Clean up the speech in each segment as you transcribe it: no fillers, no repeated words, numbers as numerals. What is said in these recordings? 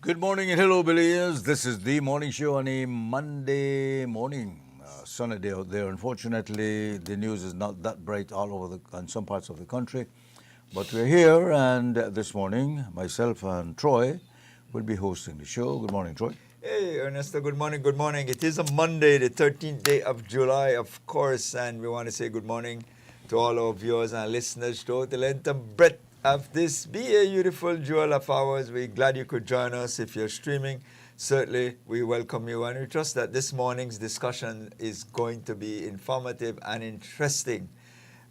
Good morning and hello, Billions. This is the morning show on a Monday morning. Sunny day out there. Unfortunately, the news is not that bright all over in some parts of the country. But we're here, and this morning, myself and Troy will be hosting the show. Good morning, Troy. Hey, Ernesto, good morning, good morning. It is a Monday, the 13th day of July, of course, and we want to say good morning to all our viewers and listeners throughout the length and breadth of this beautiful jewel of ours. We're glad you could join us. If you're streaming, certainly we welcome you, and we trust that this morning's discussion is going to be informative and interesting.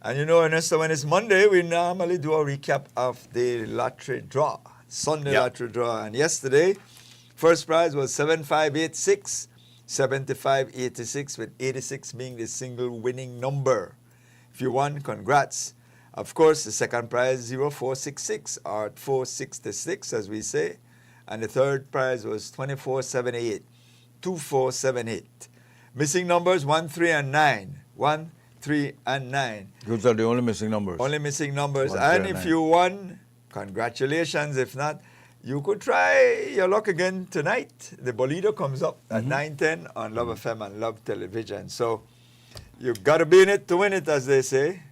And you know, Ernesto, when it's Monday, we normally do a recap of the lottery draw, Sunday lottery draw, and yesterday, first prize was 7586, 7586, with 86 being the single winning number. If you won, congrats. Of course, the second prize, 0466, or 466, as we say. And the third prize was 2478, 2478. Missing numbers, 1, 3, and 9. 1, 3, and 9. Those are the only missing numbers. Only missing numbers. 1, 3, And and if 9. you won, congratulations. If not, you could try your luck again tonight. The Bolido comes up at 9:10 on Love FM and Love Television. So you've got to be in it to win it, as they say.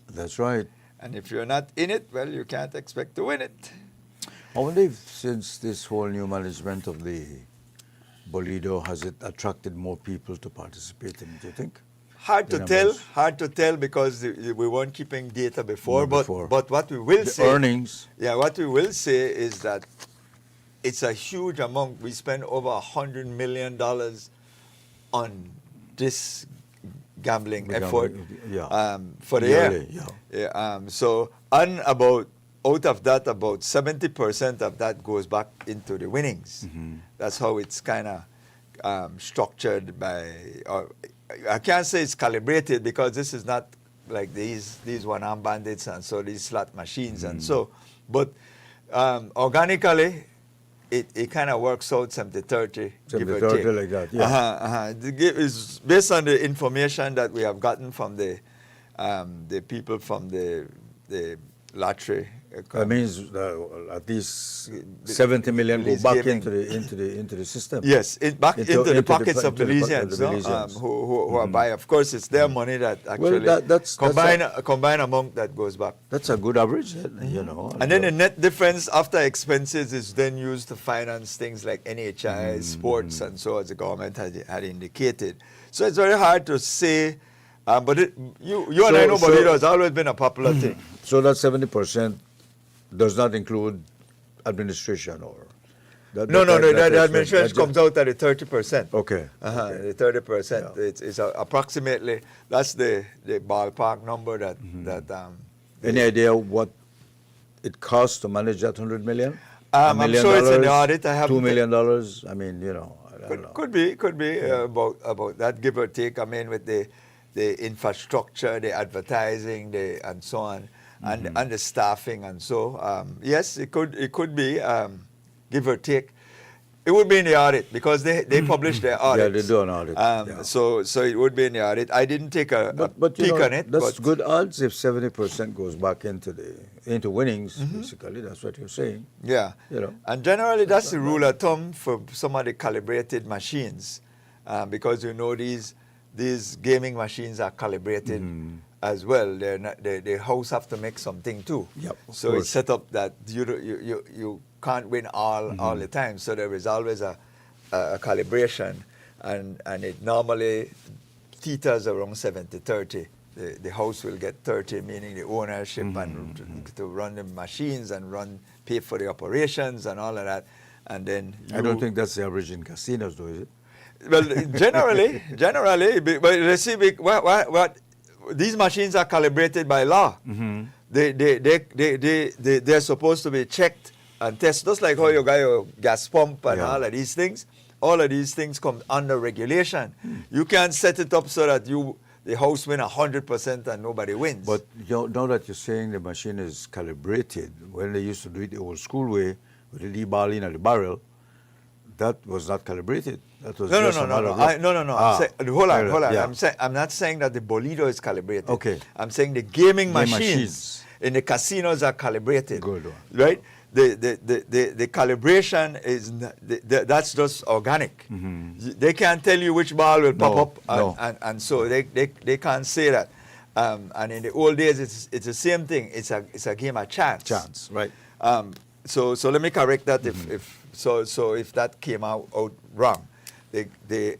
That's right. And if you're not in it, well, you can't expect to win it. I wonder if since this whole new management of the Bolido, has it attracted more people to participate in it, do you think? Hard The to tell because we weren't keeping data before. Not before. But what we will The say, earnings. yeah, what we will say is that it's a huge amount. We spend over $100 million on this gambling effort for the year. So, and out of that, about 70% of that goes back into the winnings. That's how it's kind of structured by. I can't say it's calibrated because this is not like these one-arm bandits and so these slot machines and so, but organically, it kind of works out 70-30, give or take. 70-30 like that, yeah. It's based on the information that we have gotten from the people from the lottery. That means at least 70 million go back into the system. Yes, back into the pockets of into the Belizeans, Belizeans. who are buying. Of course, it's their money that actually that's combine amount that goes back. That's a good average, you know. And then the net difference after expenses is then used to finance things like NHI, sports, and so, as the government had indicated. So it's very hard to say, but you and I know Bolido has always been a popular thing. So that 70% does not include administration or... No, the administration comes out at the 30%. Okay. The 30%. Yeah. It's approximately, that's the ballpark number that... Any idea what it costs to manage that $100 million? I'm sure it's in the audit. I have $2 million? I mean, you know, I don't know. Could be about that, give or take. I mean, with the infrastructure, the advertising, and so on, and the staffing, and so. Yes, it could be, give or take. It would be in the audit because they publish their audits. Yeah, they do an audit. So it would be in the audit. I didn't take a peek on it. That's good odds if 70% goes back into winnings. Basically, that's what you're saying. Yeah, you know. And generally that's the rule of thumb for some of the calibrated machines, because you know these gaming machines are calibrated as well. The house have to make something too. Yep, so it's set up that you can't win all the time. So there is always a calibration, and it normally teeters around 70-30. The house will get 30, meaning the ownership and to run the machines and pay for the operations and all of that. And then I don't think that's the average in casinos, though, is it? Well, generally, but let's see what these machines are calibrated by law. They're supposed to be checked and tested, just like how you got your gas pump and all of these things. All of these things come under regulation. You can't set it up so that the house win 100% and nobody wins. But now that you're saying the machine is calibrated, when they used to do it the old school way with the ball in at the barrel, that was not calibrated. That was no. Hold on. Yeah. I'm not saying that the Bolido is calibrated. Okay. I'm saying the gaming machines in the casinos are calibrated. Good one. Right? The calibration is that's just organic. They can't tell you which ball will pop No, up, no. and so they can't say that. And in the old days, it's the same thing. It's a game of chance. Chance, right. So let me correct that if that came out wrong.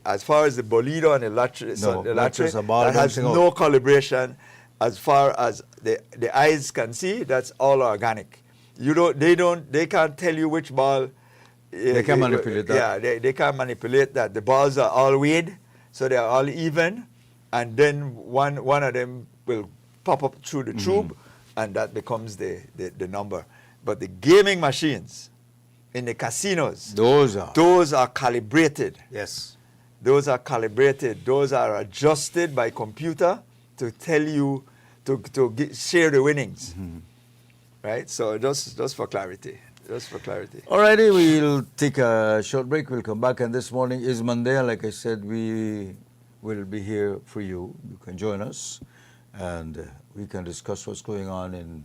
As far as the Bolido and the lottery, No, the that's lottery just a ball that has bouncing no out. calibration. As far as the eyes can see, that's all organic. They can't tell you which ball. They can manipulate that. Yeah, they can't manipulate that. The balls are all weighed, so they are all even, and then one of them will pop up through the tube, and that becomes the number. But the gaming machines in the casinos, Those are calibrated. yes. Those are calibrated. Those are adjusted by computer to tell you share the winnings. Right? So just for clarity. Just for clarity. Alrighty, we'll take a short break. We'll come back, and this morning is Monday, and like I said, we will be here for you. You can join us, and we can discuss what's going on in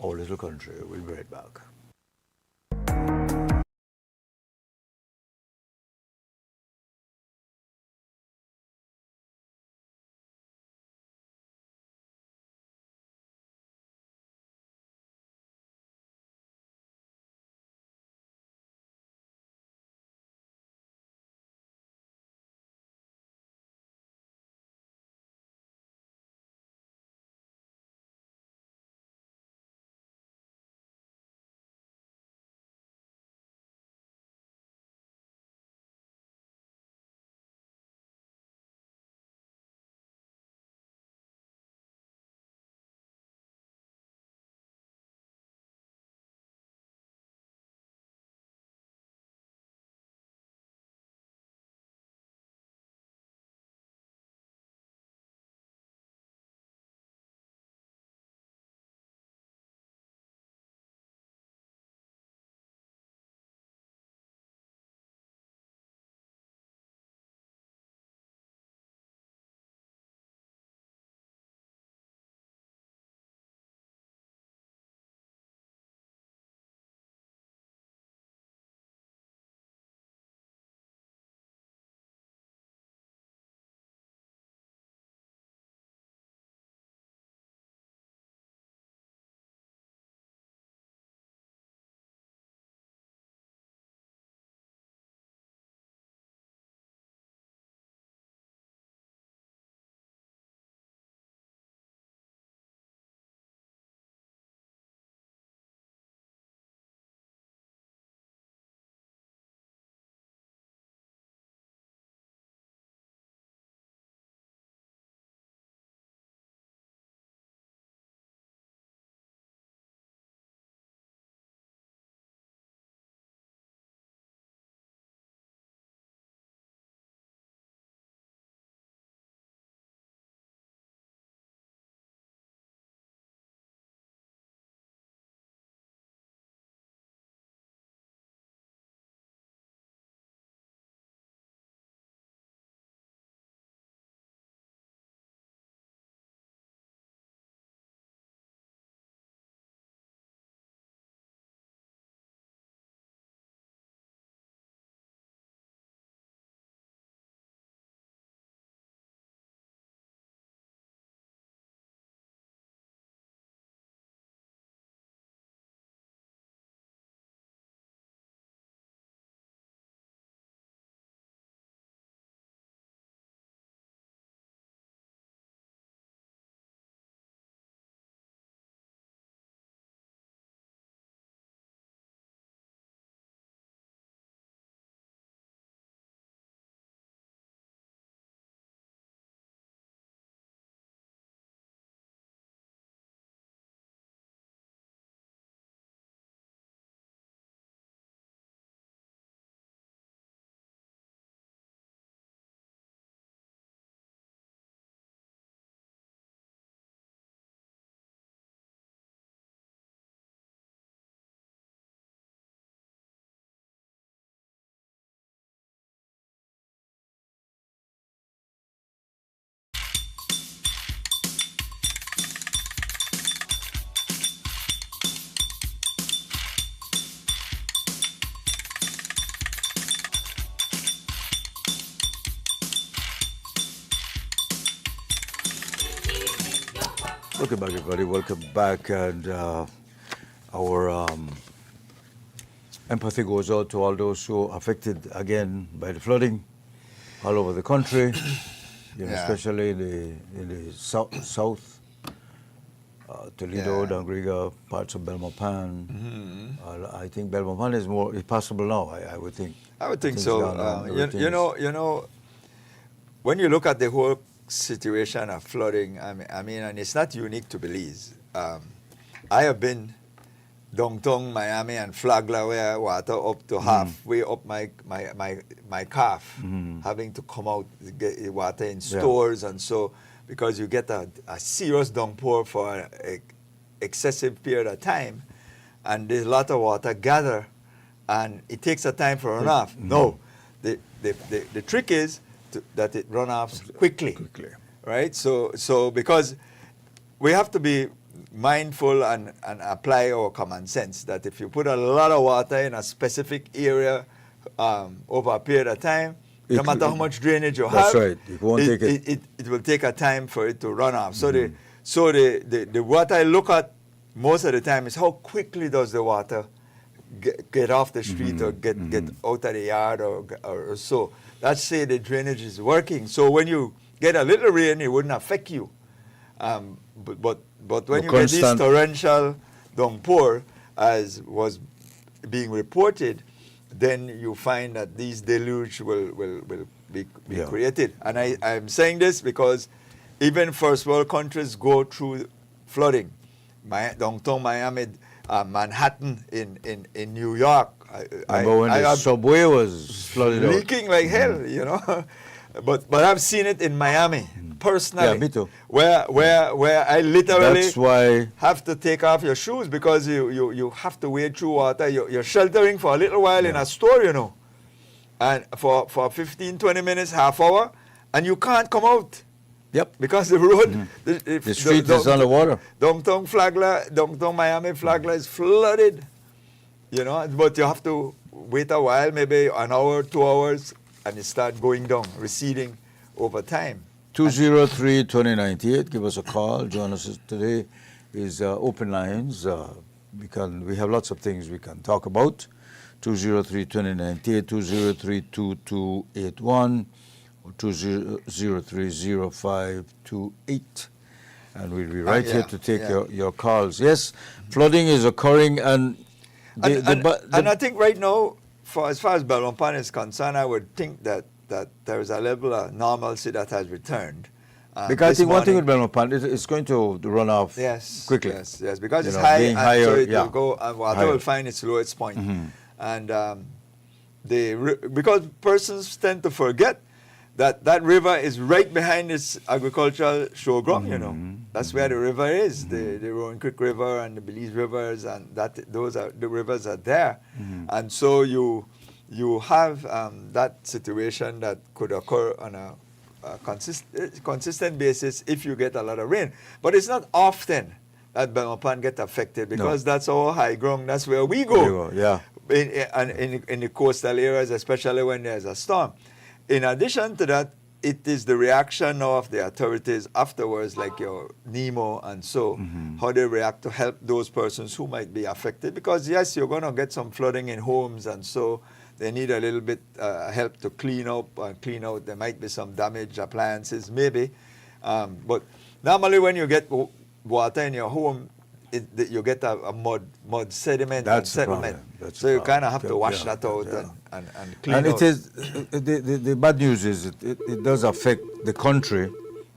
our little country. We'll be right back. Welcome back, everybody. Welcome back, and our empathy goes out to all those who are affected again by the flooding all over the country. Yeah. Especially in the south, Toledo, Yeah. Dangriga, parts of Belmopan. I think Belmopan is more possible now. I would think. I would think Things so. down now, You everything's- know, when you look at the whole situation of flooding, I mean, and it's not unique to Belize. I have been downtown Miami and Flagler, where water up to halfway up my calf, having to come out to get water in stores, and so because you get a serious downpour for an excessive period of time, and there's a lot of water gather, and it takes a time for runoff. No, the trick is that it run off quickly. Right? So because we have to be mindful and apply our common sense that if you put a lot of water in a specific area over a period of time, no matter how much drainage you That's have, right. It won't take it. It will take a time for it to run off. So the what I look at most of the time is how quickly does the water get off the street or get out of the yard or so. Let's say the drainage is working. So when you get a little rain, it wouldn't affect you. But when you get this torrential downpour, as was being reported, then you find that these deluge will be created. And I'm saying this because even first world countries go through flooding. Downtown Miami, Manhattan in New York. I remember when the subway was flooded out. Leaking like hell, you know. But I've seen it in Miami personally. Yeah, me too. Where I literally That's why have to take off your shoes because you have to wade through water. You're sheltering for a little while in a store, you know, and for 15, 20 minutes, half hour, and you can't come out. Yep. Because the road, the street is underwater. Downtown Miami Flagler is flooded. You know, but you have to wait a while, maybe an hour, 2 hours, and it start going down, receding over time. 203-2098. Give us a call. Join us today. Is open lines. We have lots of things we can talk about. 203-2098, 203-2281, or 203-0528. And we'll be right here to take your calls. Yes, flooding is occurring, and I think right now, as far as Belmopan is concerned, I would think that there is a level of normalcy that has returned. Because I think one thing with Belmopan is it's going to run off quickly. Yes, because it's high, and higher, so it will go, and water will find its lowest point. And because persons tend to forget that river is right behind this agricultural showground, you know. That's where the river is, the Rowan Creek River and the Belize rivers, and the rivers are there. And so you have that situation that could occur on a consistent basis if you get a lot of rain. But it's not often that Belmopan get affected because that's our high ground, that's where we go. In the coastal areas, especially when there's a storm. In addition to that, it is the reaction now of the authorities afterwards, like your NEMO and so, how they react to help those persons who might be affected. Because yes, you're going to get some flooding in homes, and so they need a little bit help to clean up and clean out. There might be some damaged appliances, maybe. But normally when you get water in your home, you get a mud sediment and settlement. So you kind of have to wash that out and clean out. And it is, the bad news is it does affect the country,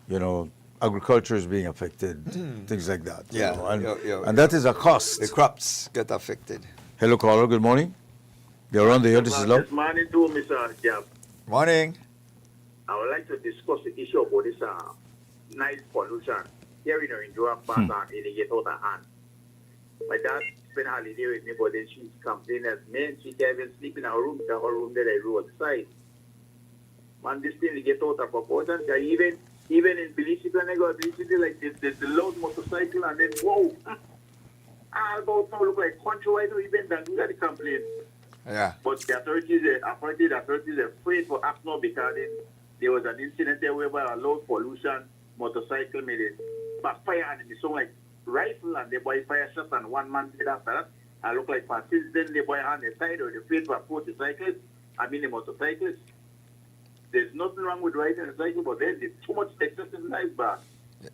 you know, agriculture is being affected, things like that. Yeah. And that is a cost. The crops get affected. Hello, caller, good morning. You're on the air, this is Love. Good morning to Mr. Jab. Morning. I would like to discuss the issue about this night pollution here in Joab Park and in the Ghetto hand. My dad spent holiday with me, but then she's complaining that man, she can't even sleep in her room that I roadside. Man, this thing they get out of proportion. Even in Belize, when I go to Belize, like the loud motorcycle and then whoa. I go to look like country, why don't even do that complain? Yeah. But the authorities are afraid for act now because there was an incident there whereby a low pollution motorcycle made it backfire and it sound like rifle and the boy fire shot and one man dead after that. I look like parties, then the boy on the side or the face for motorcyclists, the motorcyclists. There's nothing wrong with riding a cycle, but there's too much excessive knife back.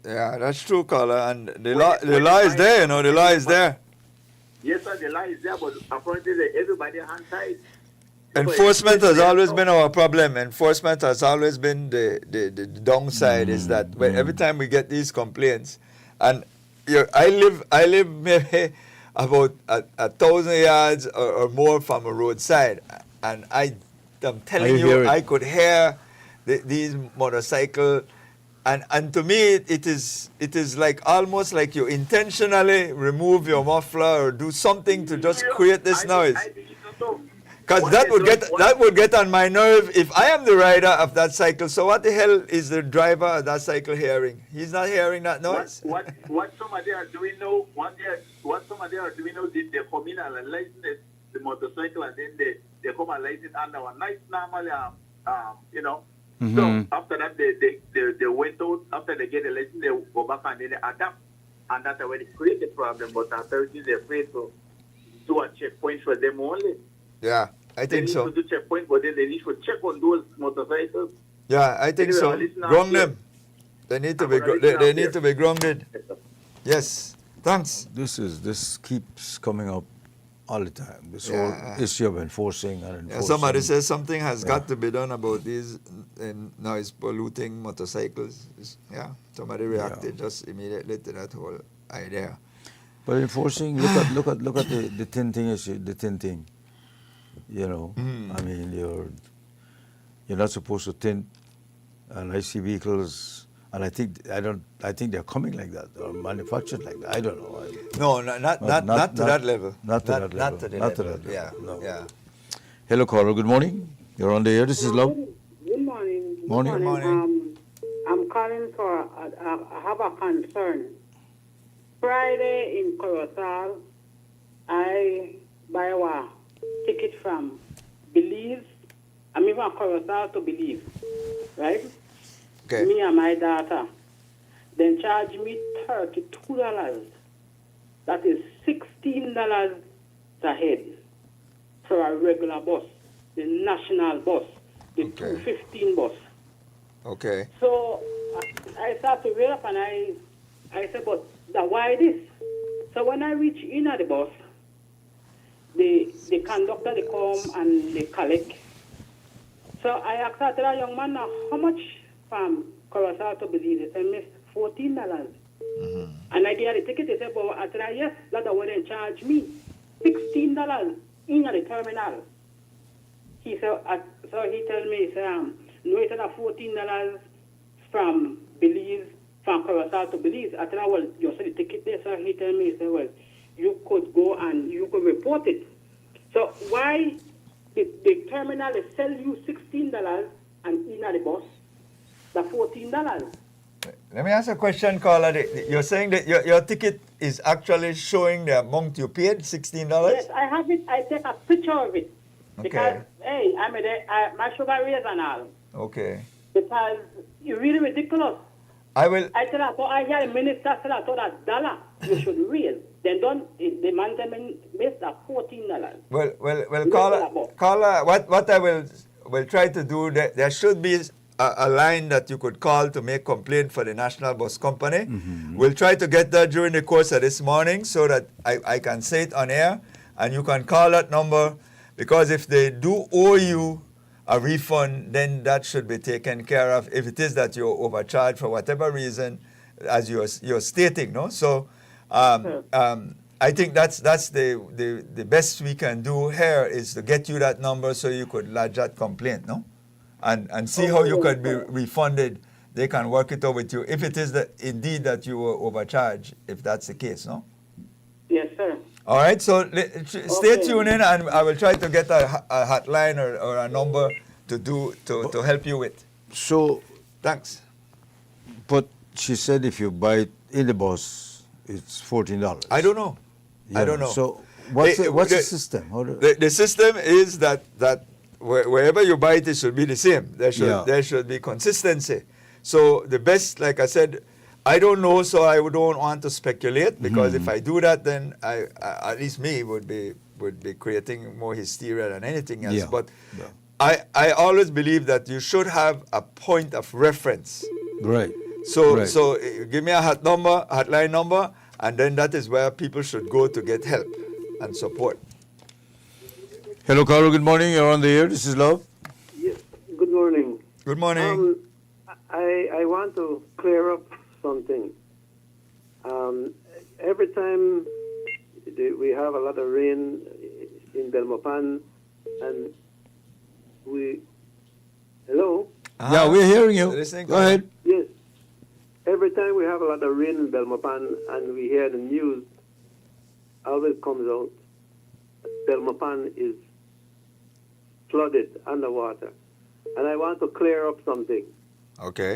Yeah, that's true, caller. And the law is there, the law is there. Yes, sir, the law is there, but apparently everybody hand tied. Enforcement has always been our problem. Enforcement has always been the downside is that when every time we get these complaints, and I live maybe about 1,000 yards or more from a roadside, and I'm telling you, I could hear these motorcycle, and to me it is like almost like you intentionally remove your muffler or do something to just create this noise. Because that would get on my nerve if I am the rider of that cycle. So what the hell is the driver of that cycle hearing? He's not hearing that noise. What somebody are doing now? What somebody are doing now? They come in and license the motorcycle, and then they come and license under one nice normally, So after that they went out. After they get the license, they go back and then they adapt, and that's where they create the problem. But authorities are afraid to do a checkpoint for them only. Yeah, I think so. They need to do checkpoint, but then they need to check on those motorcycles. Yeah, I think so. Ground them. They need to be grounded. Yes. Thanks. This keeps coming up all the time. This whole issue of enforcing and enforcing. Yeah, somebody says something has got to be done about these noise polluting motorcycles. Yeah, somebody reacted just immediately to that whole idea. But enforcing, look at the tin thing issue. The tin thing. I mean, you're not supposed to tint, and I see vehicles, and I think they're coming like that or manufactured like that. I don't know. No, not to that level. Not to that level. Not to that level. Yeah. No. Yeah. Hello, caller. Good morning. You're on the air. This is Love. Good morning. Morning. Good morning. I'm calling for, I have a concern. Friday in Corozal, I buy a ticket from Belize. I'm even Corozal to Belize, right? Okay. Me and my daughter. Then charge me $32. That is $16 a head for a regular bus, the national bus, the 215 bus. Okay. So I start to read up and I said, but why this? So when I reach in at the bus, the conductor, they come and they collect. So I asked that young man, how much from Corozal to Belize? He said, miss, $14. And I gave the ticket. He said, but I said, yes, that's what they charge me. $16 in at the terminal. He said, so he told me, he said, no, it's $14 from Belize, from Corozal to Belize. I said, well, you said the ticket there. So he told me, he said, well, you could go and you could report it. So why the terminal sell you $16 and in at the bus, the $14? Let me ask a question, caller. You're saying that your ticket is actually showing the amount you paid, $16? Yes, I have it. I take a picture of it. Because, hey, my sugar raise and all. Okay. Because it's really ridiculous. I tell her, so I hear the minister say that $1 you should raise. Then the man makes that $14. Well, caller, what I will try to do, there should be a line that you could call to make complaint for the National Bus Company. We'll try to get that during the course of this morning so that I can say it on air and you can call that number, because if they do owe you a refund, then that should be taken care of if it is that you're overcharged for whatever reason, as you're stating, no? So I think that's the best we can do here is to get you that number so you could lodge that complaint, no? And see how you could be refunded. They can work it out with you if it is indeed that you were overcharged, if that's the case, no? Yes, sir. All right, so stay tuned in, and I will try to get a hotline or a number to help you with. So, thanks. But she said if you buy it in the bus, it's $14. I don't know. Yeah. I don't know. So what's the system? The system is that wherever you buy it should be the same. There should be consistency. So the best, like I said, I don't know, so I don't want to speculate, because if I do that, then I at least me would be creating more hysteria than anything else. Yeah. But Yeah. I always believe that you should have a point of reference. Right. So Right. give me a hotline number, and then that is where people should go to get help and support. Hello, Carlo. Good morning. You're on the air. This is Love. Yes, good morning. Good morning. I want to clear up something. Every time we have a lot of rain in Belmopan, and hello? Yeah, we're hearing you. Listening, Go ahead. Yes. Every time we have a lot of rain in Belmopan and we hear the news, always comes out, Belmopan is flooded underwater. And I want to clear up something. Okay.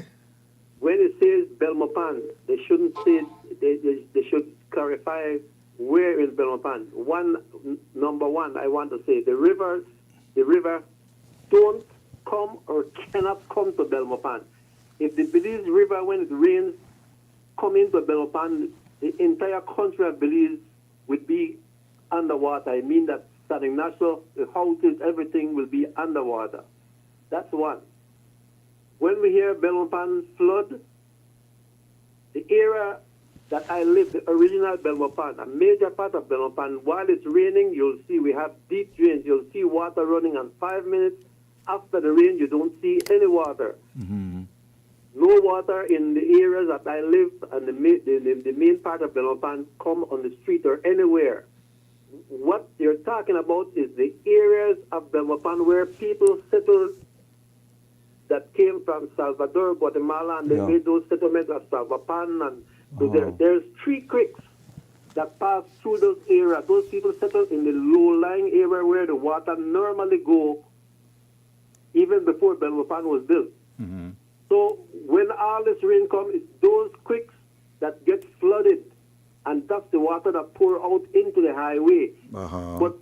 When it says Belmopan, they shouldn't say, they should clarify where in Belmopan. Number one, I want to say the river don't come or cannot come to Belmopan. If the Belize River, when it rains, come into Belmopan, the entire country of Belize would be underwater. I mean that San Ignacio, the houses, everything will be underwater. That's one. When we hear Belmopan flood, the area that I live, the original Belmopan, a major part of Belmopan, while it's raining, you'll see we have deep drains. You'll see water running, and 5 minutes after the rain, you don't see any water. Mm-hmm. No water in the areas that I live, and the main part of Belmopan come on the street or anywhere. What you're talking about is the areas of Belmopan where people settled that came from Salvador, Guatemala, and they made those settlements of Salvapan. And so there's 3 creeks that pass through those areas. Those people settled in the low-lying area where the water normally go even before Belmopan was built. Mm-hmm. So when all this rain comes, it's those creeks that get flooded, and that's the water that pour out into the highway. Uh-huh. But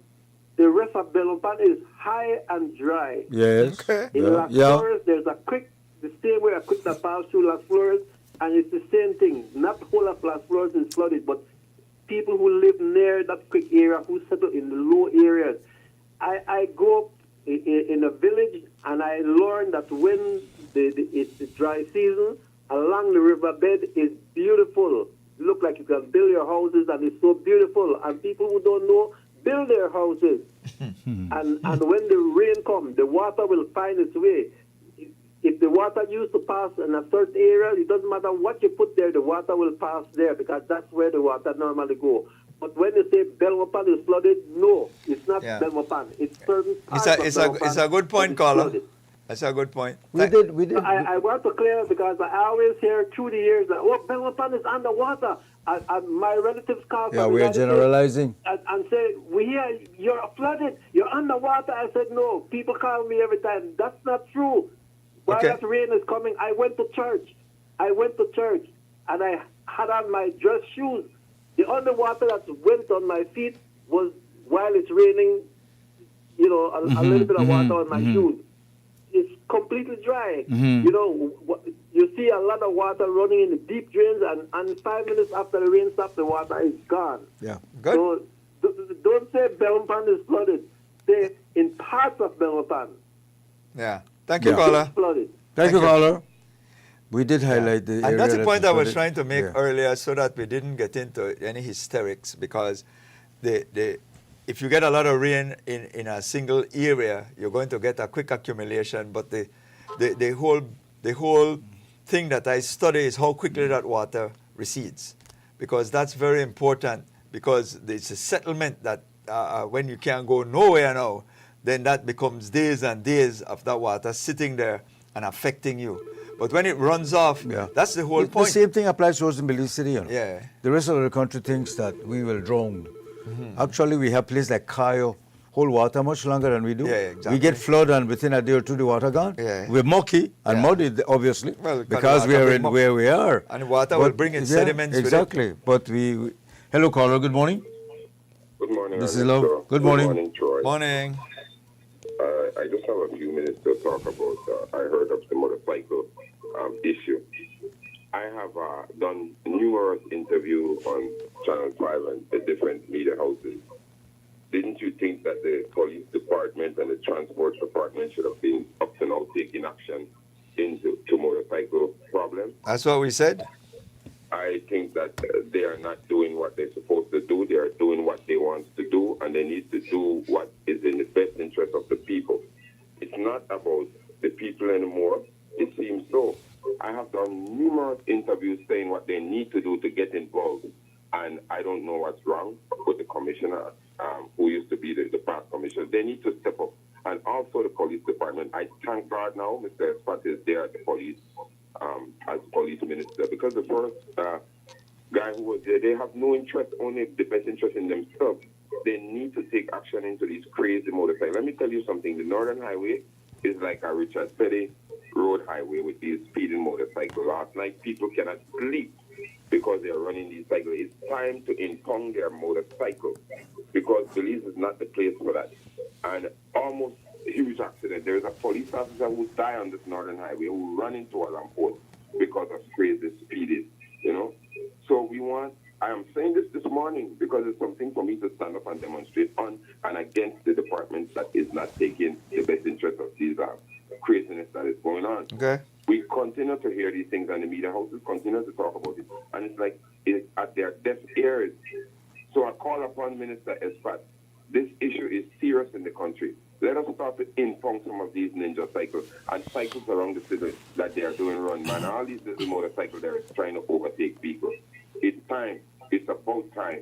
the rest of Belmopan is high and dry. Yes. Okay. In Las Flores, there's a creek, the same way a creek that passes through Las Flores, and it's the same thing. Not the whole of Las Flores is flooded, but people who live near that creek area, who settle in the low areas. I go up in a village, and I learned that when it's the dry season, along the riverbed is beautiful. Look like you can build your houses, and it's so beautiful. And people who don't know build their houses. and when the rain comes, the water will find its way. If the water used to pass in a certain area, it doesn't matter what you put there, the water will pass there, because that's where the water normally go. But when you say Belmopan is flooded, no, it's not Belmopan. It's certain parts of Belmopan. It's a good point, caller. That's a good point. We did. I want to clear, because I always hear through the years that, Belmopan is underwater. And my relatives call Yeah, from we are United States generalizing. and say, we hear you're flooded, you're underwater. I said, no. People call me every time. That's not true. While that rain is coming, I went to church. And I had on my dress shoes. The only water that went on my feet was while it's raining, a little bit of water on my shoes. It's completely dry. You see a lot of water running in the deep drains, and 5 minutes after the rain stops, the water is gone. Yeah. Good. So don't say Belmopan is flooded. Say in parts of Belmopan. Yeah. Thank you, caller. It's flooded. Thank you, caller. We did highlight the area. And that's the that point is I was flooded. trying to make Yeah. earlier, so that we didn't get into any hysterics, because if you get a lot of rain in a single area, you're going to get a quick accumulation. But the whole thing that I study is how quickly that water recedes, because that's very important, because it's a settlement that when you can't go nowhere now, then that becomes days and days of that water sitting there and affecting you. But when it runs off, that's the whole point. The same thing applies to us in Belize City. Yeah. The rest of the country thinks that we will drown. Actually, we have places like Cayo hold water much longer than we do. Yeah, exactly. We get flood, and within a day or two, the water gone. Yeah. We're mucky and muddy, obviously, Well, because we are in where we are. And water will bring its sediments with it. Exactly. But hello, caller. Good morning. Good morning. This is Ernesto. Love. Good morning. Good morning, Troy. Morning. I just have a few minutes to talk about. I heard of the motorcycle issue. I have done numerous interviews on Channel 5 and the different media houses. Didn't you think that the police department and the transport department should have been up to now taking action into motorcycle problem? That's what we said. I think that they are not doing what they're supposed to do. They are doing what they want to do, and they need to do what is in the best interest of the people. It's not about the people anymore. It seems so. I have done numerous interviews saying what they need to do to get involved, and I don't know what's wrong with the commissioner, who used to be the past commissioner. They need to step up. And also the police department. I thank God now Mr. Espat is there at the police, as police minister, because the first guy who was there, they have no interest, only the best interest in themselves. They need to take action into these crazy motorcycles. Let me tell you something. The Northern Highway is like a Richard Petty road highway with these speeding motorcycles. Last night, people cannot sleep because they are running these cycles. It's time to impound their motorcycles because Belize is not the place for that. And almost a huge accident. There is a police officer who died on this Northern Highway who ran into a lamppost because of crazy speeding, you know. So I am saying this morning because it's something for me to stand up and demonstrate on and against the department that is not taking the best interest of these craziness that is going on. Okay. We continue to hear these things and the media houses continue to talk about it. And it's like it's at their deaf ears. So I call upon Minister Espat. This issue is serious in the country. Let us start to impound some of these ninja cycles and cycles around the city that they are doing run, man. All these little motorcycles that are trying to overtake people. It's time. It's about time.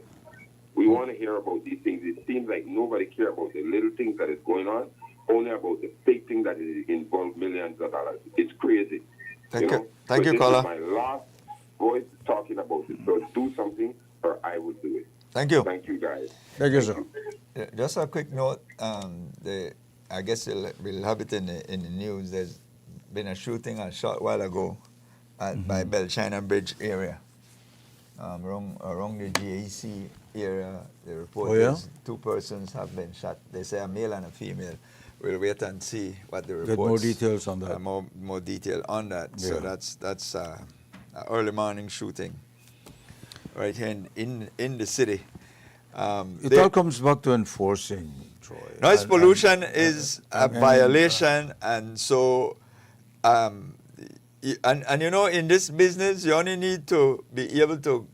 We want to hear about these things. It seems like nobody cares about the little things that is going on, only about the big thing that is involved millions of dollars. It's crazy. Thank you. Know? Thank so you, this caller. is my last voice talking about it. So do something or I will do it. Thank you. Thank you, guys. Thank you, sir. Yeah, just a quick note. I guess we'll have it in the news. There's been a shooting a short while ago by Belchina Bridge area. Around the GAC area, the report is 2 persons have been shot. They say a male and a female. We'll wait and see what the reports. Get more details on that. More detail on that. Yeah. So that's an early morning shooting right here in the city. It all comes back to enforcing, Troy. Noise pollution is a violation, and so, and you know, in this business, you only need to be able to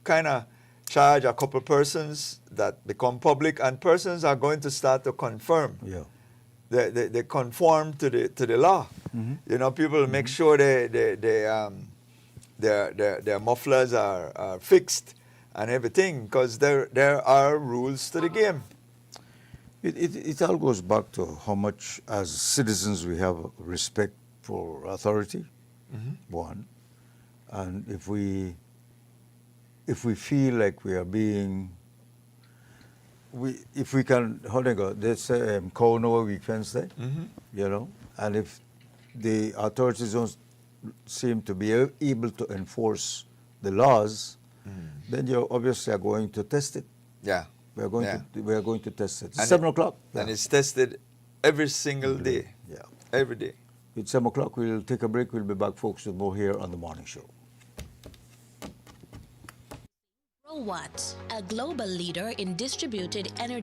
kind of charge a couple persons that become public, and persons are going to start to confirm. Yeah. They conform to the law. You know, people make sure their mufflers are fixed and everything, because there are rules to the game. It all goes back to how much, as citizens, we have respect for authority, one. And if we feel like we are being, if we can, how do you go, they say, cow know a weak fence there, you know, and if the authorities don't seem to be able to enforce the laws, then you obviously are going to test it. Yeah. We are going to test it. It's And 7 o'clock. And it's tested every single day. Yeah. Every day. It's 7 o'clock. We'll take a break. We'll be back, folks, with more here on The Morning Show. Watt, a global leader in distributed energy.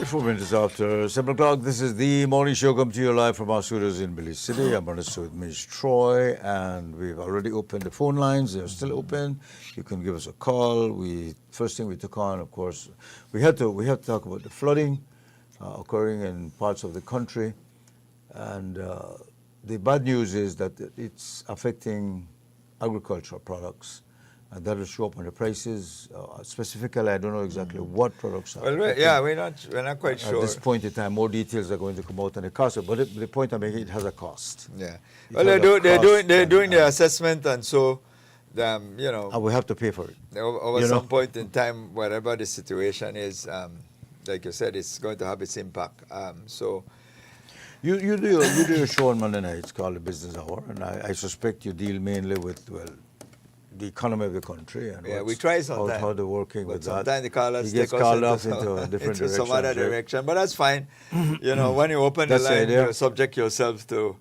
4 minutes after 7 o'clock, this is the morning show come to you live from our studios in Belize City. I'm Ernest with Ms. Troy, and we've already opened the phone lines. They're still open. You can give us a call. First thing we took on, of course, we have to talk about the flooding occurring in parts of the country. And the bad news is that it's affecting agricultural products. And that will show up on the prices. Specifically, I don't know exactly what products are. Well, we're not quite sure. At this point in time, more details are going to come out on the cost. But the point I'm making, it has a cost. Yeah. It Well, has a they're cost, doing the assessment, and so, you know, and we have to pay for it. over you know? some point in time, whatever the situation is, like you said, it's going to have its impact. So. You do a show on Monday night. It's called the Business Hour, and I suspect you deal mainly with the economy of the country and we try sometimes. how they're working But with that. sometimes the callers He gets take us called off into a different into some direction, other right? direction, but that's fine. You know, when you open the That's the line, idea. you subject yourself to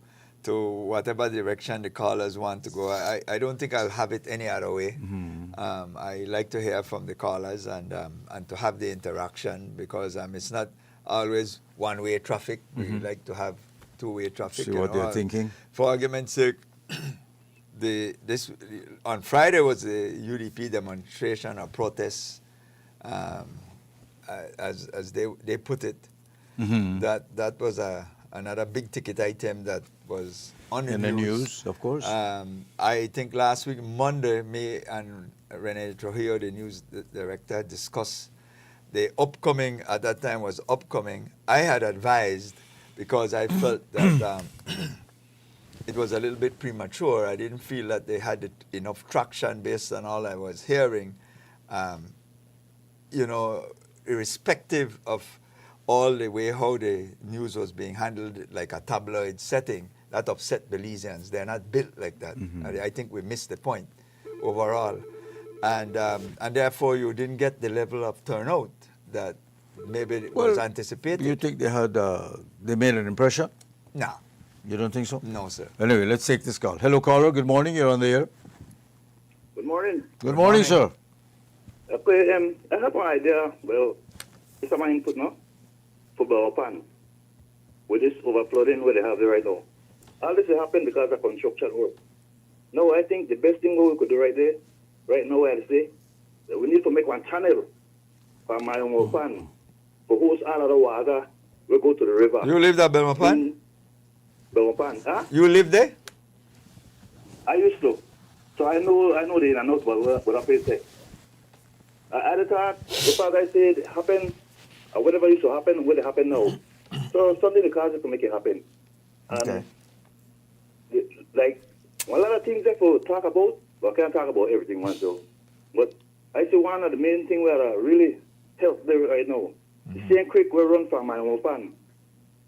whatever direction the callers want to go. I don't think I'll have it any other way. I like to hear from the callers and to have the interaction, because it's not always one-way traffic. We like to have two-way traffic. See you what know. they're thinking. For argument's sake, on Friday was the UDP demonstration or protest, as they put it. That was another big ticket item that was on the In the news, of course. I think last week, Monday, me and Rene Trujillo, the news director, discussed the upcoming, at that time was upcoming. I had advised, because I felt that it was a little bit premature. I didn't feel that they had enough traction based on all I was hearing. You know, irrespective of all the way how the news was being handled, like a tabloid setting, that upset Belizeans. They're not built like that. I think we missed the point overall. And therefore, you didn't get the level of turnout that maybe was anticipated. You think they made an impression? No. You don't think so? No, sir. Anyway, let's take this call. Hello, caller. Good morning. You're on the air. Good morning. Good morning, sir. Okay, I have an idea. Well, it's my input now for Balapan with this overflooding where they have it right now. All this will happen because of construction work. No, I think the best thing we could do right now, I say, that we need to make one channel for my Pan for hose all of the water will go to the river. You lived at Belmopan? Belmopan, huh? You live there? I used to. So I know the in and out what I say. At the time, the part I said happened, whatever used to happen, will it happen now? So something to cause it to make it happen. Okay. Like, a lot of things that we talk about, but I can't talk about everything once though. But I see one of the main things that really help there right now. The same creek we run from my open.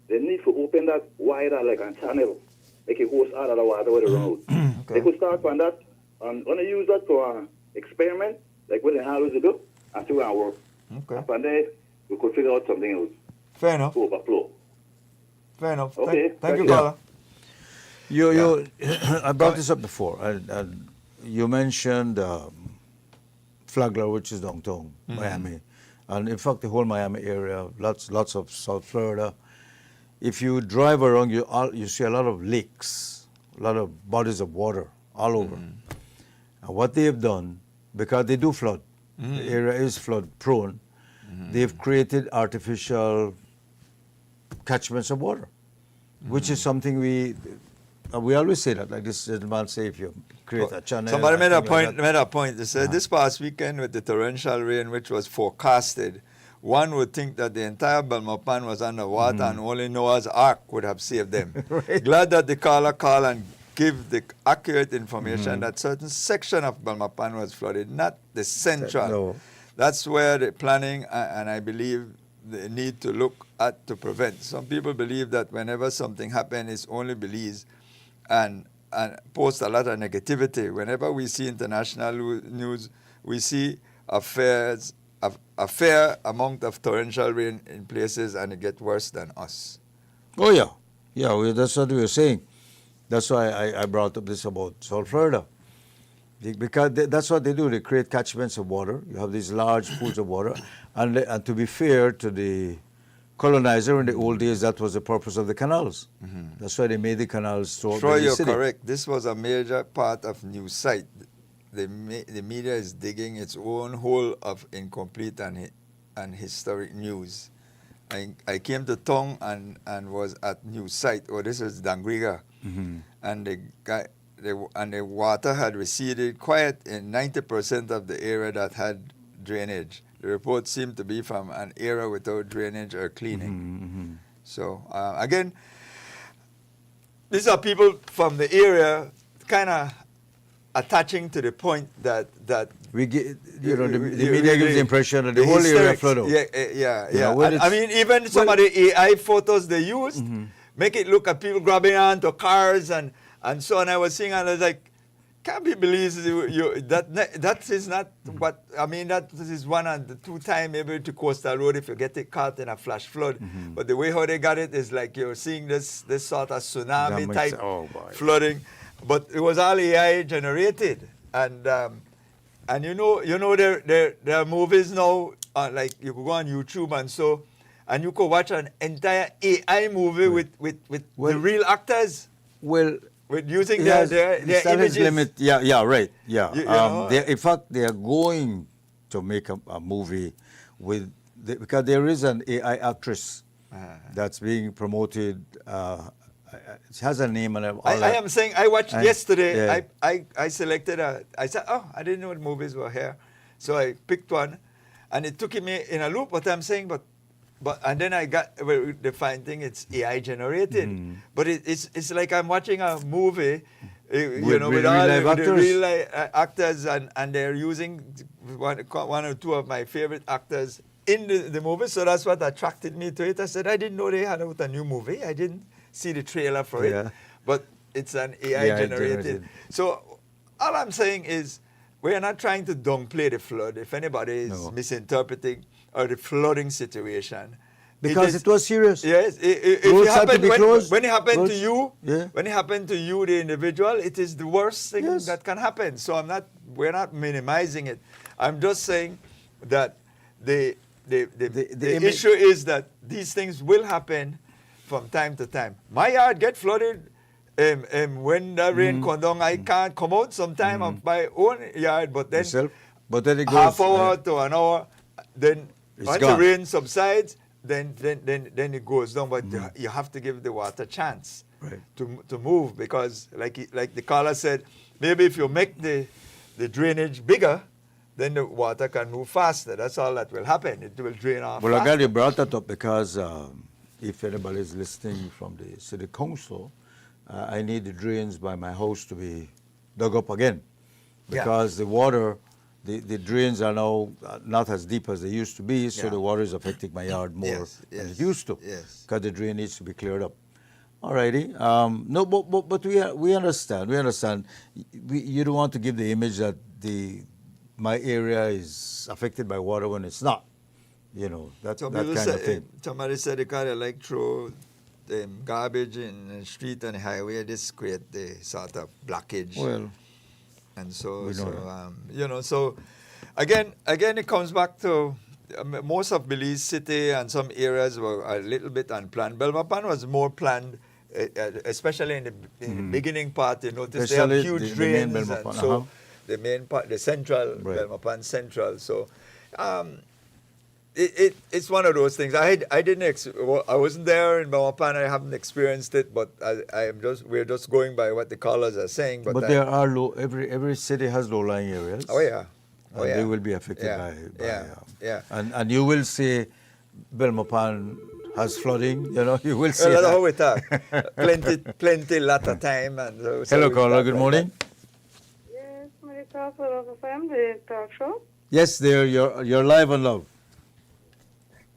They need to open that wider like a channel, make it hose out of the water where they run out. They could start from that and want to use that for experiment, like what they always do, and see how it works. Okay. And from there, we could figure out something else Fair enough. to overflow. Fair enough. Okay. Thank you, Yeah. caller. I brought this up before, and you mentioned Flagler, which is downtown Miami, and in fact the whole Miami area, lots of South Florida. If you drive around, you see a lot of lakes, a lot of bodies of water all over. And what they have done, because they do flood, the area is flood prone, they've created artificial catchments of water, which is something we always say that, like this gentleman say, if you create a channel. Somebody made a something like point. that. They said this past weekend with the torrential rain which was forecasted, one would think that the entire Belmopan was underwater and only Noah's Ark would have saved them. Right. Glad that the caller called and give the accurate information that certain section of Belmopan was flooded, not the central. No. That's where the planning and I believe they need to look at to prevent. Some people believe that whenever something happens, it's only Belize, and post a lot of negativity. Whenever we see international news, we see a fair amount of torrential rain in places, and it gets worse than us. Oh yeah, that's what we were saying. That's why I brought up this about South Florida, because that's what they do. They create catchments of water. You have these large pools of water, and to be fair to the colonizer in the old days, that was the purpose of the canals. That's why they made the canals throughout Troy, the you're city. correct. This was a major part of news site. The media is digging its own hole of incomplete and historic news. I came to town and was at news site. Oh, this is Dangriga, and the water had receded quite in 90% of the area that had drainage. The report seemed to be from an area without drainage or cleaning. So again, these are people from the area, kind of attaching to the point that We get, the media gives the impression that the whole area hysterics- flooded out. Yeah. well, And, I mean, even some of the AI photos they used make it look at people grabbing onto cars and so on. I was seeing, and I was like, can't be believed that is not what I mean. That is one and the two time maybe to Coastal Road if you get it caught in a flash flood. But the way how they got it is like you're seeing this sort of tsunami Damage. type Oh, boy. flooding, but it was all AI generated. And you know there are movies now like you could go on YouTube and you could watch an entire AI movie with the real actors. Well, With using it has- their it has images. limit. Yeah, right. Yeah. You know? In fact, they are going to make a movie because there is an AI actress that's being promoted. It has a name and all I that. am saying I watched yesterday. yeah. I selected I said, oh, I didn't know the movies were here, so I picked one, and it took me in a loop. What I'm saying, but and then I got the fine thing. It's AI generated, but it's like I'm watching a movie, With with real all life the actors. real life actors, and they're using one or two of my favorite actors in the movie. So that's what attracted me to it. I said I didn't know they had out a new movie. I didn't see the trailer for Yeah. it, but it's an AI generated. So all I'm saying is we are not trying to downplay the flood. If anybody is No. misinterpreting or the flooding situation, Because it was serious. Yes, if Roads it had to happened be closed. when it happened to Roads- you, yeah. when it happened to you, the individual, it is the worst thing Yes. that can happen. So we're not minimizing it. I'm just saying that the image- issue is that these things will happen from time to time. My yard get flooded. When the rain come down, I can't come out sometime of my own yard, but then Yourself. But then it goes. half hour to an hour, then It's once gone. the rain subsides, then it goes down. But you have to give the water a chance Right. to move, because like the caller said, maybe if you make the drainage bigger, then the water can move faster. That's all that will happen. It will drain off. Well, I'm glad faster. you brought that up because if anybody is listening from the city council, I need the drains by my house to be dug up again Yeah. because the water, the drains are now not as deep as they used to be, so Yeah. the water is affecting my yard more Yes, than it yes, used to. yes. Because the drain needs to be cleared up. All righty. No, but we understand. We understand. You don't want to give the image that my area is affected by water when it's not. You know, that Some kind people of thing. somebody said they kind of like throw garbage in the street and the highway. This create the sort of blockage. Well, And so, We know that. so again, it comes back to most of Belize City and some areas were a little bit unplanned. Belmopan was more planned, especially in the beginning part. You notice they have Especially huge the main drains, Belmopan, and so uh-huh. the main part, the central Right. Belmopan Central. So. It's one of those things. I wasn't there in Belmopan. I haven't experienced it, but we're just going by what the callers are saying. but I- there are every city has low-lying areas. Oh yeah. Oh, and yeah. they will be affected Yeah, by yeah. And you will see Belmopan has flooding. You know, you will see Well, that's that. how we talk. plenty, lot of time. And so Hello, we caller. talk Good like morning. Yes, Marika for FM, the talk show. Yes, there. You're live on Love.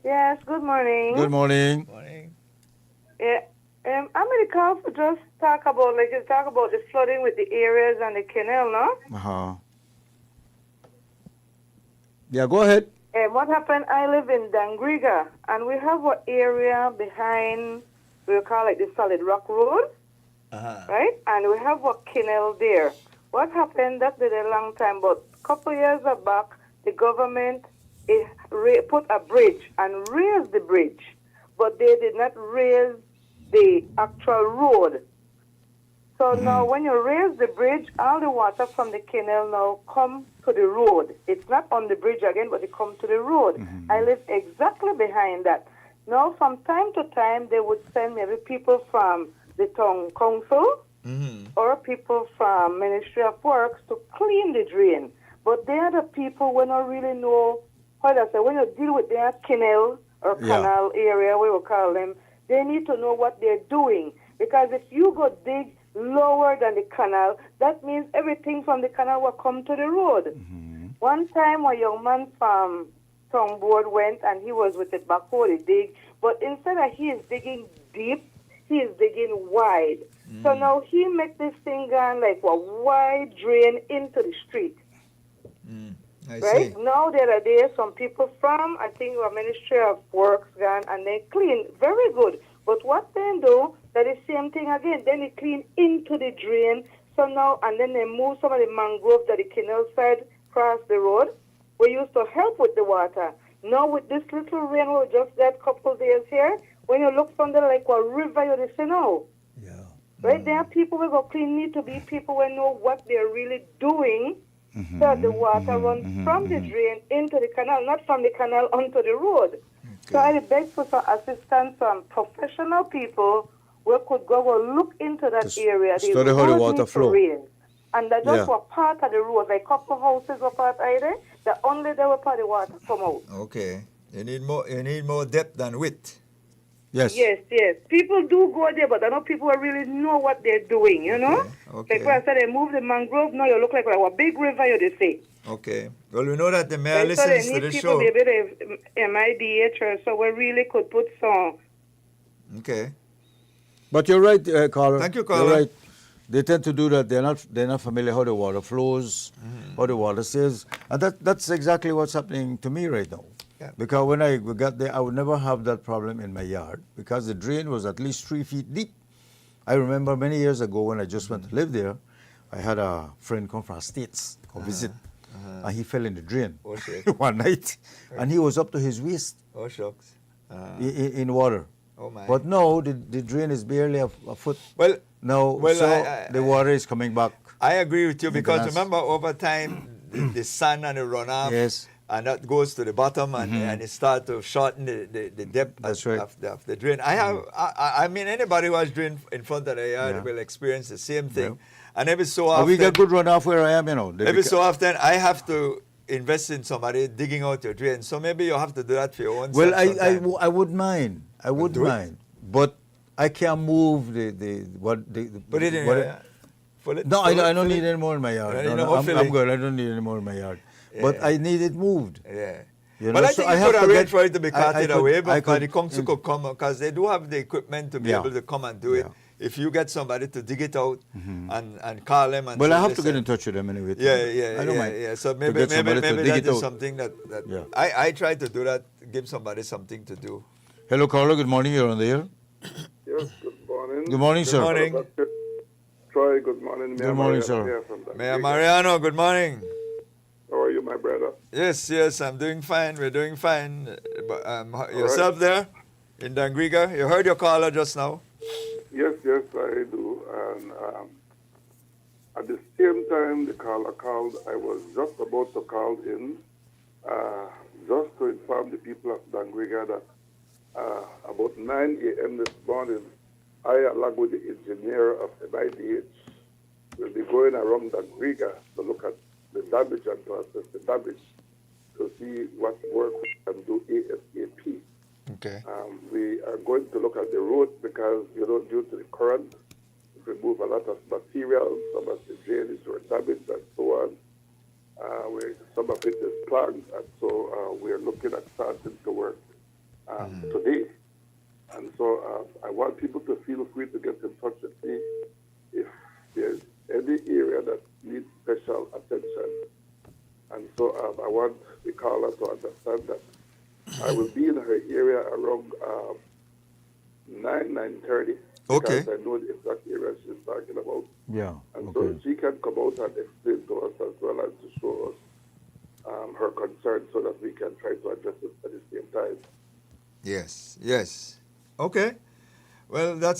Yes, good morning. Good morning. that. Morning. Yeah, America just talk about the flooding with the areas and the canal, no? Uh-huh. Yeah, go ahead. What happened? I live in Dangriga, and we have an area behind, we call it the Solid Rock Road, right? And we have a canal there. What happened? That did a long time, but a couple years back, the government put a bridge and raised the bridge. but they did not raise the actual road. So now when you raise the bridge, all the water from the canal now come to the road. It's not on the bridge again, but it comes to the road. I live exactly behind that. Now from time to time, they would send maybe people from the town council or people from Ministry of Works to clean the drain. But they are the people who don't really know, how to say, when you deal with their canal or canal area, we will call them, they need to know what they're doing. Because if you go dig lower than the canal, that means everything from the canal will come to the road. One time a young man from town board went and he was with the backhoe to dig, but instead of he is digging deep, he is digging wide. So now he make this thing gone like a wide drain into the street. I Right? see. Now there are there some people from, I think, the Ministry of Works gone and they clean very good. But what they do, that is same thing again. Then they clean into the drain. So now, and then they move some of the mangrove that the canal side across the road. We used to help with the water. Now with this little rain we just got couple days here, when you look from there like a river, you just say no. Right? There are people who go clean, need to be people who know what they're really doing. So the water runs from the drain into the canal, not from the canal onto the road. So I beg for some assistance from professional people who could go and look into that area. study how the road water needs to flow. raise. And that just Yeah. were part of the road, like couple houses were part of it, that only they were part of the water come out. Okay. You need more depth than width. Yes. Yes, yes. People do go there, but I know people who really know what they're doing, you know? Okay. Like when I said they move the mangrove, now you look like a big river, you they say. Okay. Well, we know that the mayor Right, so they listens to need the people show. maybe the MIDH or so we really could put some. Okay. But you're right, Carla. Thank you, You're Carla. right. They tend to do that. They're not familiar how the water flows, how the water says, and that's exactly what's happening to me right now. Yeah. Because when I got there, I would never have that problem in my yard because the drain was at least 3 feet deep. I remember many years ago when I just went to live there, I had a friend come from States come visit, and he fell in the drain Oh, shit. one night, and he was up to his waist Oh, shucks. in water. Oh, my. But now the drain is barely a foot. Well, Now, Well, so the water is coming back. I agree with you because Maintenance. remember over time the sun and the runoff, Yes. and that goes to the bottom and it starts to shorten the depth That's of, right. of the drain. I mean anybody who has drain in front of their yard Yeah. will experience the same thing. Yeah. And every so But often, we get good runoff where I am, you know. every so often I have to invest in somebody digging out your drain. So maybe you have to do that for your own Well, self sometime. I wouldn't mind. I wouldn't do it. mind. But I can't move the Put it in what your yard. Fill it- No, fill it- I don't fill need it. any more in my yard. Yeah, No, you no, know, I'm hopefully. good. I don't need any more in my yard. But Yeah. I need it moved. Yeah. You Well, know, I so think I you have could to arrange get- for it to be I carted could- away, I but could- the council could come because they do have the equipment to be Yeah. able to come and do it. Yeah. If you get somebody to dig it out and call them and Well, say, I have to get "Listen." in touch with them anyway. Yeah. I don't mind. Yeah. So to maybe get somebody to dig that it is out. something that Yeah. I try to do that. Give somebody something to do. Hello, Carla. Good morning. You're on the air. Yes, good morning. Good morning, Good sir. morning. Troy, good morning. Good morning, sir. Here from the Mayor Big- Mariano, good morning. How are you, my brother? Yes, I'm doing fine. We're doing fine. But, yourself there in Dangriga, you heard your caller just now. Yes, I do. And at the same time the caller called, I was just about to call in just to inform the people of Dangriga that about 9 a.m. this morning, I, along with the engineer of MIDH, will be going around Dangriga to look at the damage and to assess the damage to see what work we can do ASAP. Okay. We are going to look at the road because, due to the current, it remove a lot of material, some of the drainage were damaged and so on. Some of it is plugged, and so we are looking at starting to work today. And so I want people to feel free to get in touch with me if there's any area that needs special attention. And so I want the caller to understand that I will be in her area around 9:30. Okay. Because I know the exact area she's talking about. Yeah. And Okay. so she can come out and explain to us as well as to show us her concern so that we can try to address it at the same time. Yes. Okay. Well, that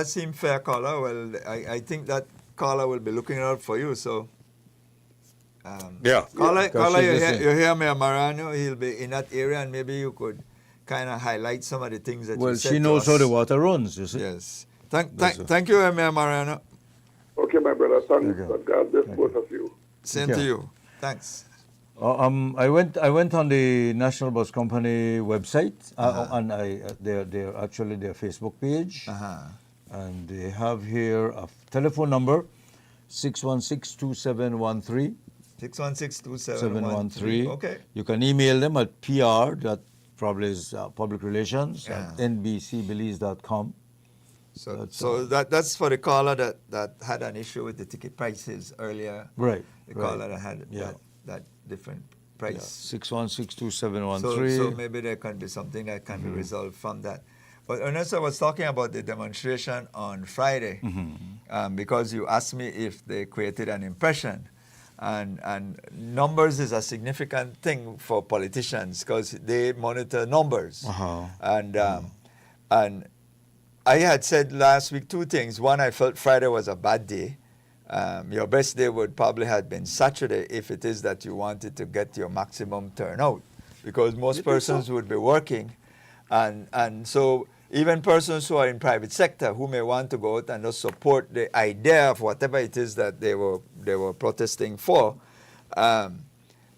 seemed fair, caller. Well, I think that caller will be looking out for you. So, Yeah. caller, Because she's you listening. hear Mayor Mariano. He'll be in that area, and maybe you could kind of highlight some of the things that Well, you said she to knows how us. the water runs, you see. Yes. That's all. Thank you, Mayor Mariano. Okay, my brother. Thanks. Okay. And God bless both of you. Same Yeah. to you. Thanks. I went on the National Bus Company website and their Facebook page, and they have here a telephone number, 616-2713. 616-2713. Okay. You can email them at PR, that probably is public relations, at nbcbelize.com. So that's for the caller that had an issue with the ticket prices earlier. Right. The right. caller that had that different price. 616-2713. So maybe there can be something that can be resolved from that. But Ernest, I was talking about the demonstration on Friday because you asked me if they created an impression. And numbers is a significant thing for politicians because they monitor numbers. And I had said last week two things. One, I felt Friday was a bad day. Your best day would probably have been Saturday if it is that you wanted to get your maximum turnout, because most persons would be working. And so even persons who are in private sector who may want to go out and just support the idea of whatever it is that they were protesting for,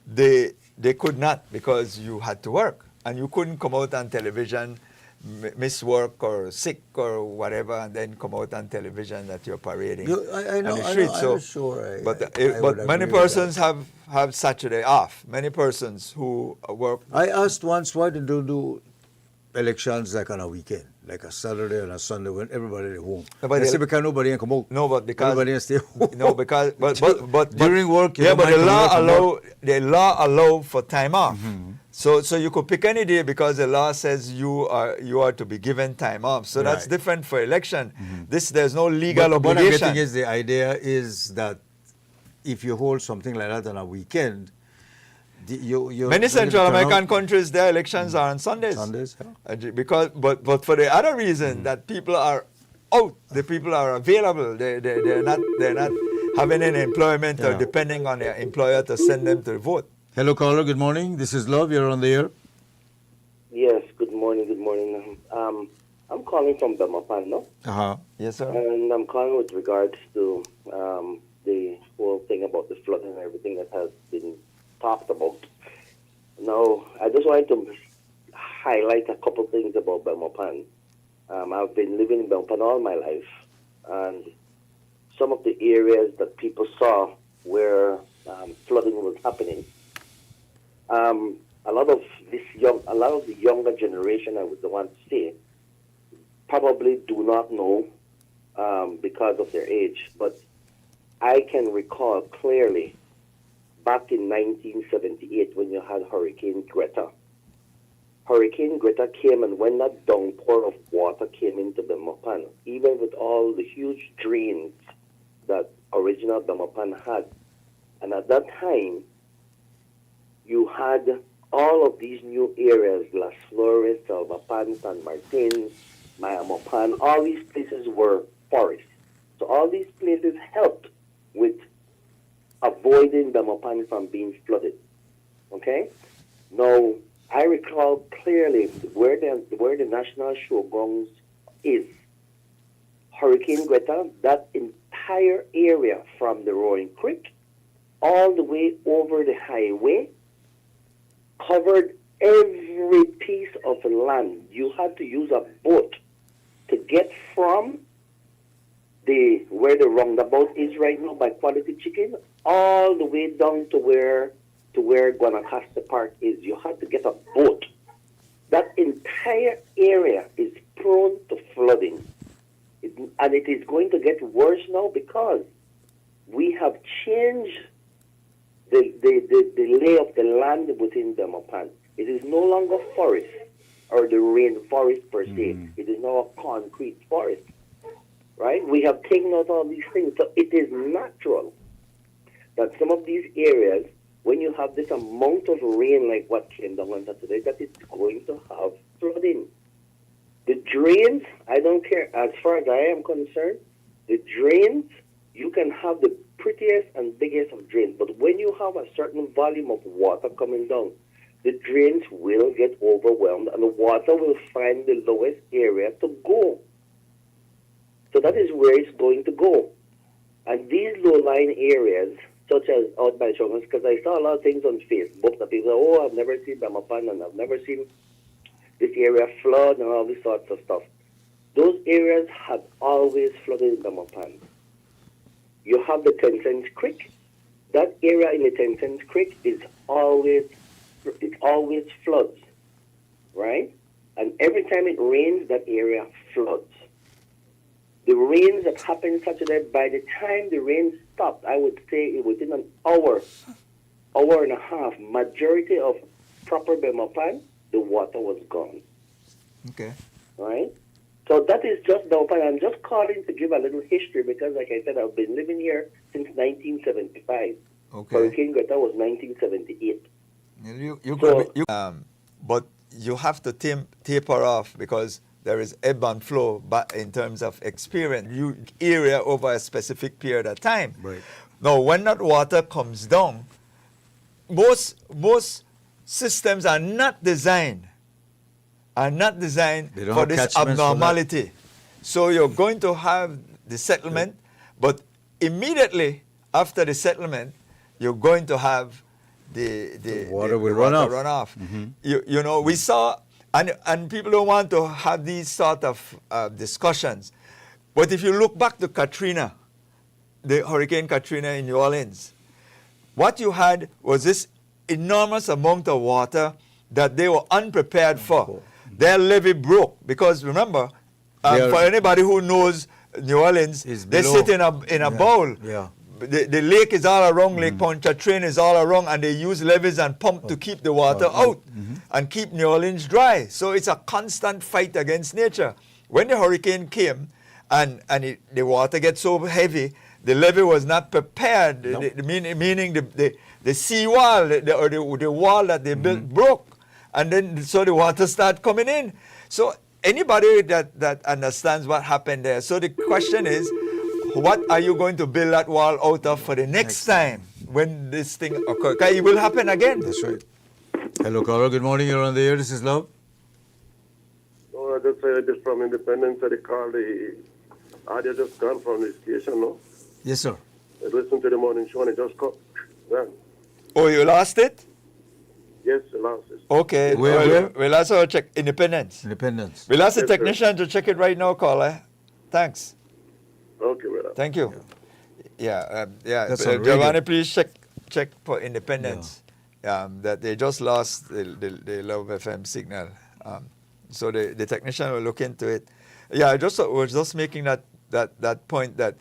they could not, because you had to work. And you couldn't come out on television, miss work or sick or whatever, and then come out on television that you're parading I know, on the street. I'm sure. But would many agree with persons have Saturday off. Many persons who work. I asked once why they don't do elections like on a weekend, like a Saturday and a Sunday when everybody is home. No, but They say because nobody can come out. No, but because everybody stay home. No, because but during work, you yeah, don't but mind coming out from work. the law allow for time off. So you could pick any day because the law says you are to be given time off. So that's Right. different for election. There's no legal But what I'm obligation. getting is the idea is that if you hold something like that on a weekend, Many Central American countries, their elections are on Sundays. Sundays, Because, but for the other reason that people are out, the people are available. They're not having any employment or depending on their employer to send them to vote. Hello, caller. Good morning. This is Love. You're on the air. Yes. Good morning. Good morning. I'm calling from Belmopan, no? Yes, sir. And I'm calling with regards to the whole thing about the flood and everything that has been talked about. Now, I just wanted to highlight a couple things about Belmopan. I've been living in Belmopan all my life, and some of the areas that people saw where flooding was happening. A lot of the younger generation, I would want to say, probably do not know because of their age. But I can recall clearly back in 1978 when you had Hurricane Greta. Hurricane Greta came, and when that downpour of water came into Belmopan, even with all the huge drains that original Belmopan had, and at that time, you had all of these new areas, Las Flores, Salvapan, San Martin, Mayamopan, all these places were forests. So all these places helped with avoiding Belmopan from being flooded. Okay? Now, I recall clearly where the National Showgrounds is. Hurricane Greta, that entire area from the Roaring Creek all the way over the highway covered every piece of land. You had to use a boat to get from where the roundabout is right now by Quality Chicken all the way down to where Guanacaste Park is. You had to get a boat. That entire area is prone to flooding. And it is going to get worse now because we have changed the lay of the land within Belmopan. It is no longer forest or the rainforest per se. It is now a concrete forest. Right? We have taken out all these things. So it is natural that some of these areas, when you have this amount of rain like what came down on Saturday, that it's going to have flooding. The drains, I don't care. As far as I am concerned, the drains, you can have the prettiest and biggest of drains, but when you have a certain volume of water coming down, the drains will get overwhelmed and the water will find the lowest area to go. So that is where it's going to go. And these low-lying areas, such as out by Shogun's, because I saw a lot of things on Facebook that people say, oh, I've never seen Belmopan and I've never seen this area flood and all these sorts of stuff. Those areas have always flooded in Belmopan. You have the Tencent Creek. That area in the Tencent Creek is always floods, right? And every time it rains, that area floods. The rains that happened Saturday, by the time the rain stopped, I would say within an hour and a half, majority of proper Belmopan, the water was gone. Okay. Right? So that is just Belmopan. I'm just calling to give a little history because, like I said, I've been living here since 1975. Okay. Hurricane Greta was 1978. But you have to taper off because there is ebb and flow in terms of experience, area over a specific period of time. Right. Now, when that water comes down, most systems are not designed for this abnormality. So you're going to have the settlement, but immediately after the settlement, you're going to have the water will run off. Mm-hmm. You know, we saw, and people don't want to have these sort of discussions. But if you look back to Katrina, the Hurricane Katrina in New Orleans, what you had was this enormous amount of water that they were unprepared for. Their levee broke because remember, for anybody who knows New Orleans, they sit in a bowl. Yeah. The lake is all around, Lake Pontchartrain is all around, and they use levees and pump to keep the water out and keep New Orleans dry. So it's a constant fight against nature. When the hurricane came and the water gets so heavy, the levee was not prepared, meaning the seawall or the wall that they built broke. And then so the water started coming in. So anybody that understands what happened there. So the question is, what are you going to build that wall out of for the next time when this thing occurs? Because it will happen again. That's right. Hello, caller. Good morning. You're on the air. This is Love. Oh, I just from Independence, I called I just gone from the station, no? Yes, sir. I listened to the morning show and I just called. Yeah. Oh, you lost it? Yes, I lost it. Okay. We'll also check Independence. Independence. We'll ask the technician to check it right now, caller. Thanks. Okay, brother. Thank you. Yeah. Giovanni, please check for Independence. That they just lost the Love FM signal. So the technician will look into it. Yeah, I was just making that point that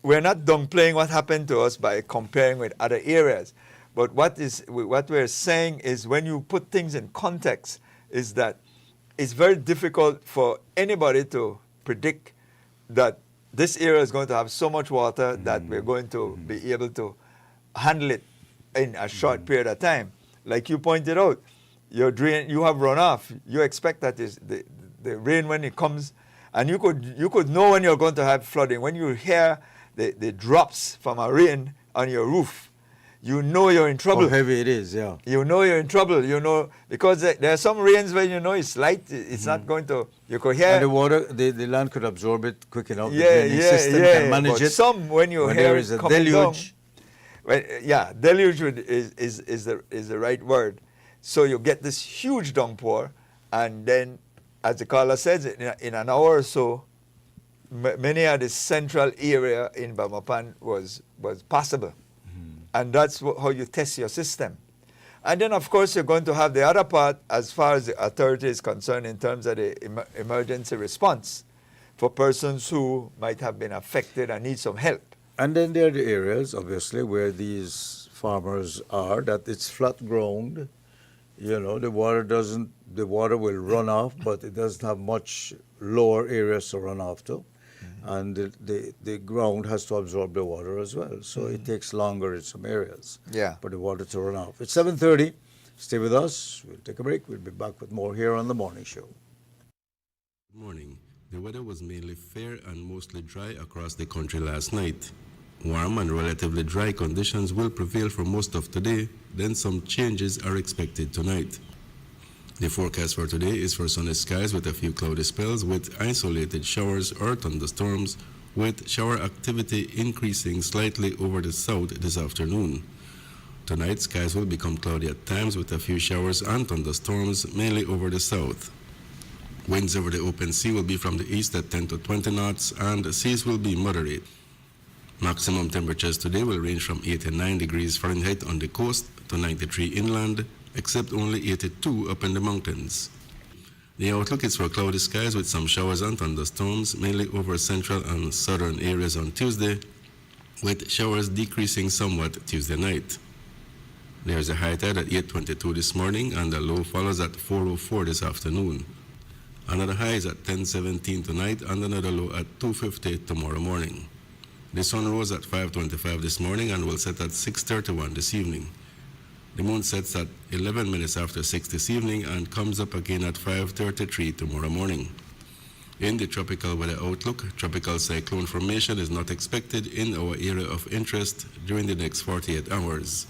we're not downplaying what happened to us by comparing with other areas. But what we're saying is when you put things in context is that it's very difficult for anybody to predict that this area is going to have so much water that we're going to be able to handle it in a short period of time. Like you pointed out, you have runoff. You expect that the rain when it comes, and you could know when you're going to have flooding. When you hear the drops from a rain on your roof, you know you're in trouble. How heavy it is, yeah. You know you're in trouble, because there are some rains where it's light, it's not going to, you could hear. And the water, the land could absorb it quick enough. Yeah, the draining system can manage but it. Some, when you hear there is a deluge. Deluge is the right word. So you get this huge downpour, and then, as the caller says, in an hour or so, many of the central area in Belmopan was passable. And that's how you test your system. And then, of course, you're going to have the other part as far as the authority is concerned in terms of the emergency response for persons who might have been affected and need some help. And then there are the areas, obviously, where these farmers are, that it's flat ground. The water will run off, but it doesn't have much lower areas to run off to. And the ground has to absorb the water as well. So it takes longer in some areas for the water to run off. It's 7:30. Stay with us. We'll take a break. We'll be back with more here on The Morning Show. Good morning. The weather was mainly fair and mostly dry across the country last night. Warm and relatively dry conditions will prevail for most of today, then some changes are expected tonight. The forecast for today is for sunny skies with a few cloudy spells with isolated showers or thunderstorms, with shower activity increasing slightly over the south this afternoon. Tonight, skies will become cloudy at times with a few showers and thunderstorms, mainly over the south. Winds over the open sea will be from the east at 10 to 20 knots, and the seas will be moderate. Maximum temperatures today will range from 89 degrees Fahrenheit on the coast to 93 inland, except only 82 up in the mountains. The outlook is for cloudy skies with some showers and thunderstorms, mainly over central and southern areas on Tuesday, with showers decreasing somewhat Tuesday night. There is a high tide at 8:22 this morning, and a low follows at 4:04 this afternoon. Another high is at 10:17 tonight, and another low at 2:50 tomorrow morning. The sun rose at 5:25 this morning and will set at 6:31 this evening. The moon sets at 11 minutes after 6 this evening and comes up again at 5:33 tomorrow morning. In the tropical weather outlook, tropical cyclone formation is not expected in our area of interest during the next 48 hours.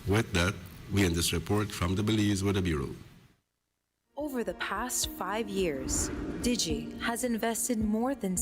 With that, we end this report from the Belize Weather Bureau. Over the past 5 years, Digi has invested more than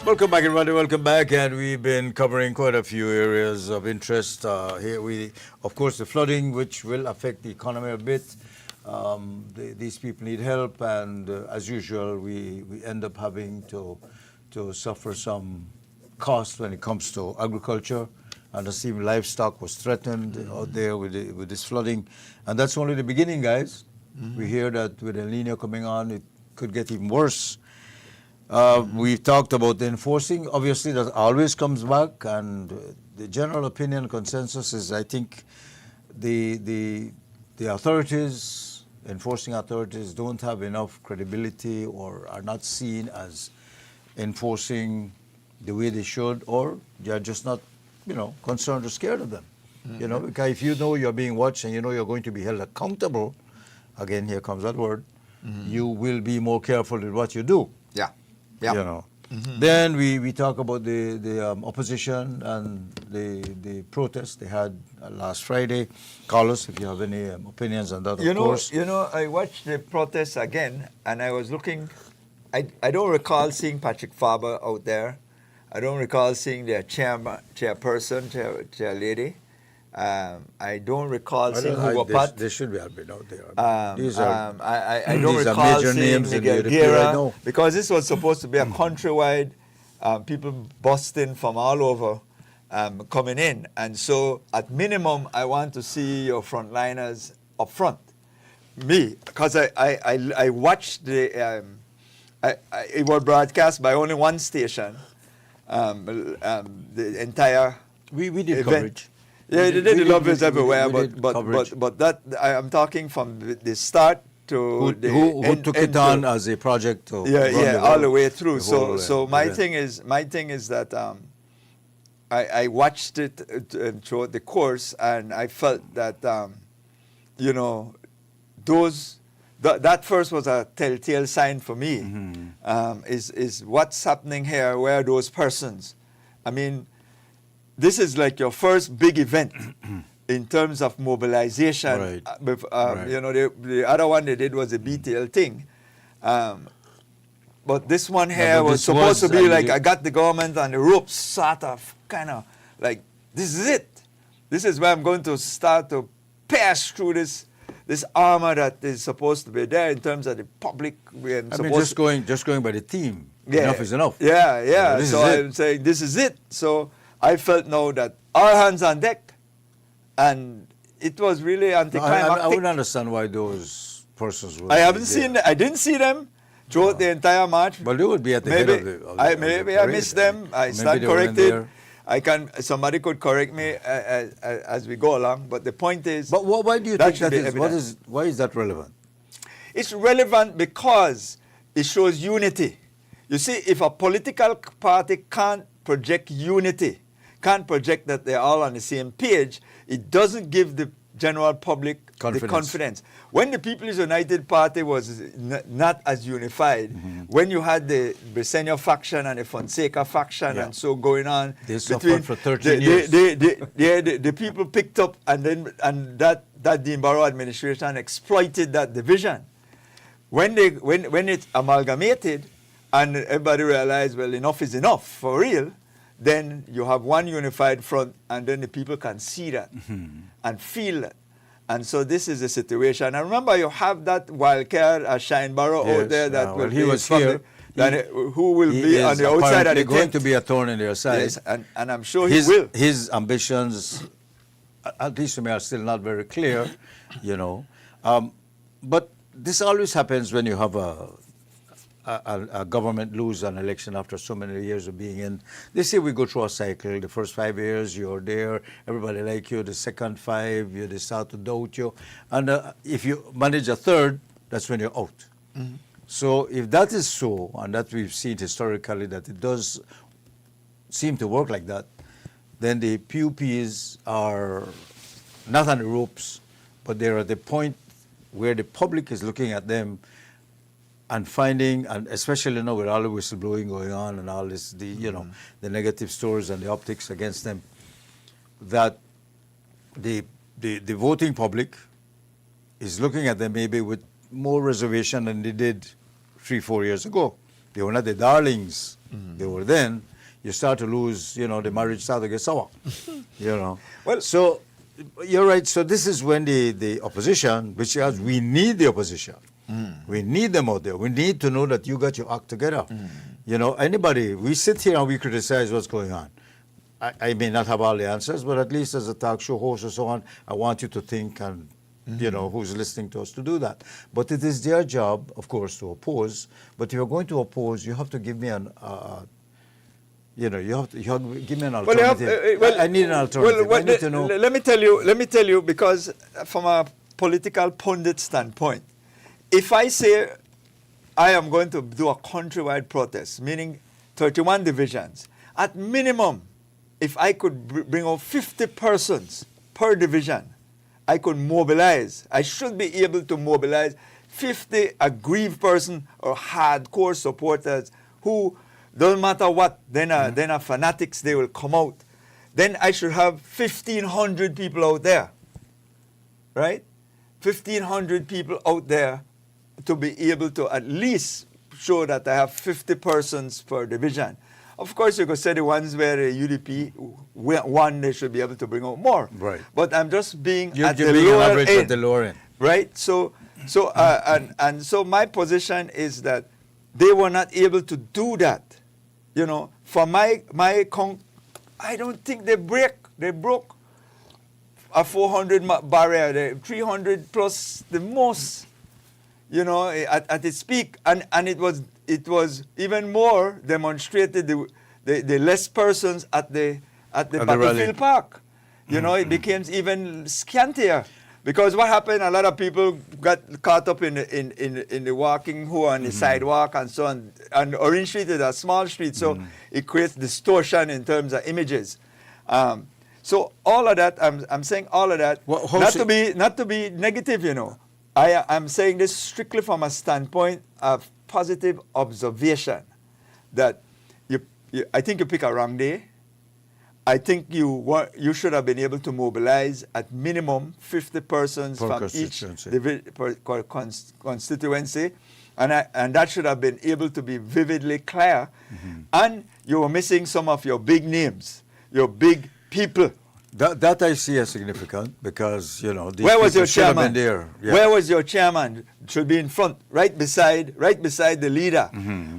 Welcome back, everybody. Welcome back, and we've been covering quite a few areas of interest here. Of course, the flooding, which will affect the economy a bit. These people need help, and as usual, we end up having to suffer some cost when it comes to agriculture. And it seems livestock was threatened out there with this flooding, and that's only the beginning, guys. We hear that with El Nino coming on, it could get even worse. We've talked about the enforcing. Obviously, that always comes back, and the general opinion consensus is, I think, the authorities, enforcing authorities, don't have enough credibility or are not seen as enforcing the way they should, or they're just not, concerned or scared of them. Because if you know you're being watched and you know you're going to be held accountable, again, here comes that word, you will be more careful with what you do. Yeah. Then we talk about the opposition and the protest they had last Friday. Carlos, if you have any opinions on that, of course. I watched the protest again, and I was looking. I don't recall seeing Patrick Faber out there. I don't recall seeing their chairperson, chair lady. I don't recall seeing Hugo Pat. They should have been out there. I don't recall seeing Miguel Guerra, because this was supposed to be a countrywide, people busting from all over coming in. And so at minimum, I want to see your frontliners up front. Me, because I watched it was broadcast by only one station, the entire we did event. Coverage. Yeah, they did the lobbies everywhere, but that I'm talking from the start to who took it on as a project to all the way through. So my thing is that I watched it throughout the course, and I felt that that first was a telltale sign for me. Is what's happening here? Where are those persons? I mean, this is like your first big event in terms of mobilization. Right. The other one they did was a BTL thing. But this one here was supposed to be like, I got the government on the ropes, sort of, kind of, like, this is it. This is where I'm going to start to pass through this armor that is supposed to be there in terms of the public. Just going by the theme. Yeah. Enough is enough. Yeah. So I'm saying this is it. So I felt now that all hands on deck, and it was really anticlimactic. I wouldn't understand why those persons would. I didn't see them throughout the entire march. But they would be at the head of the maybe I missed them. I stand corrected. Somebody could correct me as we go along. But the point is. But why do you think that is? Why is that relevant? It's relevant because it shows unity. You see, if a political party can't project unity, can't project that they're all on the same page, it doesn't give the general public the confidence. When the People's United Party was not as unified, when you had the Briceño faction and the Fonseca faction and so going on, they suffered for 13 years. The people picked up, and that Dean Barrow administration exploited that division. When it amalgamated, and everybody realized, well, enough is enough for real, then you have one unified front, and then the people can see that and feel that. And so this is the situation. And remember, you have that wildcard, Shine Barrow out there that will he was here. Who will be on the outside of the tent. Going to be a thorn in their side. Yes, and I'm sure he will. His ambitions, at least to me, are still not very clear, But this always happens when you have a government lose an election after so many years of being in. They say we go through a cycle. The first 5 years, you're there, everybody like you. The second 5, they start to doubt you. And if you manage a third, that's when you're out. So if that is so, and that we've seen historically that it does seem to work like that, then the PUPs are not on the ropes, but they're at the point where the public is looking at them and finding, and especially now with all the whistleblowing going on and all this, the negative stories and the optics against them, that the voting public is looking at them maybe with more reservation than they did 3-4 years ago. They were not the darlings they were then, you start to lose, the marriage start to get sour, Well, so you're right. So this is when the opposition, which is, we need the opposition. We need them out there. We need to know that you got your act together. Anybody, we sit here and we criticize what's going on. I may not have all the answers, but at least as a talk show host or so on, I want you to think and, who's listening to us to do that. But it is their job, of course, to oppose. But if you're going to oppose, you have to give me an, you have to give me an alternative. I need an alternative. I need to know. Let me tell you, because from a political pundit standpoint, if I say I am going to do a countrywide protest, meaning 31 divisions, at minimum, if I could bring out 50 persons per division, I could mobilize. I should be able to mobilize 50 aggrieved persons or hardcore supporters who, don't matter what, then are fanatics, they will come out. Then I should have 1,500 people out there, right? 1,500 people out there to be able to at least show that I have 50 persons per division. Of course, you could say the ones where the UDP won, they should be able to bring out more. Right. But I'm just being You're at the being lower average end. at the lower end. Right? So my position is that they were not able to do that. For I don't think they broke a 400 barrier, the 300 plus the most, at its peak, and it was even more demonstrated the less persons at the battlefield park. It became even scantier. Because what happened, a lot of people got caught up in the walking who on the sidewalk and so on. And Orange Street is a small street, so it creates distortion in terms of images. So all of that, I'm saying all of that, not to be negative, I'm saying this strictly from a standpoint of positive observation. That I think you pick a wrong day. I think you should have been able to mobilize at minimum 50 persons from each constituency, and that should have been able to be vividly clear. And you were missing some of your big names, your big people. That I see as significant because these where was your should have been chairman? there. Yeah. Where was your chairman? Should be in front, right beside the leader.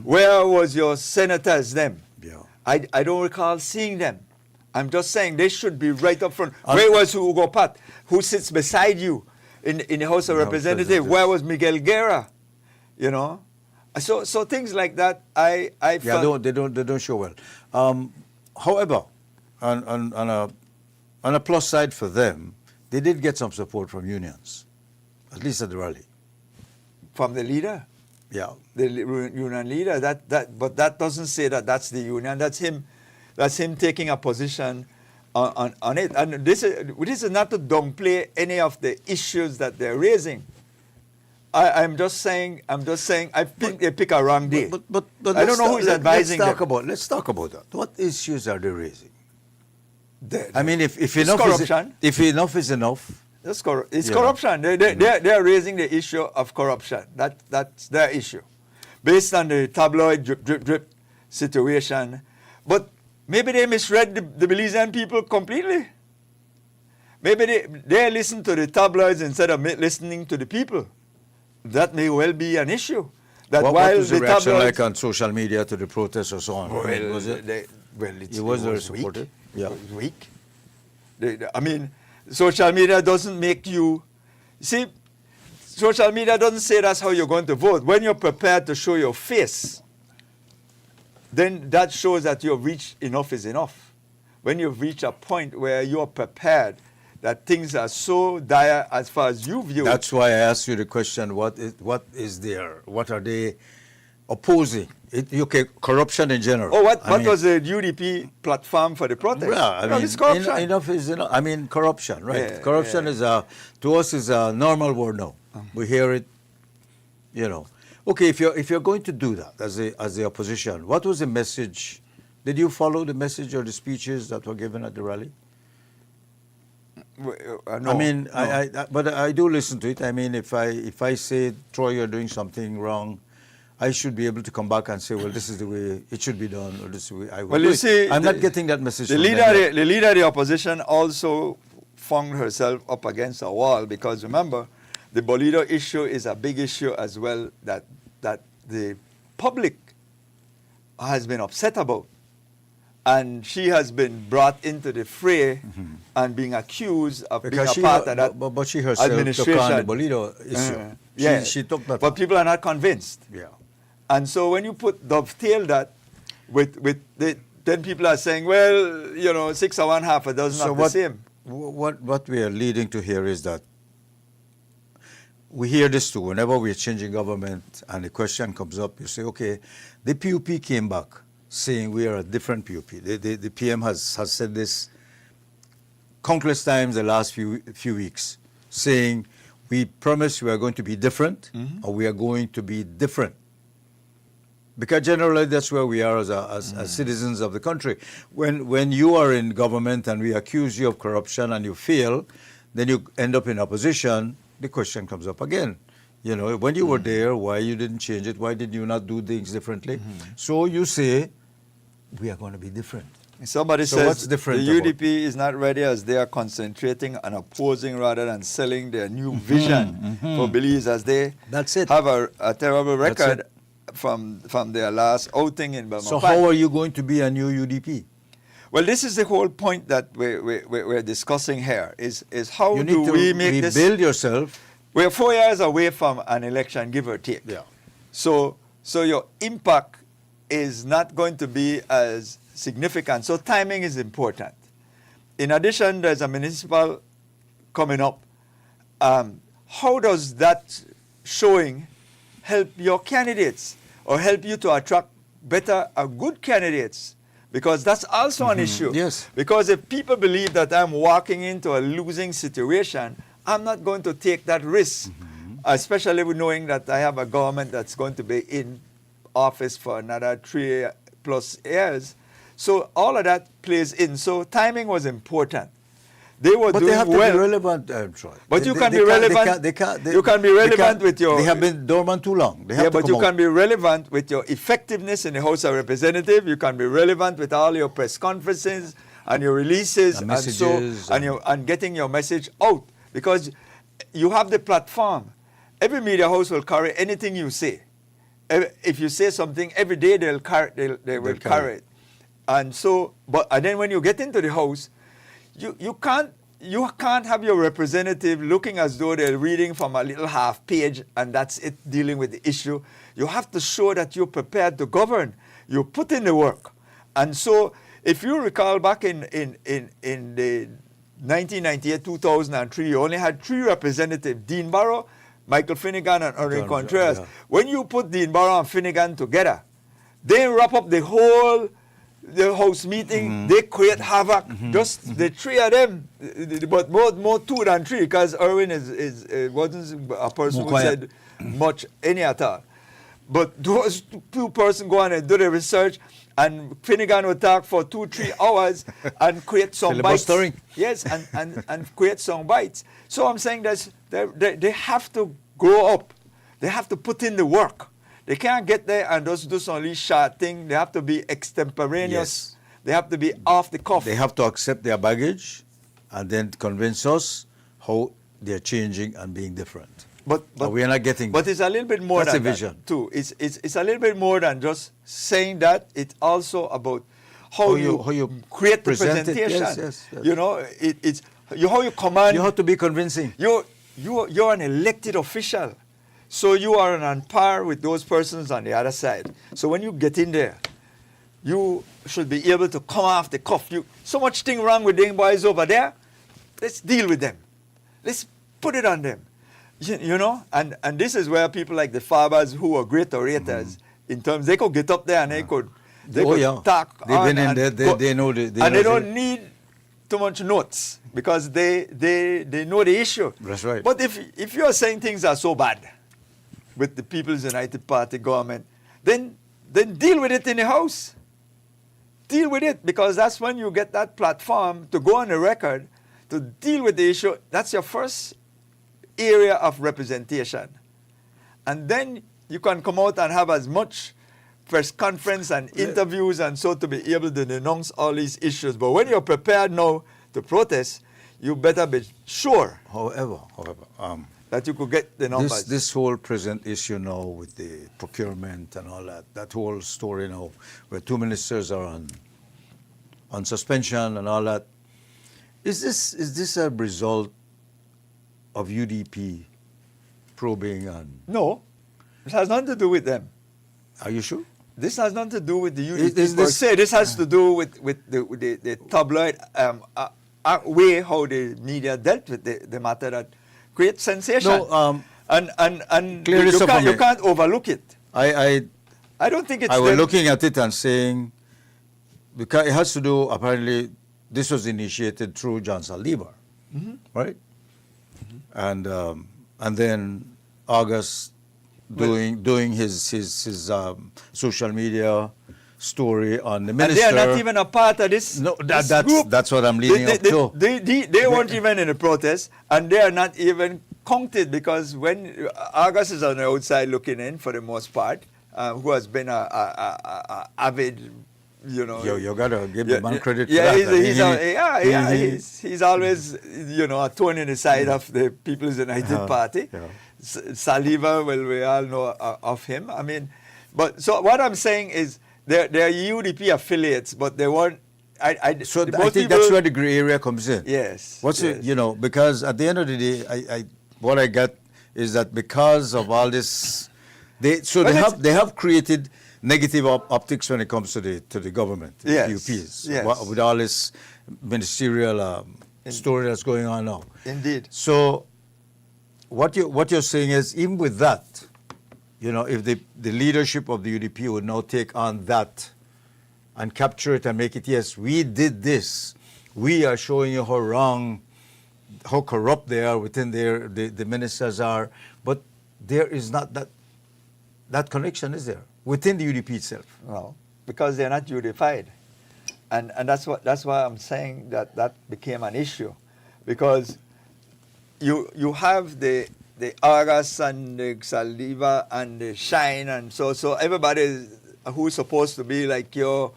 Where was your senators? Them? Yeah. I don't recall seeing them. I'm just saying they should be right up front. Where was Hugo Pat, who sits beside you in the House of Representatives? Where was Miguel Guerra? So things like that. I felt they don't show well. However, on a plus side for them, they did get some support from unions, at least at the rally. From the leader. Yeah. The union leader. But that doesn't say that that's the union. That's him. That's him taking a position on it. And this is not to downplay any of the issues that they're raising. I'm just saying. I think they pick a wrong day. But I don't know who is advising them. Let's talk about that. What issues are they raising? I mean, if corruption. If enough is enough. It's corruption. They're raising the issue of corruption. That's their issue, based on the tabloid drip situation. But maybe they misread the Belizean people completely. Maybe they listen to the tabloids instead of listening to the people. That may well be an issue. That what was the reaction tabloids, like on social media to the protests or so on? It was very supportive. Yeah. It was weak. I mean, social media doesn't make you... See, social media doesn't say that's how you're going to vote. When you're prepared to show your face, then that shows that you've reached enough is enough. When you've reached a point where you're prepared that things are so dire as far as you view. That's why I asked you the question, what is there? What are they opposing? Corruption in general. Oh, what was the UDP platform for the protest? Yeah, I mean, it's corruption. Enough is enough. I mean, corruption, right? Yeah, corruption is to us is a normal word now. We hear it, Okay, if you're going to do that as the opposition, what was the message? Did you follow the message or the speeches that were given at the rally? No, I mean, no. but I do listen to it. I mean, if I say, Troy, you're doing something wrong, I should be able to come back and say, well, this is the way it should be done, or this is the way I would Well, do you it. see, I'm not getting that message The from leader, them yet. the leader of the opposition also found herself up against a wall because remember, the Bolido issue is a big issue as well that the public has been upset about. And she has been brought into the fray and being accused of Because being a part of that but she herself administration. took on the Bolido issue. Yeah, She took that but on. people are not convinced. Yeah. And so when you dovetail that with then people are saying, well, you know, 6 of one, half a dozen So of the same. what we are leading to here is that we hear this too. Whenever we're changing government and the question comes up, you say, okay, the PUP came back saying we are a different PUP. The PM has said this countless times the last few weeks, saying we promise we are going to be different or we are going to be different. Because generally that's where we are as citizens of the country. When you are in government and we accuse you of corruption and you fail, then you end up in opposition, the question comes up again. You know, when you were there, why you didn't change it? Why did you not do things differently? So you say, we are going to be different. Somebody So says what's different the about- UDP is not ready as they are concentrating on opposing rather than selling their new vision for Belize as they have a terrible That's record it. from their last outing in Belmont. So how are you going to be a new UDP? Well, this is the whole point that we're discussing here, is how You need do to we make this... rebuild yourself. We're 4 years away from an election, give or take. Yeah. So your impact is not going to be as significant. So timing is important. In addition, there's a municipal coming up. How does that showing help your candidates or help you to attract better or good candidates? Because that's also an issue. Yes. Because if people believe that I'm walking into a losing situation, I'm not going to take that risk, especially with knowing that I have a government that's going to be in office for another 3+ years. So all of that plays in. So timing was important. They were But doing they have to well. be relevant, Troy. But They- you they- can they be can't- they relevant. can't- they can't- they- You can be they relevant can't- with your. They have been dormant too long. They have Yeah, to but come you can out. be relevant with your effectiveness in the House of Representatives. You can be relevant with all your press conferences and your releases And and so messages and getting your message out because you have the platform. Every media house will carry anything you say. If you say something every day, they will carry it. And so, and then when you get into the house, you can't have your representative looking as though they're reading from a little half page and that's it dealing with the issue. You have to show that you're prepared to govern. You put in the work. And so if you recall back in the 1998, 2003, you only had 3 representatives, Dean Barrow, Michael Finnegan, and Erwin Contreras. yeah. When you put Dean Barrow and Finnegan together, they wrap up the House meeting, they create havoc. Just the 3 of them, but more 2 than 3, because Erwin wasn't a person More who quiet. said much any at all. But those 2 persons go on and do the research, and Finnegan would talk for 2-3 hours and create some bites. Filibustering. Yes, and create some bites. So I'm saying that they have to grow up. They have to put in the work. They can't get there and just do some short thing. They have to be extemporaneous. Yes. They have to be off the cuff. They have to accept their baggage and then convince us how they're changing and being different. But we are not getting But it's a little bit more That's than a vision. that too. It's a little bit more than just saying that. It's also about how you create the present it. presentation. Yes. You know, it's how you command. You have to be convincing. You're an elected official, so you are on par with those persons on the other side. So when you get in there, you should be able to come off the cuff. So much thing wrong with them boys over there. Let's deal with them. Let's put it on them. You know, and this is where people like the Fabers, who are great orators, in terms they could get up there and they could talk. They've been in there. They know they don't need too much notes because they know the issue. That's right. But if you are saying things are so bad with the People's United Party government, then deal with it in the House. Deal with it, because that's when you get that platform to go on the record to deal with the issue. That's your first area of representation. And then you can come out and have as much press conference and interviews and so to be able to denounce all these issues. But when you're prepared now to protest, you better be sure. However, that you could get the numbers. This whole present issue now with the procurement and all that whole story now, where 2 ministers are on suspension and all that, is this a result of UDP probing and? No, it has nothing to do with them. Are you sure? This has nothing to do with the UDP per se. This has to do with the tabloid way how the media dealt with the matter that creates sensation. No, and clear this up for me. you can't overlook it. I don't think it's. I was looking at it and saying, because it has to do, apparently, this was initiated through John Saldivar, right? And then August doing his social media story on the minister. And they are not even a part of this. No, this group. that's what I'm leading up to. They weren't even in the protest, and they are not even counted, because when August is on the outside looking in for the most part, who has been a avid, you gotta give the man credit for that. He's always, a thorn in the side of the People's United Party. Yeah. Saldivar, well, we all know of him. I mean, but so what I'm saying is they're UDP affiliates, but they weren't. I think that's where the gray area comes in. Yes. Because at the end of the day, what I get is that because of all this, they have created negative optics when it comes to the government, UPs, with all this ministerial story that's going on now. Indeed. So what you're saying is, even with that, if the leadership of the UDP would now take on that and capture it and make it, yes, we did this, we are showing you how wrong, how corrupt they are within the ministers are, but there is not that connection, is there, within the UDP itself? No, because they're not unified, and that's why I'm saying that became an issue, because you have the August and the Saldivar and the Shine, and so everybody who's supposed to be like your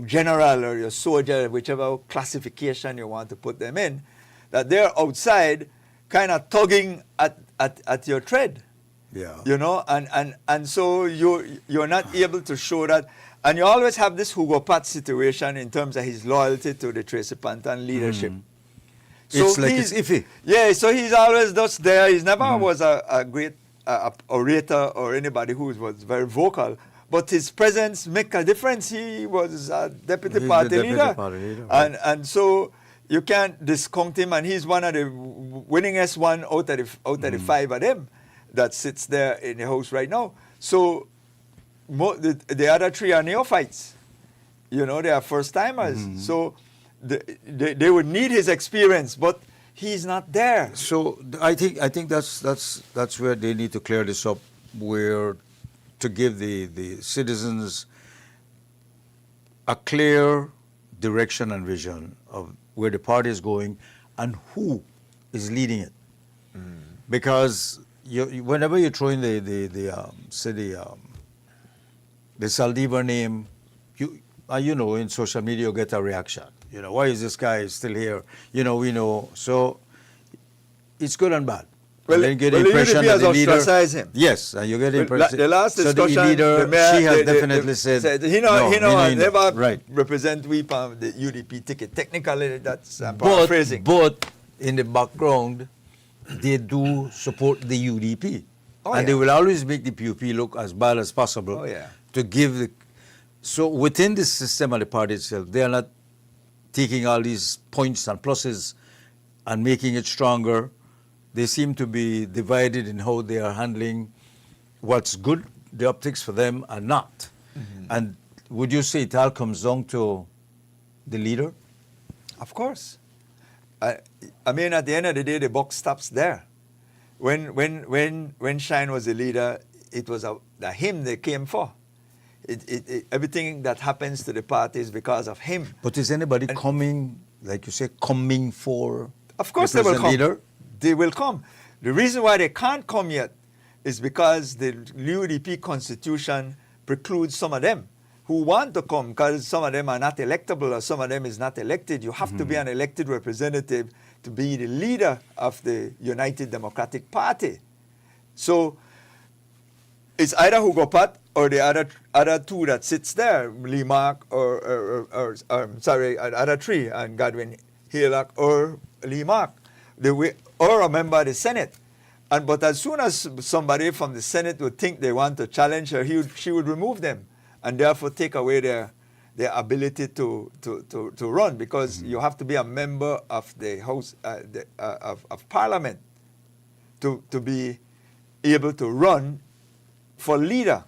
general or your soldier, whichever classification you want to put them in, that they're outside kind of tugging at your thread. Yeah. And so you're not able to show that. And you always have this Hugo Pat situation in terms of his loyalty to the Tracy Panton leadership. So it's like it's iffy. Yeah, so he's always just there. He's never was a great orator or anybody who was very vocal. But his presence make a difference. He was a deputy party leader. Right. And so you can't discount him. And he's one of the winningest one out of the five of them that sits there in the house right now. So the other three are neophytes. They are first timers. So they would need his experience, but he's not there. So I think that's where they need to clear this up, where to give the citizens a clear direction and vision of where the party is going and who is leading it. Because whenever you throw in the Saldivar name, in social media you get a reaction. Why is this guy still here? We know. So it's good and bad. Well, then get the impression that the leader, ostracized him. Yes, and you get the impression. The last discussion, so the leader, she has definitely said, he never represent the UDP ticket. Technically, that's paraphrasing. But in the background, they do support the UDP. And they will always make the PUP look as bad as possible to give the... So within the system of the party itself, they are not taking all these points and pluses and making it stronger. They seem to be divided in how they are handling what's good, the optics for them, and not. And would you say it all comes down to the leader? Of course. I mean, at the end of the day, the buck stops there. When Shine was the leader, it was him they came for. Everything that happens to the party is because of him. But is anybody coming, like you say, coming for Of course they will come. Leader? They will come. The reason why they can't come yet is because the UDP constitution precludes some of them who want to come, because some of them are not electable or some of them is not elected. You have to be an elected representative to be the leader of the United Democratic Party. So it's either Hugo Pat or the other two that sits there, Lee Mark or other three, and Godwin Hillock or Lee Mark, or a member of the Senate. But as soon as somebody from the Senate would think they want to challenge her, she would remove them and therefore take away their ability to run, because you have to be a member of the House of Parliament to be able to run for leader,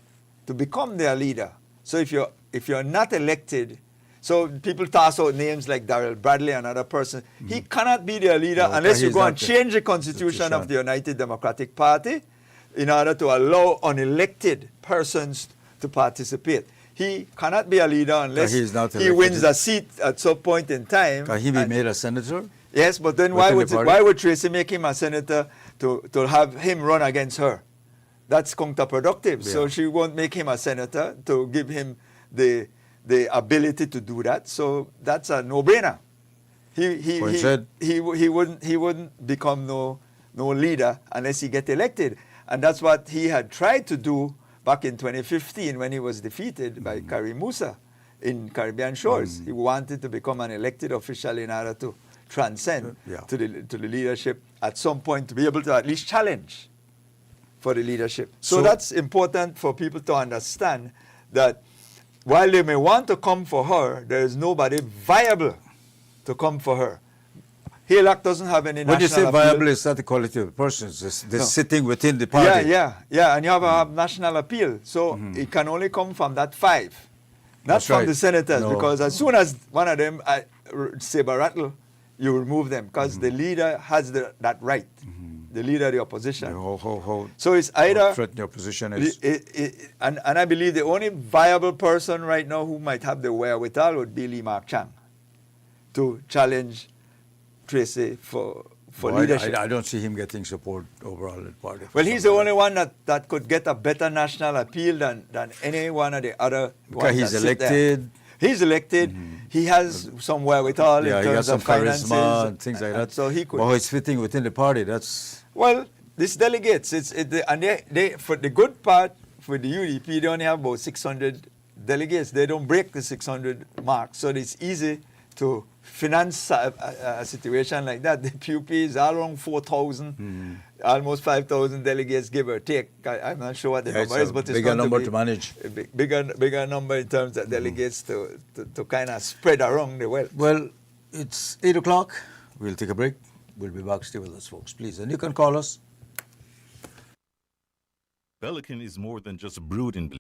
to become their leader. So if you're not elected, so people toss out names like Darrell Bradley, another person. He cannot be their leader unless you go and change the constitution of the United Democratic Party in order to allow unelected persons to participate. He cannot be a leader unless he wins a seat at some point in time. Can he be made a senator? Yes, but then why would Tracy make him a senator to have him run against her? That's counterproductive. Yeah. So she won't make him a senator to give him the ability to do that. So that's a no-brainer. He wouldn't become no leader unless he get elected. And that's what he had tried to do back in 2015 when he was defeated by Karim Musa in Caribbean Shores. He wanted to become an elected official in order to transcend to the leadership at some point, to be able to at least challenge for the leadership. So that's important for people to understand, that while they may want to come for her, there is nobody viable to come for her. Hillock doesn't have any national appeal. When you say viable, it's not the quality of the person. They're sitting within the party. Yeah, and you have a national appeal. So it can only come from that 5, not from the senators, because as soon as one of them saber rattle, you remove them, because the leader has that right. The leader of the opposition. So it's either threaten the opposition is. And I believe the only viable person right now who might have the wherewithal would be Lee Mark Chang to challenge Tracy for leadership. I don't see him getting support overall in the party. Well, he's the only one that could get a better national appeal than any one of the other because he's elected. He's elected. He has some wherewithal in terms of finances. Charisma and things like that. So he could. But he's fitting within the party. That's well. These delegates, and they for the good part for the UDP, they only have about 600 delegates. They don't break the 600 mark, so it's easy to finance a situation like that. The PUP is around 4,000, almost 5,000 delegates, give or take. I'm not sure what the number is, but it's bigger number to manage. A bigger number in terms of delegates to kind of spread around the wealth. Well, it's 8 o'clock. We'll take a break. We'll be back. Stay with us, folks, please. And you can call us. Pelican is more than just brooding.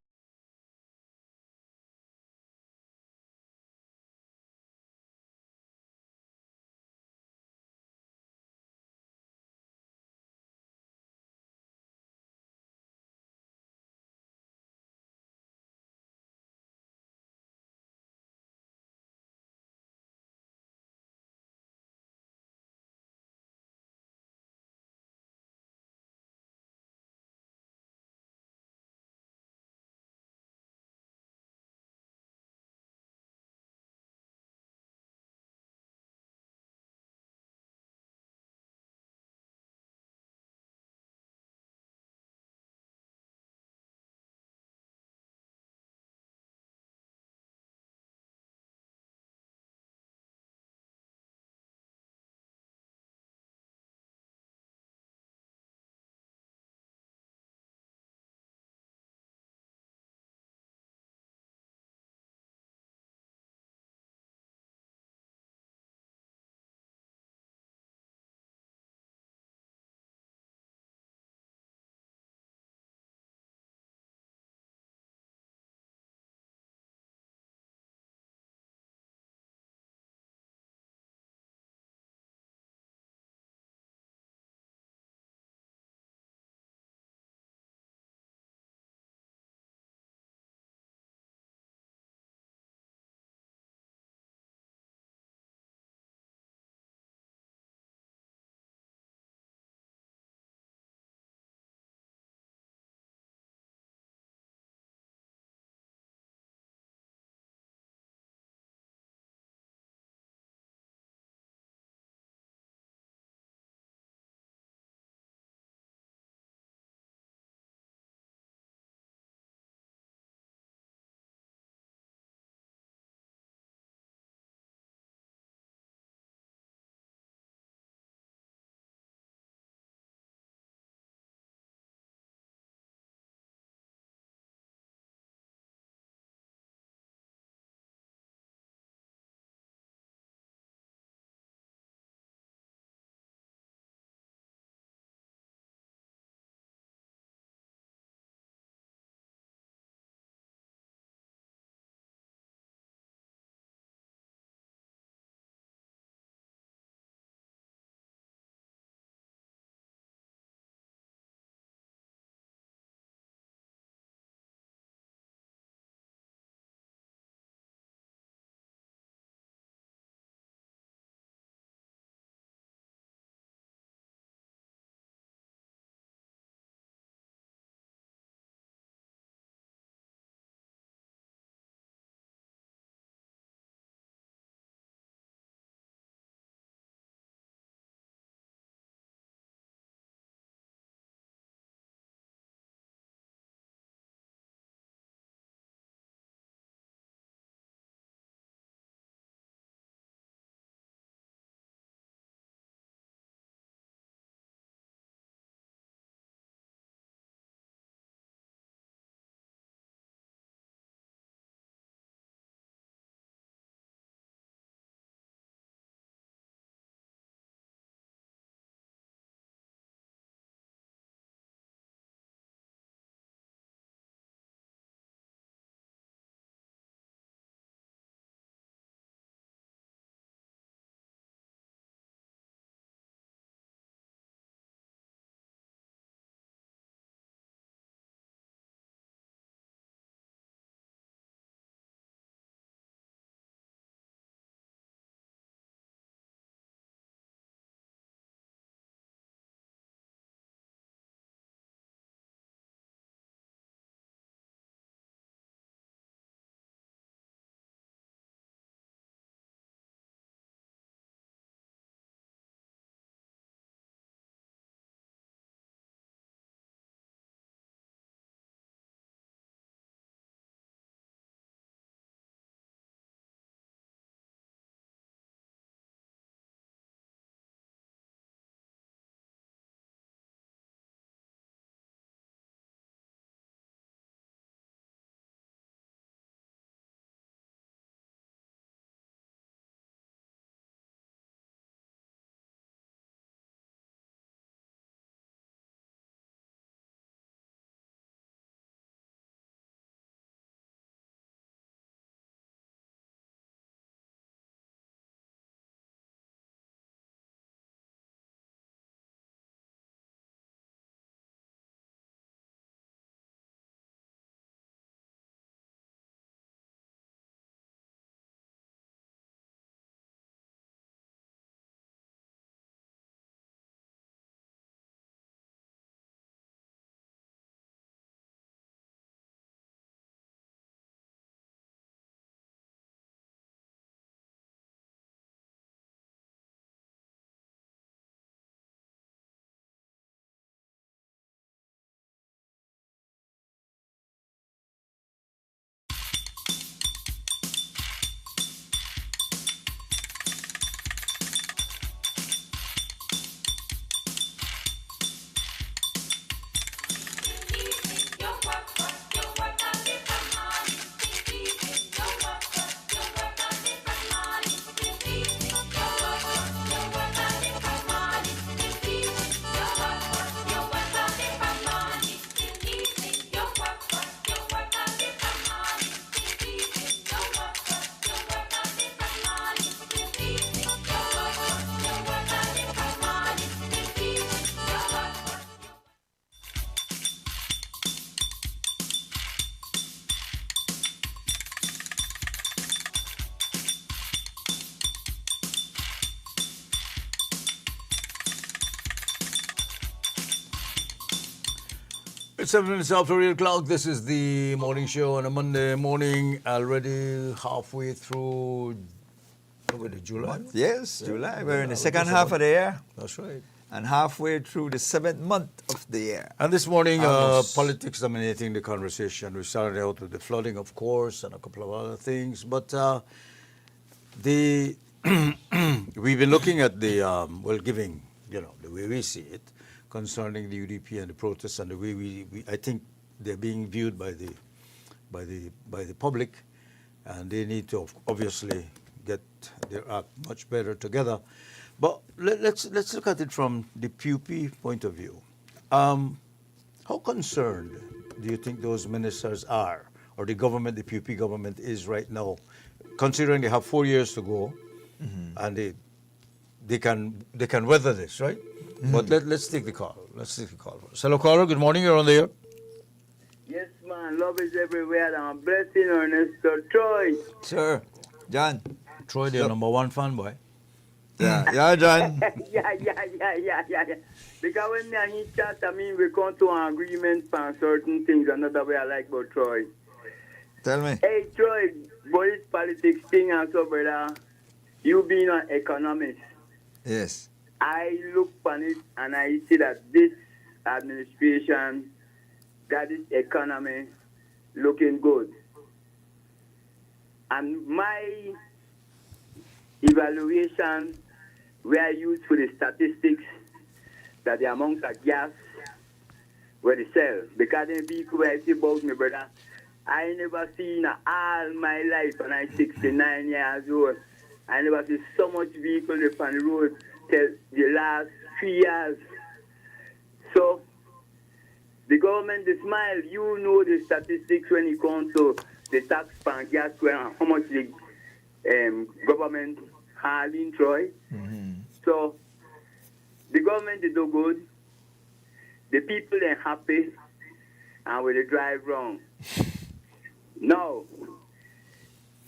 It's 7 minutes after 8 o'clock. This is the morning show on a Monday morning, already halfway through July. Yes, Yeah, July. We're in the just second half about. of the year. That's right. And halfway through the 7th month of the year. And this morning, Almost. politics dominating the conversation. We started out with the flooding, of course, and a couple of other things. But we've been looking at the, giving, the way we see it concerning the UDP and the protests and the way I think they're being viewed by the public, and they need to obviously get their act much better together. But let's look at it from the PUP point of view. How concerned do you think those ministers are, or the government, the PUP government is right now, considering they have 4 years to go, and they can weather this, right? But let's take the call. Let's take the call first. Hello, caller. Good morning. You're on the air. Yes, man. Love is everywhere. I'm a blessing, Ernesto Troy. Sir, John. Troy, the number one fanboy. Yeah, John. yeah. Because when me and he chat, I mean, we come to an agreement on certain things. Another way I like about Troy. Tell me. Hey, Troy, boy, this politics thing and so, brother, you being an economist. Yes. I look on it and I see that this administration got this economy looking good. And my evaluation, where I use for the statistics, that the amount of gas where they sell. Because the vehicle where I see about me, brother, I never seen all my life when I 69 years old. I never see so much vehicle on the road till the last 3 years. So, the government, they smile. You know the statistics when it comes to the tax on gas, how much the government has in Troy. So, the government, they do good. The people, they're happy. And when they drive wrong. Now,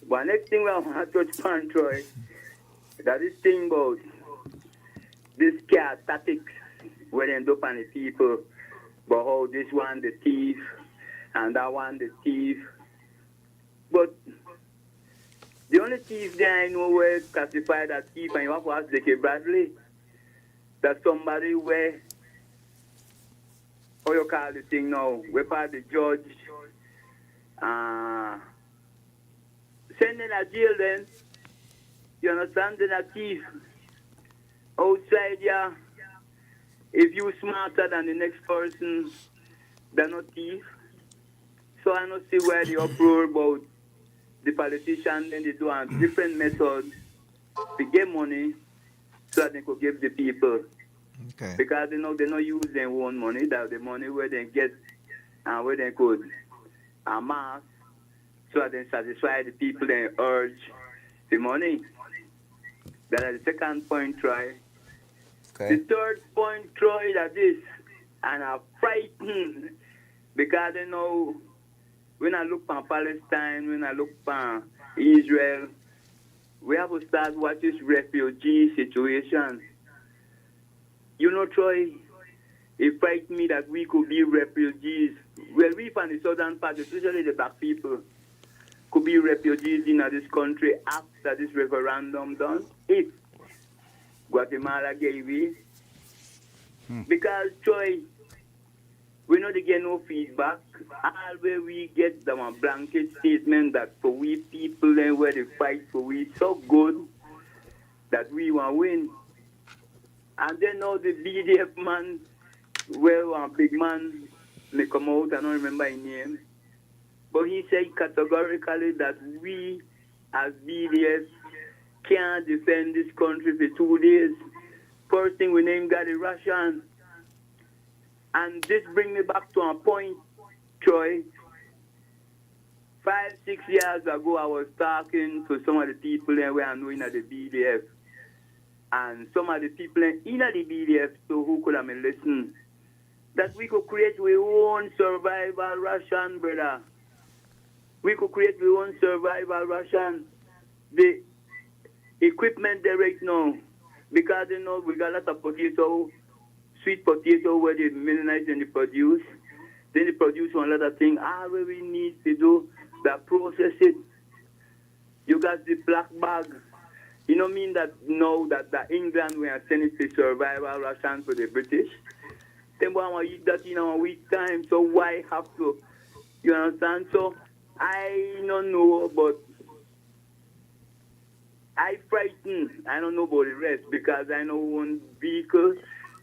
but next thing we want to touch upon, Troy, that is thing about this car tactics where they end up on the people, but how this one the thief and that one the thief. But the only thief there I know where classified as thief, and you have to ask Deke Bradley, that somebody where, how you call the thing now, where part the judge, sending a jail then, you understand, then a thief. Outside, yeah, if you smarter than the next person, they're not thief. So I don't see where the uproar about the politicians and they do have different methods to get money so that they could give the people. Okay. Because they know they don't use their own money, that the money where they get and where they could amass so that they satisfy the people they urge the money. That is the second point, Troy. Okay. The third point, Troy, that is, and I'm frightened because you know, when I look at Palestine, when I look at Israel, we have to start what is refugee situation. You know, Troy, it frightens me that we could be refugees. Well, we from the southern part, especially the black people, could be refugees in this country after this referendum done, if Guatemala gave it. Because, Troy, we know they get no feedback. All where we get them a blanket statement that for we people and where they fight for we so good that we want to win. And then now the BDF man, well, a big man, may come out, I don't remember his name, but he said categorically that we as BDF can't defend this country for 2 days. First thing we name got the Russian. And this brings me back to a point, Troy. 5, 6 years ago, I was talking to some of the people there where I know in the BDF. And some of the people in the BDF, so who could have been listening, that we could create our own survival ration, brother. We could create our own survival ration. The equipment there right now, because you know we got a lot of potato, sweet potato where they millinize and they produce. Then they produce one lot of things. All we need to do that process it. You got the black bag. You know mean that now that England we are sending the survival ration for the British. Then we want to eat that in a week time. So why have to? You understand? So I don't know, but I frightened. I don't know about the rest because I know one vehicle.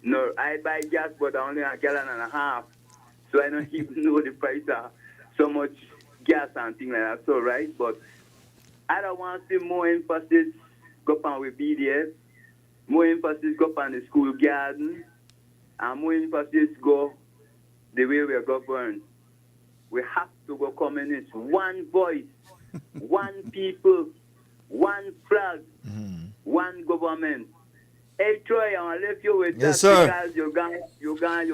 No, I buy gas, but only a gallon and a half. So I don't even know the price of so much gas and things like that. So right, but I don't want to see more emphasis go on with BDS, more emphasis go on the school garden, and more emphasis go the way we are governed. We have to go communist. One voice, one people, one flag, one government. Hey Troy, I want to leave you with Yes, that sir. because you're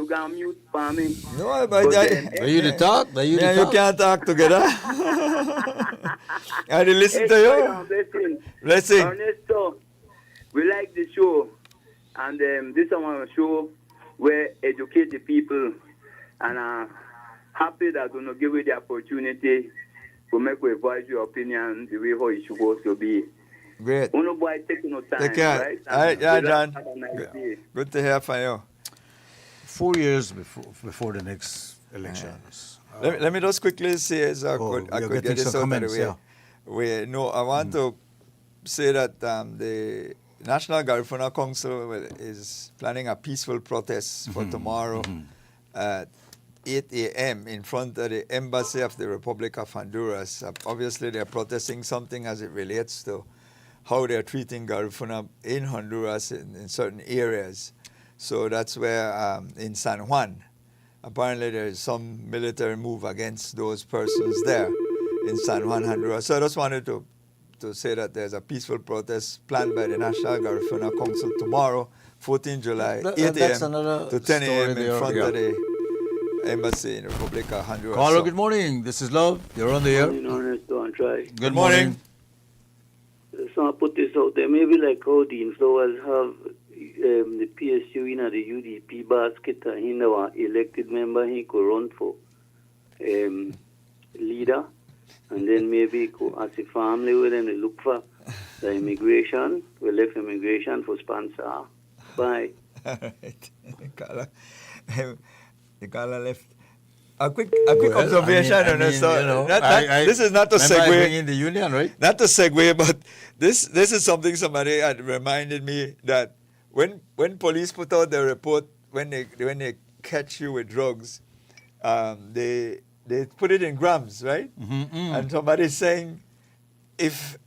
going mute for me. No, but Are you the talk? Are you the you talk? can't talk together. I listen to you. Blessing. Blessing. Ernesto, we like the show. And this is our show where educate the people. And happy that we're going to give you the opportunity to make we voice your opinion the way how it should supposed to be. Great. Uno boy take no time, Take care. right? All right, yeah, And John. have a nice day. Good to hear from you. 4 years before the next elections. Let me just quickly say, as I could you're get getting this some out of the comments, way. yeah. I want to say that the National Garifuna Council is planning a peaceful protest for tomorrow at 8 a.m. in front of the Embassy of the Republic of Honduras. Obviously, they're protesting something as it relates to how they're treating Garifuna in Honduras in certain areas. So that's where in San Juan, apparently there is some military move against those persons there in San Juan, Honduras. So I just wanted to say that there's a peaceful protest planned by the National Garifuna Council tomorrow, 14 July, 8 That's a.m. another to 10 a.m. story in there, front yeah. of the Embassy in the Republic of Honduras. Caller, So- good morning. This is Love. You're on the air. Ernesto, and try. Good morning. So I put this out there. Maybe like how Dean Flowers have the PSU in the UDP basket, and he now an elected member, he could run for leader, and then maybe could, as a family, with them they look for the immigration, we left immigration for sponsor. Bye. All right. The caller left. A quick observation, Ernesto. This is not to segue. in the union, right? Not to segue, but this is something somebody had reminded me that when police put out their report when they catch you with drugs, they put it in grams, right? And somebody's saying, if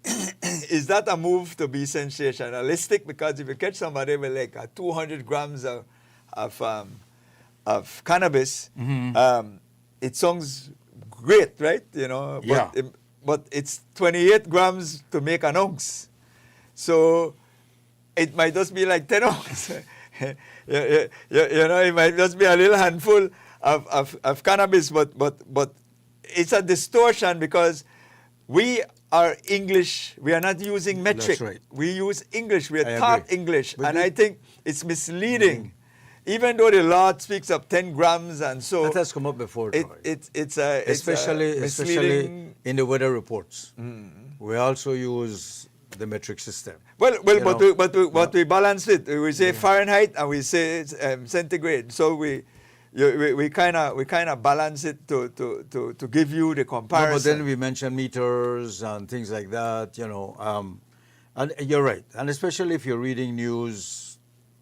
is that a move to be sensationalistic? Because if you catch somebody with like 200 grams of cannabis, it sounds great, right? But, Yeah. but it's 28 grams to make an ounce. So it might just be like 10 ounces. It might just be a little handful of cannabis, but it's a distortion because we are English. We are not using metric. That's right. We use English. We are I taught agree. English. But And the- I think it's misleading. Even though the law speaks of 10 grams and so... That has come up before, Troy. It's especially misleading. in the weather reports. We also use the metric system. Well, You know? but we balance it. We say Fahrenheit and we say centigrade. So we kind of balance it to give you the No, comparison. but then we mention meters and things like that, and you're right. And especially if you're reading news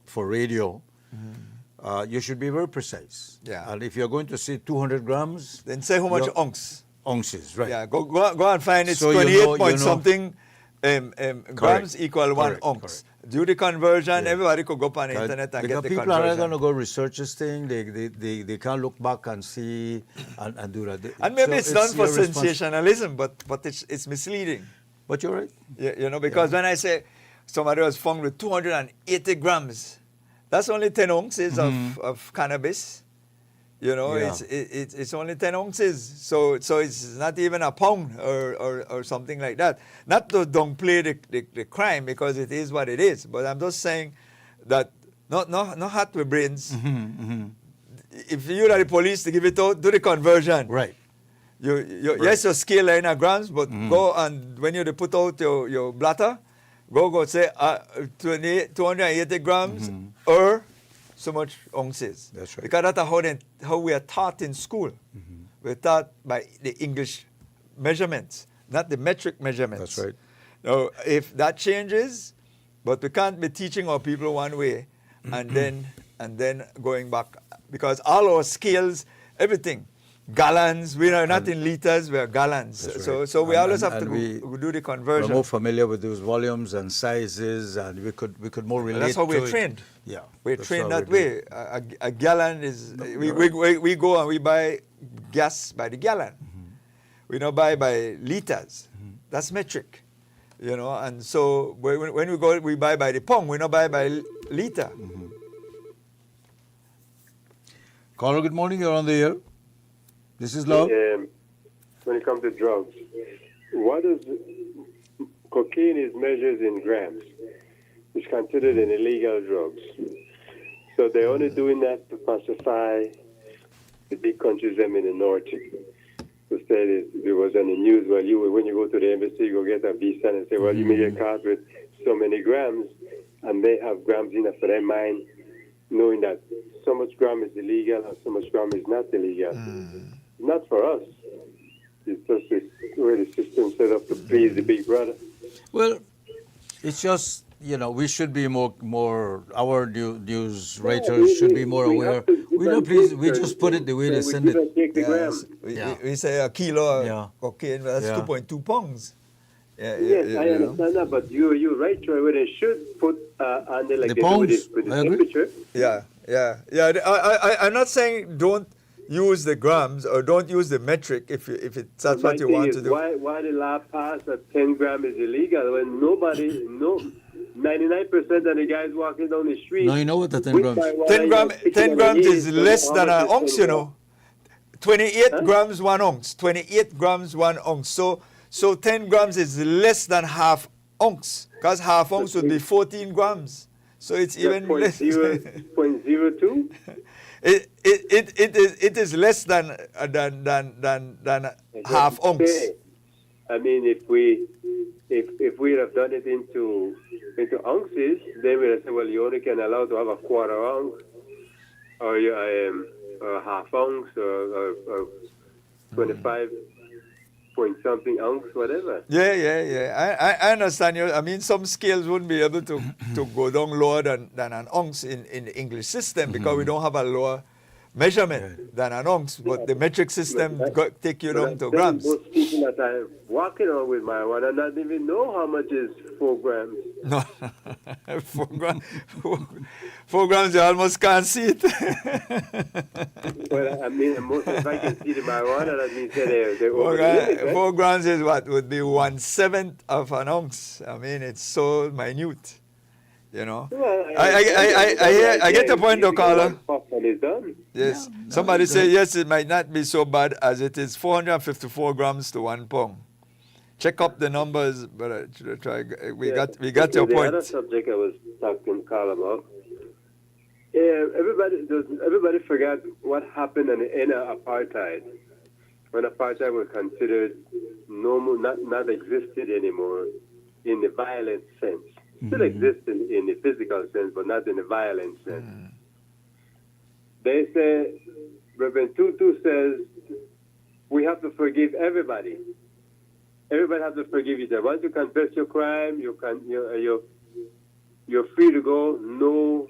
for radio, you should be very precise. Yeah. And if you're going to say 200 grams, then say how much you're- ounce. Ounces, right. Yeah, go and find it's So 28 point something grams equal 1 Correct, ounce. Do the conversion. Everybody could go up on the internet and Because get the people are not conversion. going to go research this thing. They can't look back and see and do that. And maybe So it's done for your respons- sensationalism, but it's misleading. But you're right. Because when I say somebody was found with 280 grams, that's only 10 ounces of cannabis. Yeah. It's only 10 ounces. So it's not even a pound or something like that. Not to downplay the crime, because it is what it is. But I'm just saying that not hot with brains. if you're the police to give it out, do the conversion. Right. Yes, your scale are in grams, but go and when you put out your blatter, go say 280 grams or so much ounces. That's right. Because that's how we are taught in school. We're taught by the English measurements, not the metric measurements. That's right. Now, if that changes, but we can't be teaching our people one way and then going back, because all our scales, everything, gallons, we are not in liters, we are gallons. Right. So we always have and to do the We're conversion. more familiar with those volumes and sizes, and we could more relate. That's how we're to it. trained. Yeah, We're that's trained how that we do way. A gallon is, we go and we buy gas by the gallon. We don't buy by liters. That's metric, you know. And so when we go, we buy by the pound. We don't buy by liter. Caller, good morning. You're on the air. This is Love. When it comes to drugs, what is cocaine is measured in grams. It's considered an illegal drugs. So they're only doing that to pacify the big countries them in the north. So said there was on the news, well, when you go to the embassy, you go get a visa and say, well, you may get caught with so many grams, and they have grams enough for their mind, knowing that so much gram is illegal and so much gram is not illegal. Not for us. It's just this way the system set up to please the big brother. Well, it's just, we should be more our news writers should be more aware. We just put it the way they send it. We say a kilo of cocaine, that's 2.2 pounds. Yes, I understand that, but you're right, Troy, where they should put under like the they pounds, do with the temperature. Yeah. I'm not saying don't use the grams or don't use the metric if that's what you want to do. Why the law passed that 10 grams is illegal when 99% of the guys walking down the street. No, you know what the 10 grams? 10 grams is less than an ounce, 28 grams, 1 ounce. 28 grams, 1 ounce. So 10 grams is less than half ounce, because half ounce would be 14 grams. So it's even less. 0.02? It is less than half ounce. I mean, if we have done it into ounces, then we'd say, well, you only can allow to have a quarter ounce, or a half ounce, or 25 point something ounce, whatever. Yeah. I understand you. I mean, some scales wouldn't be able to go down lower than an ounce in the English system, because we don't have a lower measurement than an ounce, but the metric system take you down to grams. Most people that I'm walking on with marijuana not even know how much is 4 grams. No, 4 grams, you almost can't see it. Well, I mean, if I can see the marijuana, that means they're over the limit, right? 4 grams is what would be 1/7 of an ounce. I mean, it's so minute. Well, I get the point, though, Carla. Yes. Somebody say, yes, it might not be so bad as it is 454 grams to 1 pound. Check up the numbers, but we got your point. The other subject I was talking to Carl about, everybody forgot what happened in the end of apartheid, when apartheid was considered normal, not existed anymore in the violent sense. Still exists in the physical sense, but not in the violent sense. They say, Reverend Tutu says, we have to forgive everybody. Everybody has to forgive each other. Once you confess your crime, you're free to go. No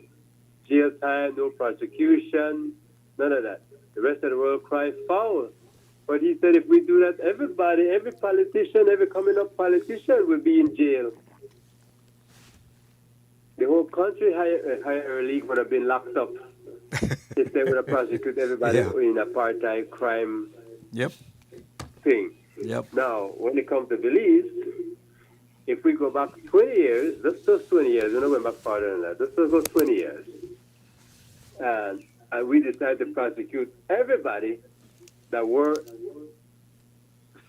jail time, no prosecution, none of that. The rest of the world cries foul. But he said if we do that, everybody, every politician, every coming up politician will be in jail. The whole country, higher league would have been locked up if they would have prosecuted everybody in apartheid crime thing. Now, when it comes to Belize, if we go back 20 years, let's just 20 years, we're not going back farther than that, let's just go 20 years, and we decided to prosecute everybody that were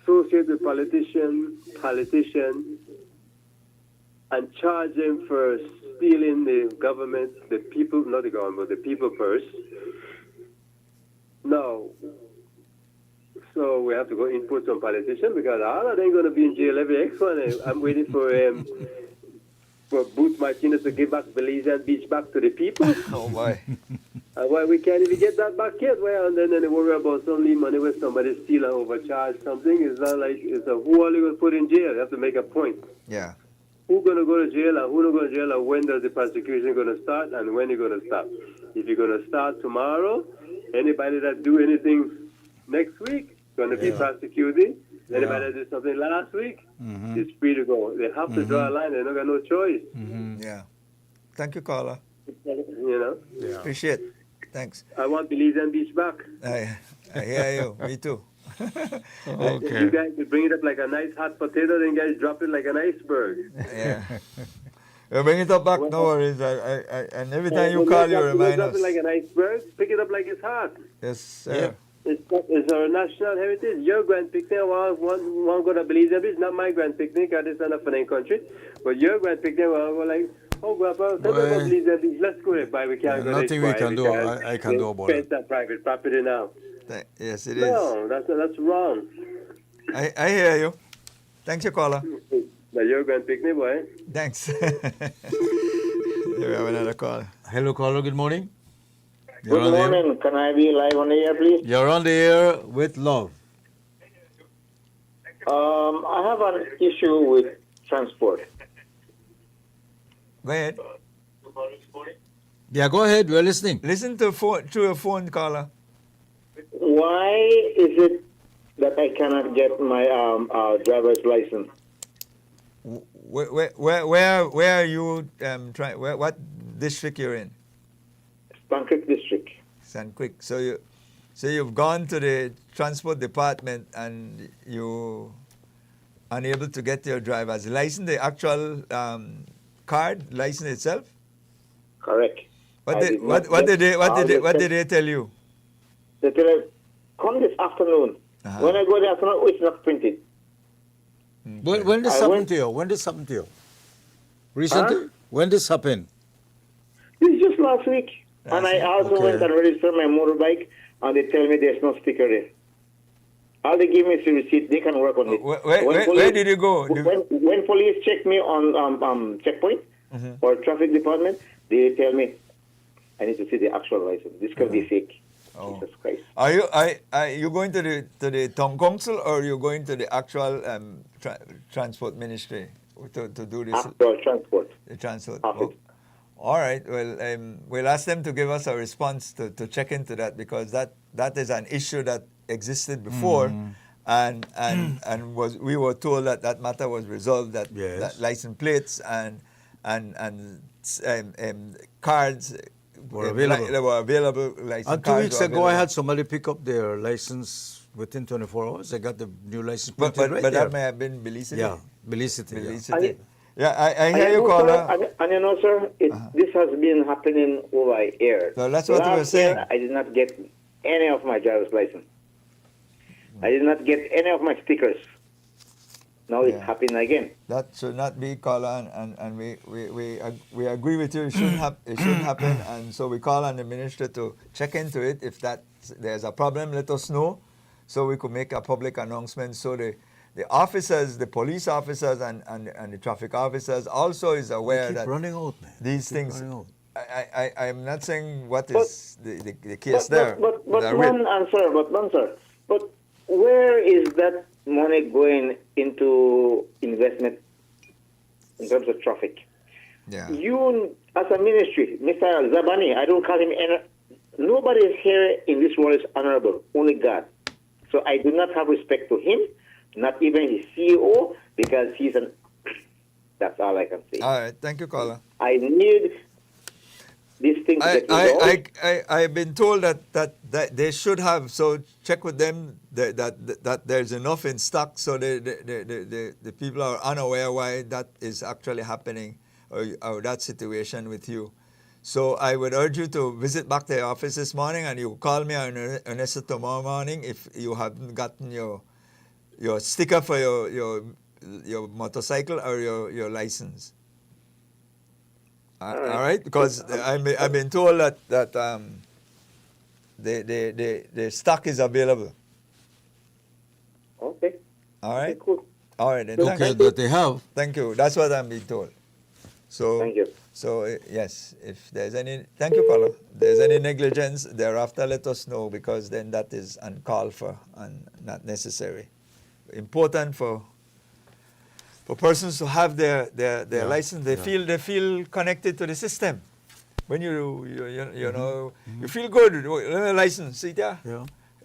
associated with politicians, and charge them for stealing the government, the people, not the government, but the people purse, No. So we have to go input some politicians because all of them going to be in jail every next one. I'm waiting for Boots Martinez to give back Belizean Beach back to the people. Oh, boy. Why we can't even get that back yet? Well, and then they worry about some money when somebody steal and overcharge something. It's not like, who are they going to put in jail? You have to make a point. Yeah. Who's going to go to jail and who's not going to jail, and when does the prosecution going to start and when it's going to stop? If you're going to start tomorrow, anybody that do anything next week going to be prosecuted. Anybody that did something last week is free to go. They have to draw a line. They don't got no choice. Yeah. Thank you, caller. You know? Yeah. Appreciate it. Thanks. I want Belizean Beach back. I hear you. Me too. Okay. You guys could bring it up like a nice hot potato, then you guys drop it like an iceberg. Yeah. We'll bring it up back, no worries. And every time you call, you remind drop us. it like an iceberg, pick it up like it's hot. Yes, sir. It's our national heritage. Your grand picnic, one go to Belizean Beach, not my grand picnic, because it's not a foreign country. But your grand picnic, one go like, oh, Grandpa, tell me about Belizean Beach. Let's go there, but we can't go there. Nothing we can do. I can do about it. That's private property now. Yes, it is. No, that's wrong. I hear you. Thanks, your caller. Now, your grand picnic, boy. Thanks. Here we have another call. Hello, caller. Good morning. Good morning. Can I be live on the air, please? You're on the air with love. I have an issue with transport. Go ahead. Yeah, go ahead. We're listening. Listen to through a phone, caller. Why is it that I cannot get my driver's license? Where are you trying? What district you're in? Sand Creek district. Sand Creek. So you've gone to the transport department and you unable to get your driver's license, the actual card license itself. Correct. What did they tell you? They tell us, come this afternoon. When I go there afternoon, it's not printed. When this happened to you? When this happened to you? Recently? When this happened? This just last week. And I also went and registered my motorbike, and they tell me there's no sticker there. All they give me is the receipt. They can work on it. Where did you go? When police check me on checkpoint or traffic department, they tell me I need to see the actual license. This can be fake. Oh. Jesus Christ. Are you going to the town council or are you going to the actual transport ministry to do this? Actual transport. The transport. Oh. All right. Well, we'll ask them to give us a response to check into that because that is an issue that existed before, and we were told that matter was resolved. That license plates and cards were available. They were available. And 2 weeks ago, I had somebody pick up their license within 24 hours. They got the new license but right that may have been Belicity. Yeah, Belicity. Yeah, I hear you, caller. And you know, sir, this has been happening over years. So that's what we were saying. I did not get any of my driver's license. I did not get any of my stickers. Now it's happening again. That should not be, caller, and we agree with you. It shouldn't happen, and so we call on the minister to check into it. If there's a problem, let us know, so we could make a public announcement. So the officers, the police officers, and the traffic officers also is aware that running out, man. These things. I'm not saying what is the case there. But where is that money going into investment in terms of traffic? Yeah. You, as a ministry, Mr. Zabani, I don't call him nobody here in this world is honorable, only God. So I do not have respect to him, not even his CEO, because he's an... That's all I can say. All right, thank you, caller. I need these things to get resolved. I've been told that they should have, so check with them that there's enough in stock so the people are unaware why that is actually happening or that situation with you. So I would urge you to visit back the office this morning and you call me on Ernesto tomorrow morning if you haven't gotten your sticker for your motorcycle or your license. All right, because I've been told that the stock is available. Okay. All right. Cool. All right. Then Okay, that they have. Thank you. That's what I'm being told. So Thank you. So yes, if there's any, thank you, caller. If there's any negligence thereafter, let us know, because then that is uncalled for and not necessary. Important for persons to have their license. They feel connected to the system. When you know you feel good, license, see there.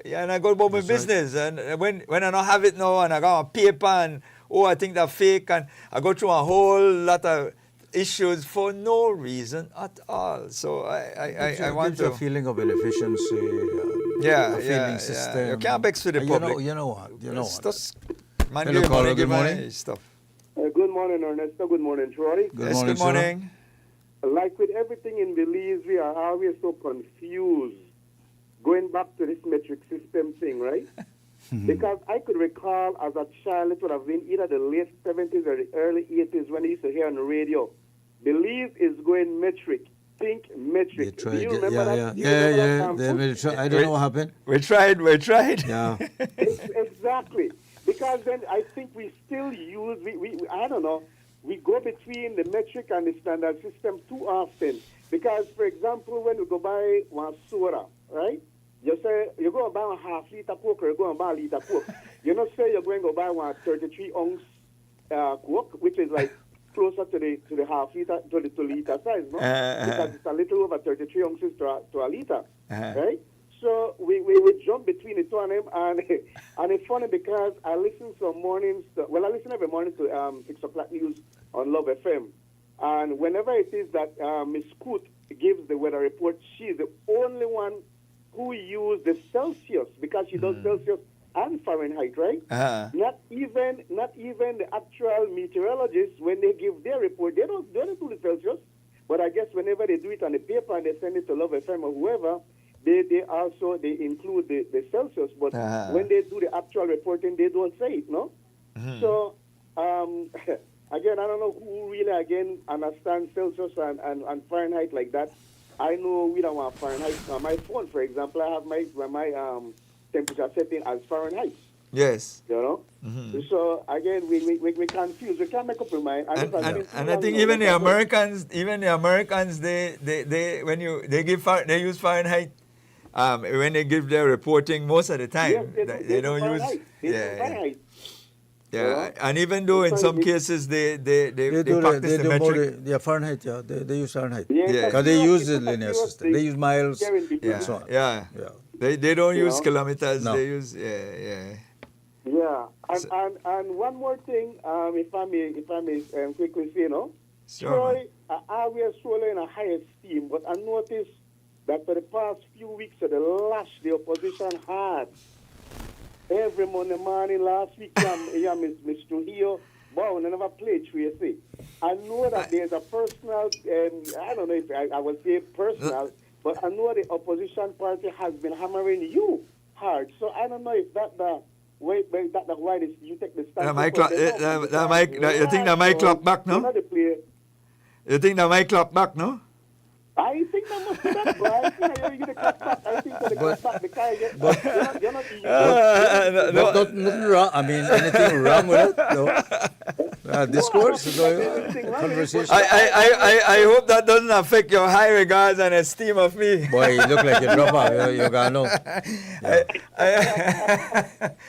Yeah, and I go about my business, and when I don't have it now, and I got a paper, and I think they're fake, and I go through a whole lot of issues for no reason at all. So I want to a feeling of inefficiency. Yeah, a feeling system. You can't vex with the public. You know what? Hello, caller. Good morning. Good morning, Ernesto. Good morning, Troy. Good morning. Like with everything in Belize, we are always so confused. Going back to this metric system thing, right? Because I could recall as a child, it would have been either the late 70s or the early 80s when I used to hear on the radio, Belize is going metric. Think metric. Do you remember that? I don't know what happened. We tried. Yeah. Exactly. Because then I think we still use, I don't know, we go between the metric and the standard system too often. Because, for example, when we go buy one soda, right? You say you're going to buy a half-liter Coke or you're going to buy a liter Coke. You don't say you're going to buy one 33-ounce Coke, which is like closer to the half-liter, to the 2-liter size, no? Because it's a little over 33 ounces to a liter, right? So we jump between the two of them, and it's funny because I listen some mornings, I listen every morning to 6 o'clock news on Love FM. And whenever it is that Miss Coot gives the weather report, she's the only one who uses the Celsius, because she does Celsius and Fahrenheit, right? Not even the actual meteorologists, when they give their report, they don't do the Celsius. But I guess whenever they do it on the paper and they send it to Love FM or whoever, they include the Celsius. But when they do the actual reporting, they don't say it, no? So again, I don't know who really understands Celsius and Fahrenheit like that. I know we don't want Fahrenheit. On my phone, for example, I have my temperature setting as Fahrenheit. Yes. You know? So again, we confuse. We can't make up our mind. And I think even the Americans, they use Fahrenheit when they give their reporting most of the time. Yes, they don't use Fahrenheit. Yeah, and even though in some cases they practice the metric. Fahrenheit, they use Fahrenheit. Yeah. Because they use the linear system. They use miles and so on. Yeah. They don't use kilometers. No. They use Yeah, and one more thing, if I may quickly say, Troy, I always hold in a high esteem, but I noticed that for the past few weeks, the lash the opposition had. Every Monday morning, last week, Mr. Trujillo, I never played Tracy. I know that there's a personal, I don't know if I would say personal, but I know the opposition party has been hammering you hard. So I don't know if that's why you take the stand. You think that might clap back, no? You think that might clap back, no? I think that must be that, bro. I think you're going to cut back. I think that cut back because you're not nothing wrong. I mean, anything wrong with it? No. Discourse, conversation. I hope that doesn't affect your high regards and esteem of me. Boy, you look like you drop out. You gotta know.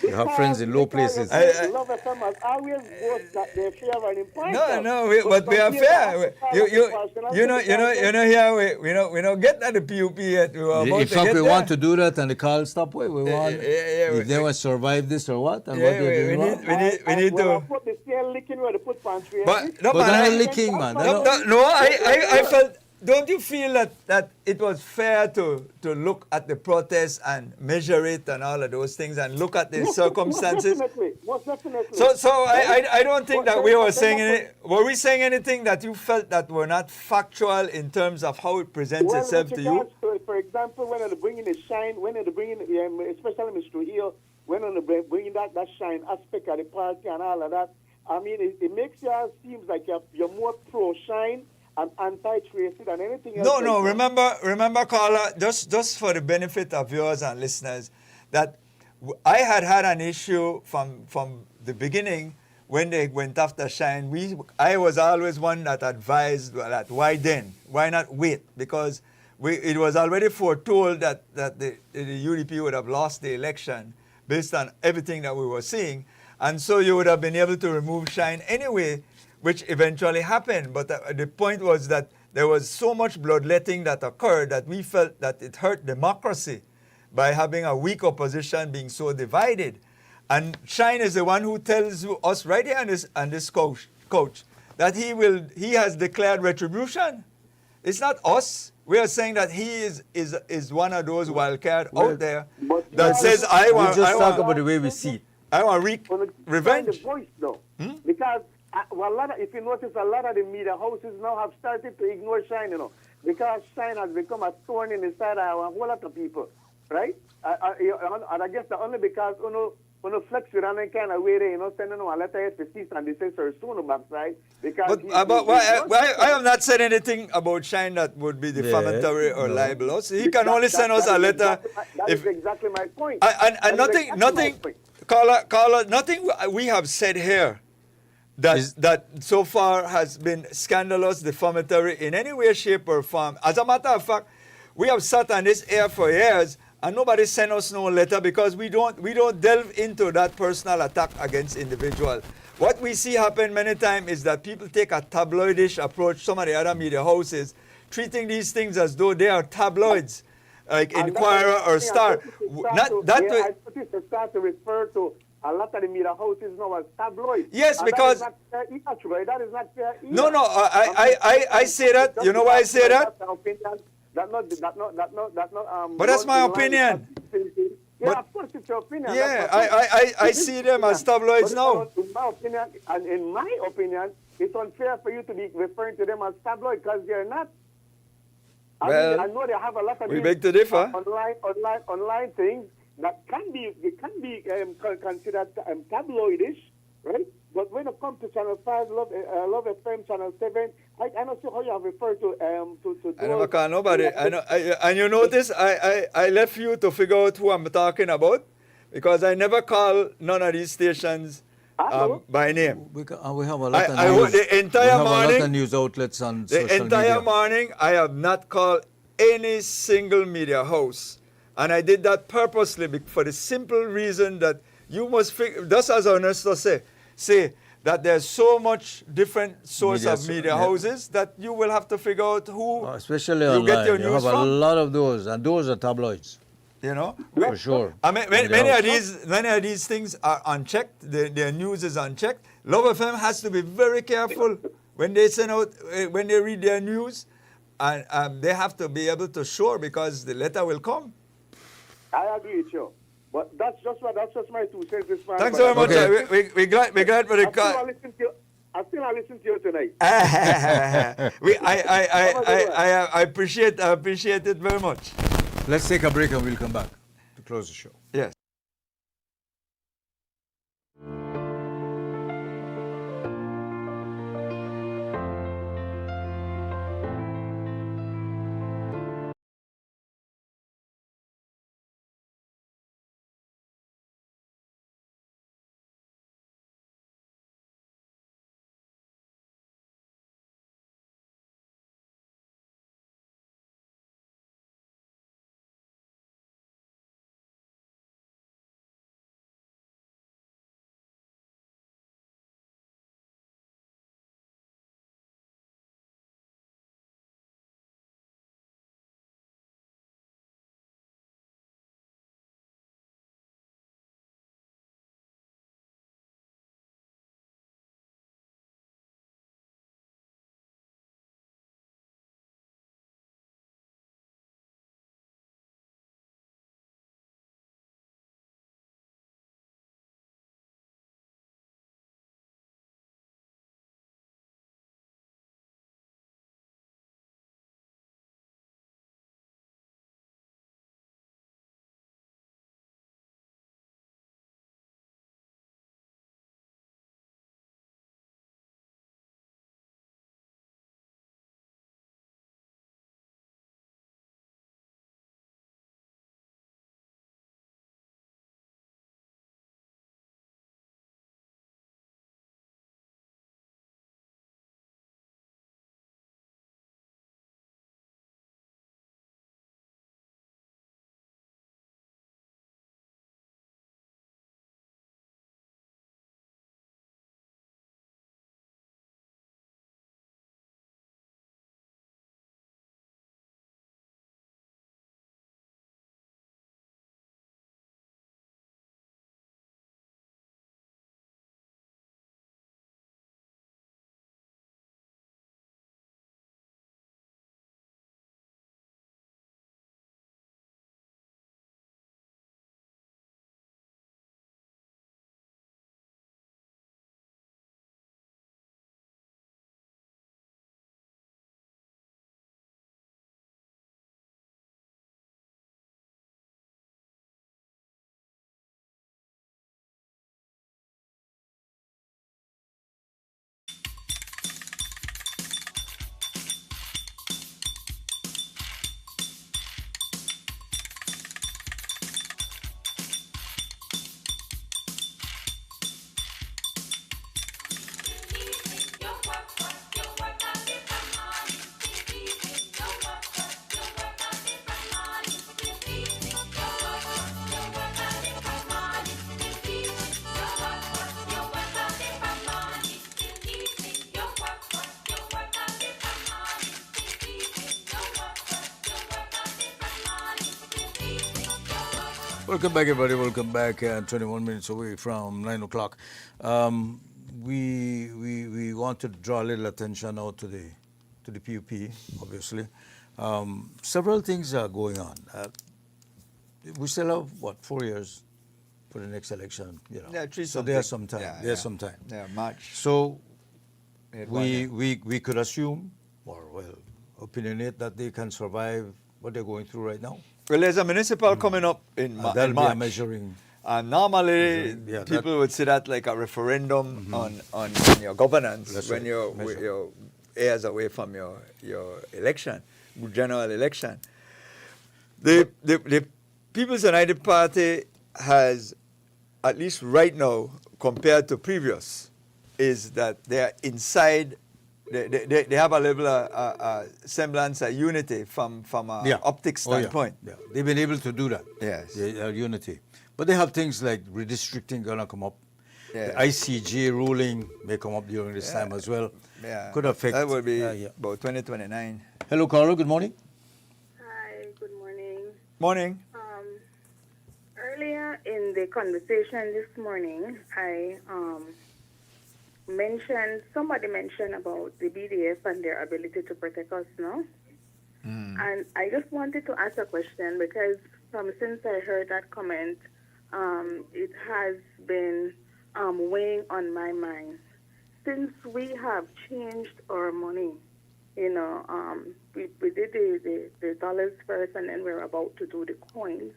You have friends in low places. Love FM has always worked that they're fair and impartial. But we are fair. You know here we don't get that the PUP yet. In fact, we want to do that, and the call stop. We want if they want to survive this or what, and what they're doing. We need to. But they're not licking, man. I felt. Don't you feel that it was fair to look at the protest and measure it and all of those things and look at the circumstances? Most definitely. So I don't think that we were saying were we saying anything that you felt that were not factual in terms of how it presents itself to you? For example, when they're bringing the shine, especially Mr. Trujillo, when they're bringing that shine aspect of the party and all of that, I mean, it makes you seem like you're more pro-shine I'm anti-tracing and anything else. No. Remember, caller. Just for the benefit of viewers and listeners, that I had an issue from the beginning when they went after Shine. I was always one that advised that why then? Why not wait? Because it was already foretold that the UDP would have lost the election based on everything that we were seeing, and so you would have been able to remove Shine anyway, which eventually happened. But the point was that there was so much bloodletting that occurred that we felt that it hurt democracy by having a weak opposition being so divided. And Shine is the one who tells us right here on this coach that he has declared retribution. It's not us. We are saying that he is one of those wildcat out there that says, I want about the way we see it. I want revenge. The voice, though. Because if you notice, a lot of the media houses now have started to ignore Shine, because Shine has become a thorn in the side of a whole lot of people, right? And I guess that only because flex with any kind of way, sending a letter to cease and desist or soon backside. Because I have not said anything about Shine that would be defamatory or libelous. He can only send us a letter. That is exactly my point. And nothing, caller, nothing we have said here that so far has been scandalous, defamatory in any way, shape, or form. As a matter of fact, we have sat on this air for years, and nobody sent us no letter because we don't delve into that personal attack against individual. What we see happen many times is that people take a tabloidish approach, some of the other media houses, treating these things as though they are tabloids, like Inquirer or Star. I start to refer to a lot of the media houses now as tabloids. Yes, because that is not fair. That is not fair either. No, I say that. You know why I say that? But that's my opinion. Yeah, of course it's your opinion. Yeah, I see them as tabloids now. In my opinion, it's unfair for you to be referring to them as tabloids because they're not. I know they have a lot of we beg to differ. Online things that can be considered tabloidish, right? But when it comes to Channel 5, Love FM, Channel 7, I don't see how you have referred to I never call nobody. And you notice I left you to figure out who I'm talking about because I never call none of these stations by name. We have a lot of news. The entire morning, a lot of news outlets on social media. The entire morning, I have not called any single media house. And I did that purposely for the simple reason that you must figure, just as Ernesto say that there's so much different source of media houses that you will have to figure out who especially you online. get your news you have from. a lot of those, and those are tabloids. For sure. I mean, many of these things are unchecked. Their news is unchecked. Love FM has to be very careful when they send out, when they read their news, and they have to be able to show because the letter will come. I agree with you. But that's just my 2 cents. Thanks very much. Okay. We're glad for the call. I still listen to you tonight. I appreciate it very much. Let's take a break and we'll come back to close the show. Yes. Welcome back, everybody. Welcome back. 21 minutes away from 9 o'clock. We want to draw a little attention now to the PUP, obviously. Several things are going on. We still have, 4 years for the next election? You know. Yeah, so there's some time. Yeah, there's some time. Yeah, March. So We we could assume, or opinionate that they can survive what they're going through right now. Well, there's a municipal coming up in That'll in be a March. measuring. And normally, Yeah, people would see that like a referendum on your governance That's when right. you're Measure. you're years away from your election, general election. The People's United Party has, at least right now, compared to previous, is that they are inside. They have a level of semblance of unity from a optic standpoint. Yeah. They've been able to do that. Yes. Unity. But they have things like redistricting going to come up. Yeah. The ICJ ruling may come up during this time as well. Yeah. Could affect. That will be about 2029. Hello, Carlo. Good morning. Hi, good morning. Morning. Earlier in the conversation this morning, I somebody mentioned about the BDF and their ability to protect us now. And I just wanted to ask a question because since I heard that comment, it has been weighing on my mind. Since we have changed our money, we did the dollars first and then we're about to do the coins.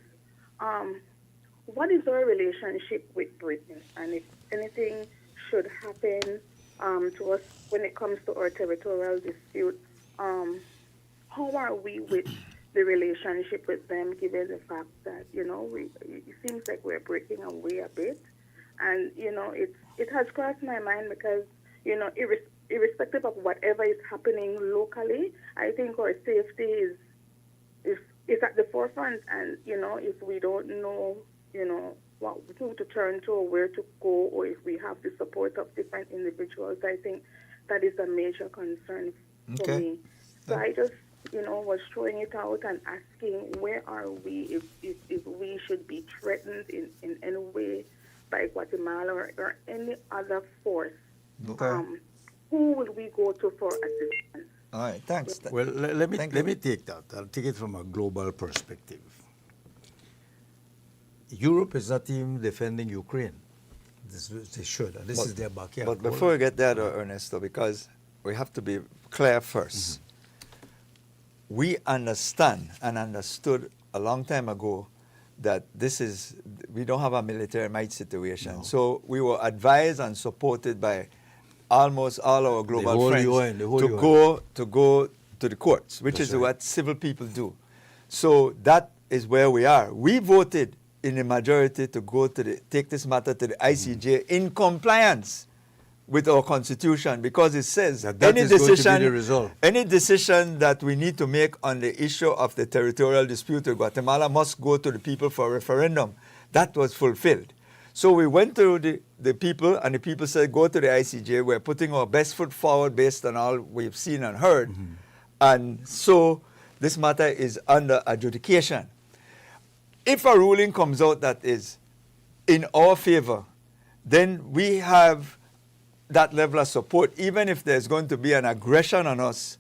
What is our relationship with Britain? And if anything should happen to us when it comes to our territorial dispute, how are we with the relationship with them, given the fact that, it seems like we're breaking away a bit. And, it has crossed my mind because, irrespective of whatever is happening locally, I think our safety is at the forefront. And, if we don't know, who to turn to or where to go, or if we have the support of different individuals, I think that is a major concern for me. So I just, was throwing it out and asking where are we, if we should be threatened in any way by Guatemala or any other force. Who will we go to for assistance? All right, thanks. Well, let me take that. I'll take it from a global perspective. Europe is not even defending Ukraine. They should. And this is their backyard. But before we get there, Ernesto, because we have to be clear first. We understand and understood a long time ago that we don't have a military might situation. No. So we were advised and supported by almost all our global friends to go to the courts, which is what civil people do. So that is where we are. We voted in the majority to take this matter to the ICJ in compliance with our constitution, because it says that any decision that we need to make on the issue of the territorial dispute with Guatemala must go to the people for a referendum. That was fulfilled. So we went to the people, and the people said, go to the ICJ. We're putting our best foot forward based on all we've seen and heard. And so this matter is under adjudication. If a ruling comes out that is in our favor, then we have that level of support, even if there's going to be an aggression on us.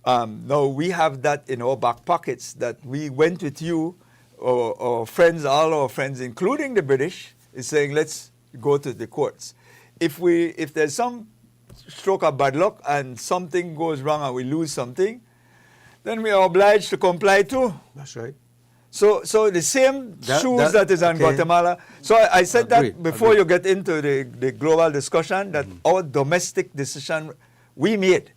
Now we have that in our back pockets, that we went with you, our friends, all our friends, including the British, is saying, let's go to the courts. If there's some stroke of bad luck and something goes wrong and we lose something, then we are obliged to comply too. That's right. So the same shoes that is on Guatemala. So I said that before you get into the global discussion, that our domestic decision we made.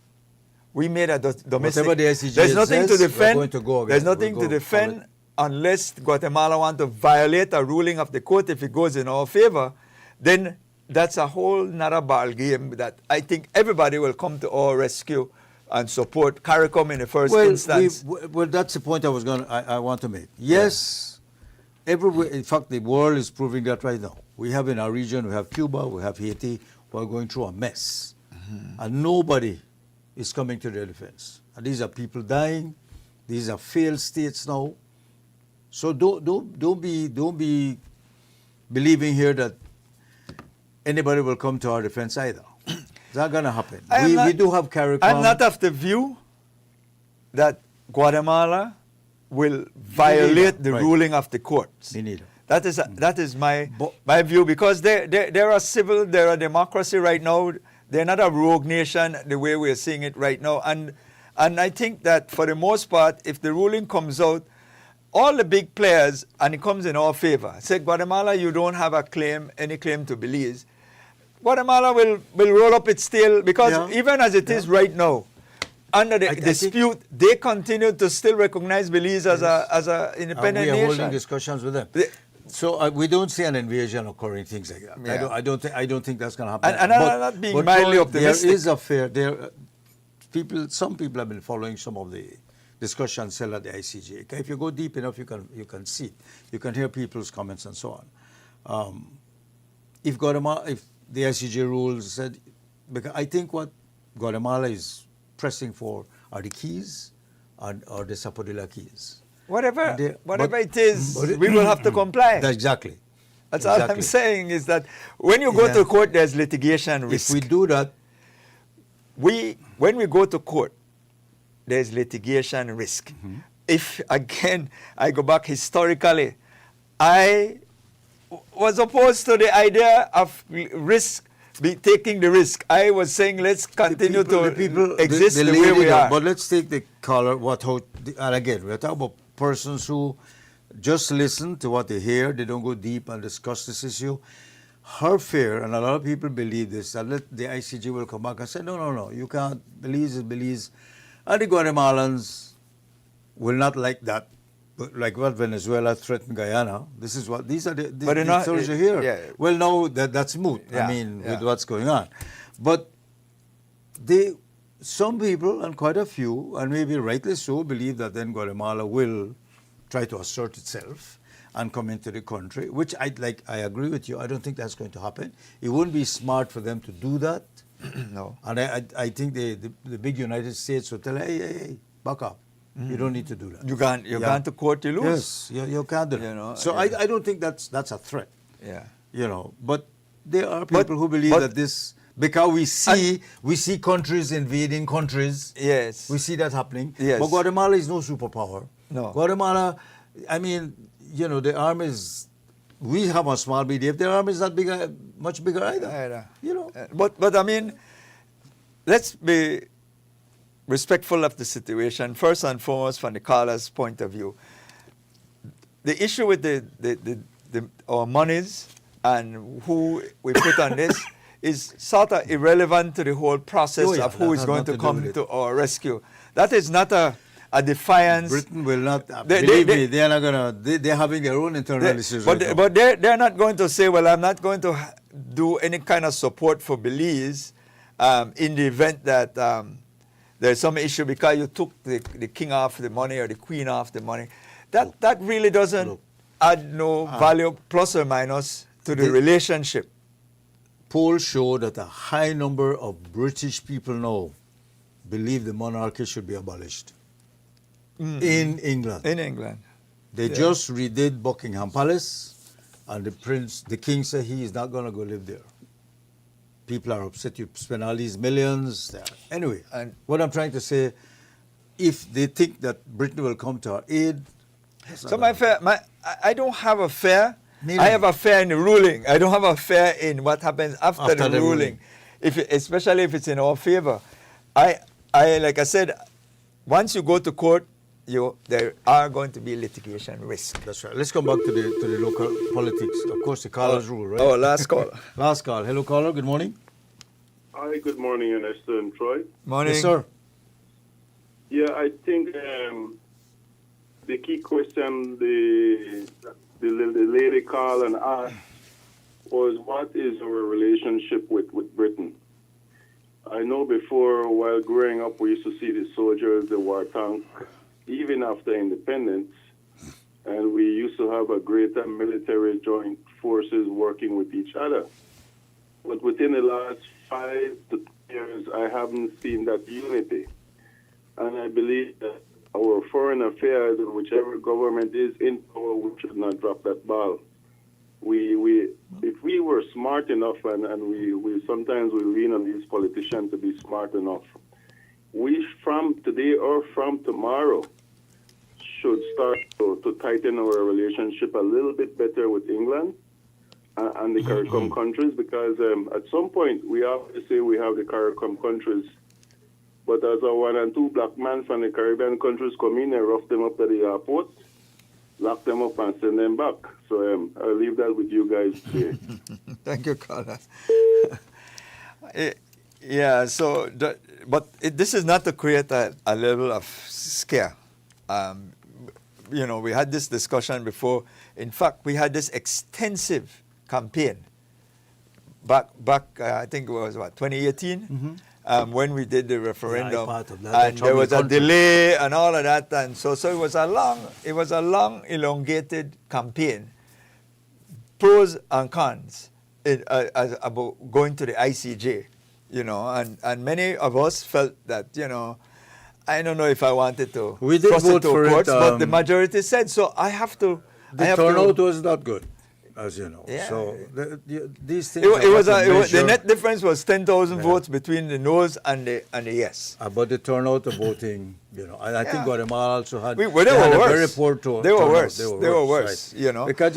We made a domestic. Whatever the ICJ there's nothing says, to defend. we're going to go again. There's nothing to defend unless Guatemala want to violate a ruling of the court. If it goes in our favor, then that's a whole nother ball game that I think everybody will come to our rescue and support CARICOM in the first instance. Well, that's the point I want to make. Yes, everywhere. In fact, the world is proving that right now. We have in our region, we have Cuba, we have Haiti. We're going through a mess, and nobody is coming to their defense. And these are people dying. These are failed states now. So don't be believing here that anybody will come to our defense either. It's not going to happen. We do have CARICOM. I'm not of the view that Guatemala will violate the ruling of the courts. Me neither. That is my view, because they're a civil, they're a democracy right now. They're not a rogue nation the way we're seeing it right now. And I think that for the most part, if the ruling comes out, all the big players, and it comes in our favor, say, Guatemala, you don't have any claim to Belize. Guatemala will roll up its tail, because even as it is right now, under the dispute, they continue to still recognize Belize as a independent nation. We are holding discussions with them. So we don't see an invasion occurring, things like that. Yeah. I don't think that's going to happen. And I'm not being mildly optimistic. There is a fair. Some people have been following some of the discussions held at the ICJ. If you go deep enough, you can see it. You can hear people's comments and so on. If the ICJ rules said, because I think what Guatemala is pressing for are the keys or the Zapodilla keys. Whatever it is, we will have to comply. Exactly. That's all I'm saying, is that when you go to court, there's litigation risk. If we do that, when we go to court, there's litigation risk. Mm-hmm. If, again, I go back historically, I was opposed to the idea of taking the risk. I was saying, let's continue exist the way we are. But let's take the caller, and again, we're talking about persons who just listen to what they hear. They don't go deep and discuss this issue. Her fear, and a lot of people believe this, that the ICJ will come back and say, no, you can't. Belize is Belize. And the Guatemalans will not like that. But like what Venezuela threatened Guyana. These are the stories you hear. Yeah. Well, no, that's moot. Yeah, I mean, with what's going on. But some people, and quite a few, and maybe rightly so, believe that then Guatemala will try to assert itself and come into the country, which I agree with you. I don't think that's going to happen. It wouldn't be smart for them to do that. No. And I think the big United States will tell, hey, back up. Mm-hmm. You don't need to do that. You can't to court, you lose. Yes, you can't do that. So I don't think that's a threat. Yeah. But there are people who believe that this, because we see countries invading countries. Yes. We see that happening. Yes. But Guatemala is no superpower. No. Guatemala, I mean, the army is, we have a small BDF. Their army is not much bigger either. But I mean, let's be respectful of the situation. First and foremost, from the caller's point of view, the issue with our monies and who we put on this is sort of irrelevant to the whole process of who is going to come to our rescue. That is not a defiance. Britain will not, believe me, they are not going to, they're having their own internal issues. But they're not going to say, well, I'm not going to do any kind of support for Belize in the event that there's some issue because you took the king off the money or the queen off the money. That really doesn't add no value, plus or minus, to the relationship. Polls show that a high number of British people now believe the monarchy should be abolished. In England. In England. They just redid Buckingham Palace, and the king said he is not going to go live there. People are upset. You spend all these millions. Anyway, and what I'm trying to say, if they think that Britain will come to our aid, so I don't have a fear. I have a fear in the ruling. I don't have a fear in what happens after the ruling. Especially if it's in our favor. I like I said, once you go to court, there are going to be litigation risk. That's right. Let's come back to the local politics. Of course, the caller's rule, right? Oh, last call. Last call. Hello, caller. Good morning. Hi, good morning, Ernesto and Troy. Morning. Yes, sir. Yeah, I think the key question the lady called and asked was, what is our relationship with Britain? I know before, while growing up, we used to see the soldiers, the war tank, even after independence, and we used to have a greater military joint forces working with each other. But within the last 5 to 10 years, I haven't seen that unity. And I believe that our foreign affairs and whichever government is in power, we should not drop that ball. If we were smart enough, and we sometimes we lean on these politicians to be smart enough, we from today or from tomorrow should start to tighten our relationship a little bit better with England and the CARICOM countries, because at some point we have to say we have the CARICOM countries, but as a 1 and 2 black men from the Caribbean countries come in and rough them up at the airport, lock them up and send them back. So I'll leave that with you guys today. Thank you, Carla. Yeah, so, this is not to create a level of scare. We had this discussion before. In fact, we had this extensive campaign back I think it was, 2018? When we did the referendum, and there was a delay and all of that, and so it was a long, elongated campaign, pros and cons about going to the ICJ, and many of us felt that, I don't know if I wanted to. We did vote for it, but the majority said so. I have to. The turnout was not good, as you know. Yeah. So these things. The net difference was 10,000 votes between the no's and the yes. But the turnout of voting, and I think Guatemala also had. They were worse. Very poor turnout. They were worse. They were worse. Right. Because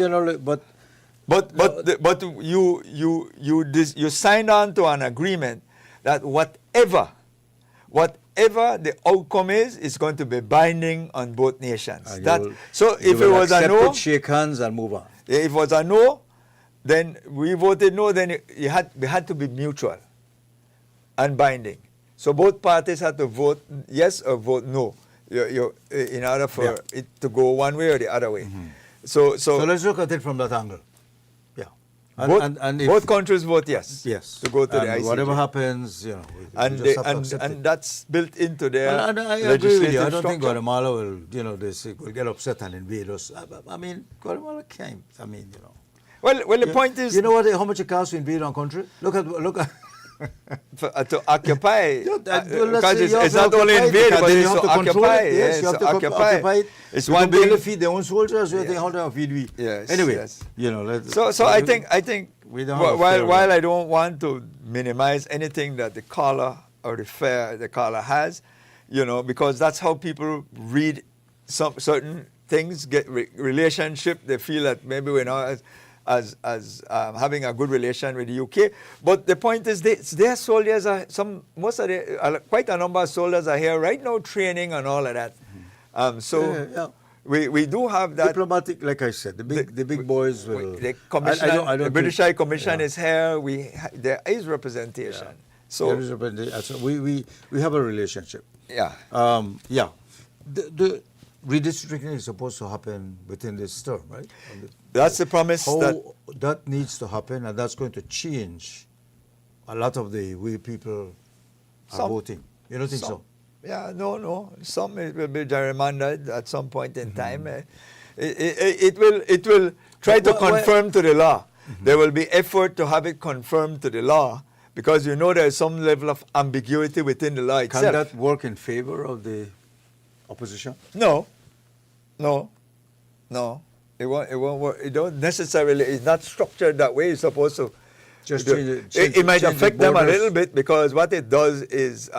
but you signed on to an agreement that whatever the outcome is going to be binding on both nations. So if it was a no, shake hands and move on. If it was a no, then we voted no. Then it had to be mutual and binding. So both parties had to vote yes or vote no, in order for it to go one way or the other way. So let's look at it from that angle. Both countries vote yes. Yes. To go to the ICJ. Whatever happens, and that's built into their and I agree with you. I don't think Guatemala will, will get upset and invade us. I mean, Guatemala can't. I mean, Well, the point is, how much it costs to invade our country? Look at. To occupy, because it's not only invade, but it's to occupy. Yes, you have to occupy it. It's one thing. They feed their own soldiers. So they how do feed we? Yes. Anyway, yes. So I think while I don't want to minimize anything that the caller or the caller has, because that's how people read some certain things, get relationship. They feel that maybe we're not as having a good relation with the UK. But the point is, their soldiers are quite a number of soldiers are here right now training and all of that. We do have that diplomatic, like I said, the big boys will. The commission, the British High Commission is here. There is representation. So there is representation. We have a relationship. Yeah. The redistricting is supposed to happen within this term, right? That's the promise. That needs to happen, and that's going to change a lot of the way people are voting. You don't think so? Yeah, no. Some will be gerrymandered at some point in time. It will try to conform to the law. There will be effort to have it conformed to the law, because there is some level of ambiguity within the law itself. Can that work in favor of the opposition? No. It won't work. It don't necessarily. It's not structured that way. It's supposed to. It might affect them a little bit, because what it does is,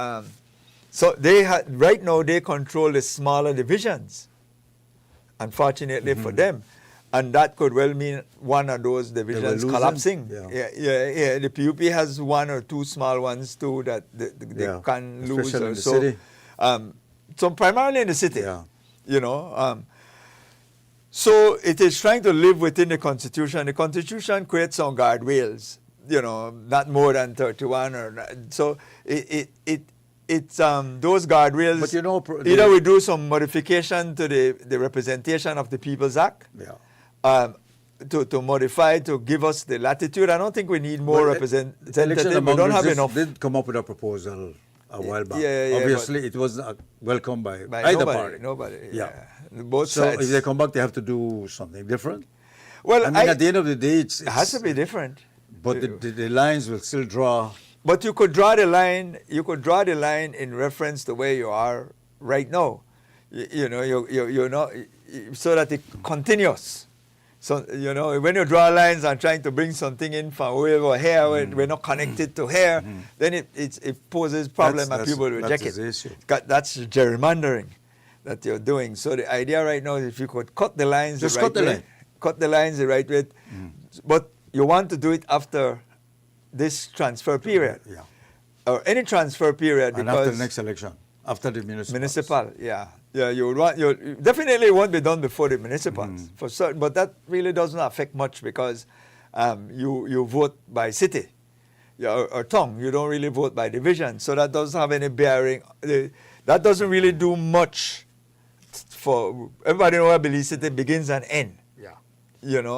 so right now they control the smaller divisions. Unfortunately for them, and that could well mean one of those divisions collapsing. Yeah. The PUP has one or two small ones too that they can lose. Especially in the city. So primarily in the city. So it is trying to live within the Constitution. The Constitution creates some guardrails, not more than 31 so it's those guardrails. But either we do some modification to the Representation of the People's Act. To modify, to give us the latitude. I don't think we need more representatives. We don't have enough. Did come up with a proposal a while back. Yeah, obviously, it wasn't welcomed by either party. Nobody. Yeah. Both so sides. If they come back, they have to do something different. Well, at the end of the day, it has to be different. But the lines will still draw. But you could draw the line. You could draw the line in reference to where you are right now. you're not, so that it continues. So, when you draw lines and trying to bring something in from over here, we're not connected to here, then it poses problem and people reject it. That's gerrymandering that you're doing. So the idea right now is if you could cut the lines Just the right cut the way, line. cut the lines the right way, but you want to do it after this transfer period. Yeah. Or any transfer period, And because after the next election, after the municipal, yeah, you would want, you definitely won't be done before the municipals for certain, but that really doesn't affect much because you vote by city, or tongue. You don't really vote by division, so that doesn't have any bearing. That doesn't really do much for everybody. Know where Belize City begins and end. Yeah.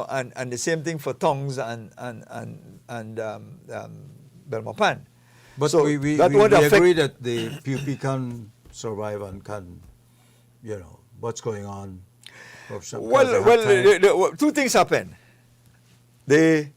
And the same thing for tongues and Belmopan. But so we agree that the PUP can survive and can, what's going on. Well, two things happen. They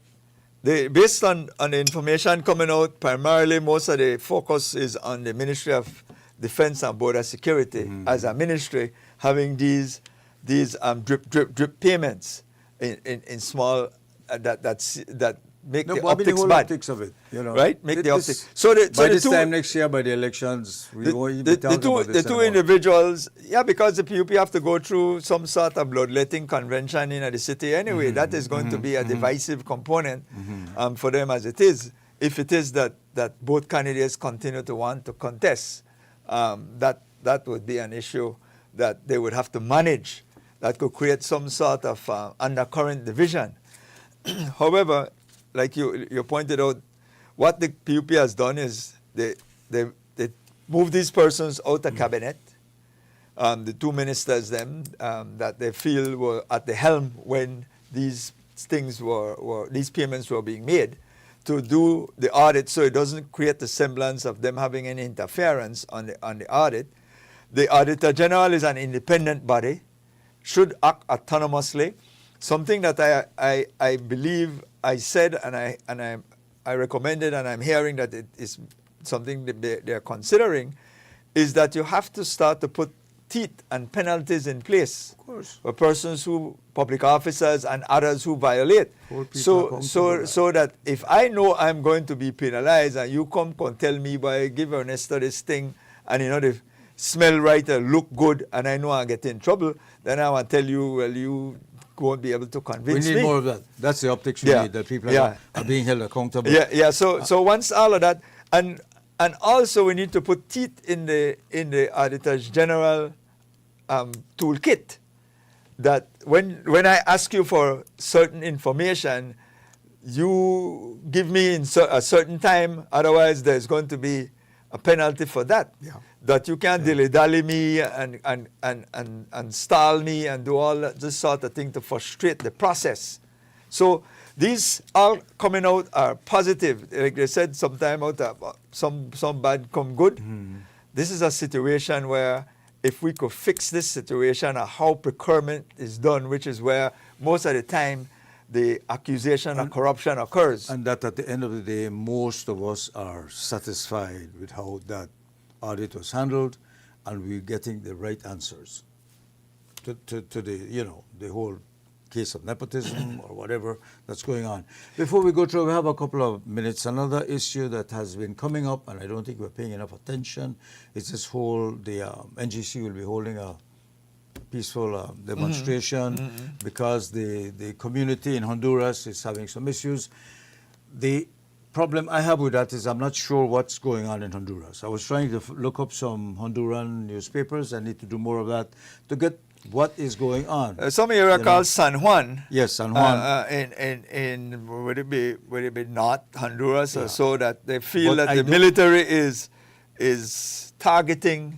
based on the information coming out, primarily most of the focus is on the Ministry of Defense and Border Security as a ministry having these drip payments in small that make the optics whole bad. optics of it, right? Make the optics. By this time next year, by the elections, we won't be talking about this the two anymore. individuals, because the PUP have to go through some sort of bloodletting convention in the city anyway. That is going to be a divisive component for them as it is. If it is that both candidates continue to want to contest, that would be an issue that they would have to manage. That could create some sort of undercurrent division. However, like you pointed out, what the PUP has done is they move these persons out of cabinet, the two ministers that they feel were at the helm when these things these payments were being made, to do the audit, so it doesn't create the semblance of them having any interference on the audit. The Auditor General is an independent body, should act autonomously. Something that I believe I said and I recommended, and I'm hearing that it is something that they're considering, is that you have to start to put teeth and penalties in place for persons public officers and others who violate. So that if I know I'm going to be penalized and you come and tell me, boy, give Ernesto this thing, and the smell right or look good, and I know I get in trouble, then I will tell you, well, you won't be able to convince me. We need more of that. That's the optics we need, that people are being held accountable. So once all of that, and also we need to put teeth in the Auditor's General toolkit, that when I ask you for certain information, you give me in a certain time, otherwise there's going to be a penalty for that. That you can't dilly-dally me and stall me and do all this sort of thing to frustrate the process. So these all coming out are positive. Like they said, sometime out of some bad come good. This is a situation where if we could fix this situation of how procurement is done, which is where most of the time the accusation of corruption occurs. And that at the end of the day, most of us are satisfied with how that audit was handled, and we're getting the right answers to the whole case of nepotism or whatever that's going on. Before we go through, we have a couple of minutes. Another issue that has been coming up, and I don't think we're paying enough attention, is this the NGC will be holding a peaceful demonstration because the community in Honduras is having some issues. The problem I have with that is I'm not sure what's going on in Honduras. I was trying to look up some Honduran newspapers. I need to do more of that to get what is going on. Some area called San Juan. Yes, San Juan. In would it be North Honduras or so, that they feel that the military is targeting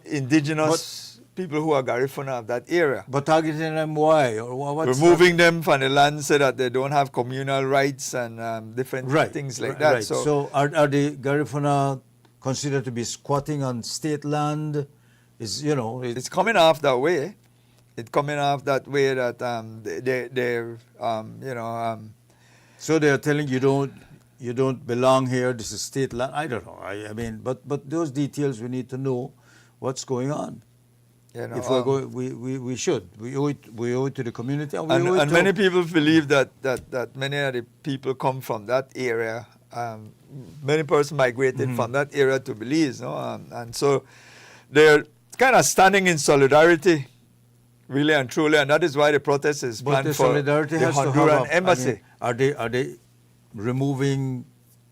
indigenous people who are Garifuna of that area. But targeting them why? Or removing them from the land so that they don't have communal rights and different things like that. Right. So are the Garifuna considered to be squatting on state land? It's coming off that way. It's coming off that way that they're So they are telling you don't belong here. This is state land. I don't know. I mean, but those details we need to know what's going on. You know, if we're going, we should. We owe it to the community, and we owe it and to many people believe that many of the people come from that area. Many persons migrated from that area to Belize, no? And so they're kind of standing in solidarity, really and truly, and that is why the protest is But planned the for solidarity the has to Honduran have embassy. I mean, are they removing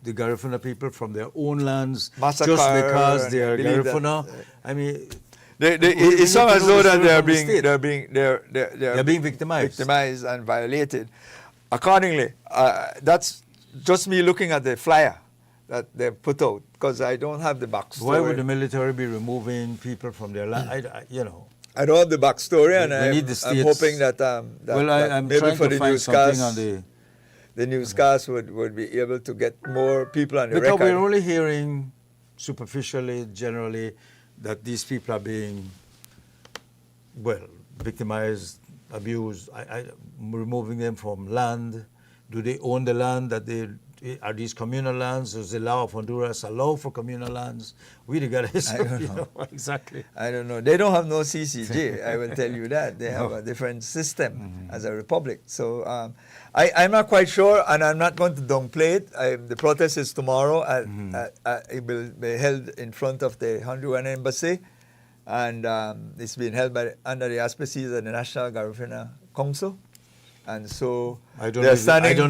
the Garifuna people from their own lands Massacre, just because they and are I believe that, Garifuna? I mean, it's not as though that they're being victimized and violated. Accordingly, that's just me looking at the flyer that they put out, because I don't have the backstory. Why would the military be removing people from their land? I don't have the backstory, and We need the I'm states. hoping that, I'm maybe trying for to the find something on newscast, the newscast would be able to get more people on the because record. we're only hearing superficially, generally, that these people are being, victimized, abused. Removing them from land. Do they own the land that they? Are these communal lands? Does the law of Honduras allow for communal lands? We the guys, I don't know. Exactly. I don't know. They don't have no CCJ. I will tell you that. They have a different system as a republic. So I'm not quite sure, and I'm not going to downplay it. The protest is tomorrow. It will be held in front of the Honduran embassy, and it's being held under the auspices of the National Garifuna Council. And so I don't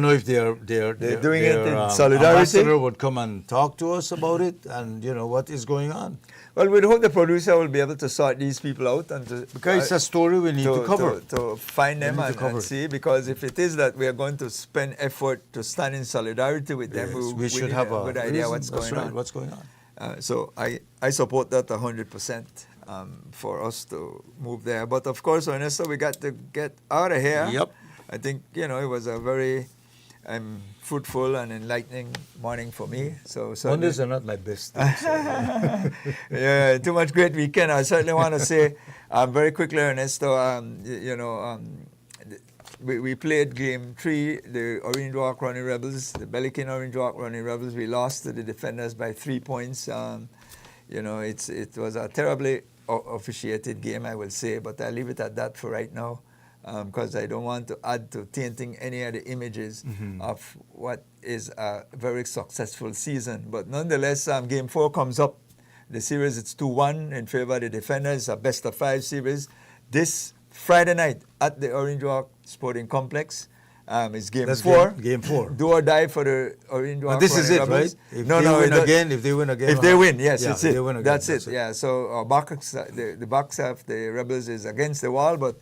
know if they're doing it in solidarity. Ambassador would come and talk to us about it, and what is going on. Well, we hope the producer will be able to sort these people out and because it's a story we need to cover. To find them and see, because if it is that we are going to spend effort to stand in solidarity with them, we should need have a good idea what's going on. What's going on? So I support that 100%. For us to move there, but of course, Ernesto, we got to get out of here. Yep. I think it was a very fruitful and enlightening morning for me. So Mondays are not my best. Yeah, too much great weekend. I certainly want to say very quickly, Ernesto. We played game 3, the Orange Walk Running Rebels, the Belikin Orange Walk Running Rebels. We lost to the defenders by 3 points. It was a terribly officiated game, I will say, but I'll leave it at that for right now. Because I don't want to add to tainting any of the images of what is a very successful season. But nonetheless, Game 4 comes up. The series, it's 2-1 in favor of the defenders, a best-of-5 series. This Friday night at the Orange Walk Sporting Complex is Game 4. Game 4. Do or die for the Orange Walk. But this is it, Rebels. right? If they win again. If they win, yes, yeah, it's it. They win again, that's it. Yeah, so our box, the box of the Rebels is against the wall, but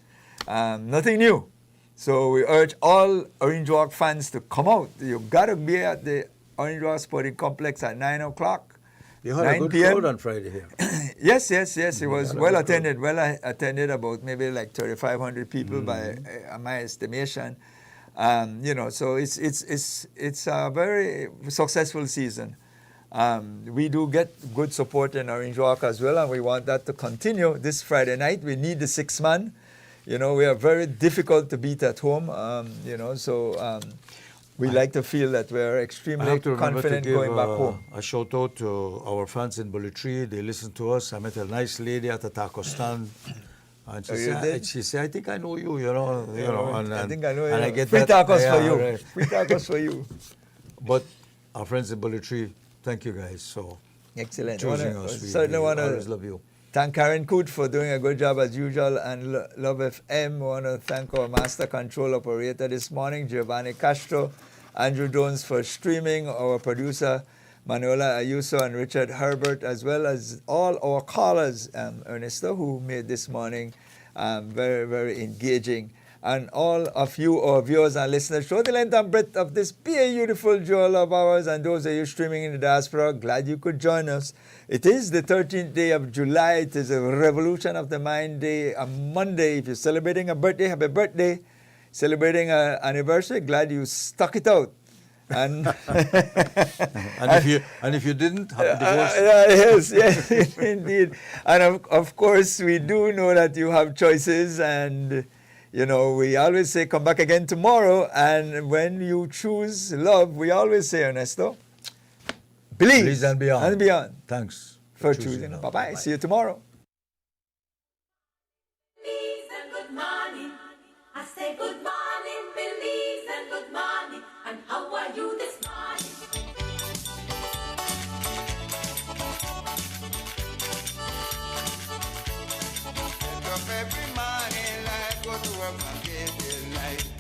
nothing new. So we urge all Orange Walk fans to come out. You've got to be at the Orange Walk Sporting Complex at 9 o'clock. You had a good crowd on Friday here. Yes. It was well attended. Well attended, about maybe like 3,500 people by my estimation. So it's a very successful season. We do get good support in Orange Walk as well, and we want that to continue this Friday night. We need the 6th man. We are very difficult to beat at home, we like to feel that we're extremely confident going back home. A shout out to our fans in Bully Tree. They listen to us. I met a nice lady at the taco stand. And she said, I think I know you, I think I know you. And I get free that. tacos for you. Right. Free tacos for you. But our friends in Bully Tree, thank you guys. So excellent. Choosing us. Certainly want always to love you. Thank Karen Coote for doing a good job as usual, and Love FM. We want to thank our master control operator this morning, Giovanni Castro, Andrew Jones for streaming, our producer, Manuela Ayuso and Richard Herbert, as well as all our callers, Ernesto, who made this morning very, very engaging. And all of you, our viewers and listeners, throughout the length and breadth of this beautiful jewel of ours, and those of you streaming in the diaspora, glad you could join us. It is the 13th day of July. It is a Revolution of the Mind Day, a Monday. If you're celebrating a birthday, happy birthday. Celebrating an anniversary, glad you stuck it out. And if you didn't, happy divorce. Yes, indeed. And of course, we do know that you have choices, and we always say come back again tomorrow. And when you choose love, we always say, Ernesto, believe and beyond. And beyond. Thanks for choosing. Bye-bye. See you tomorrow. to work and get their life.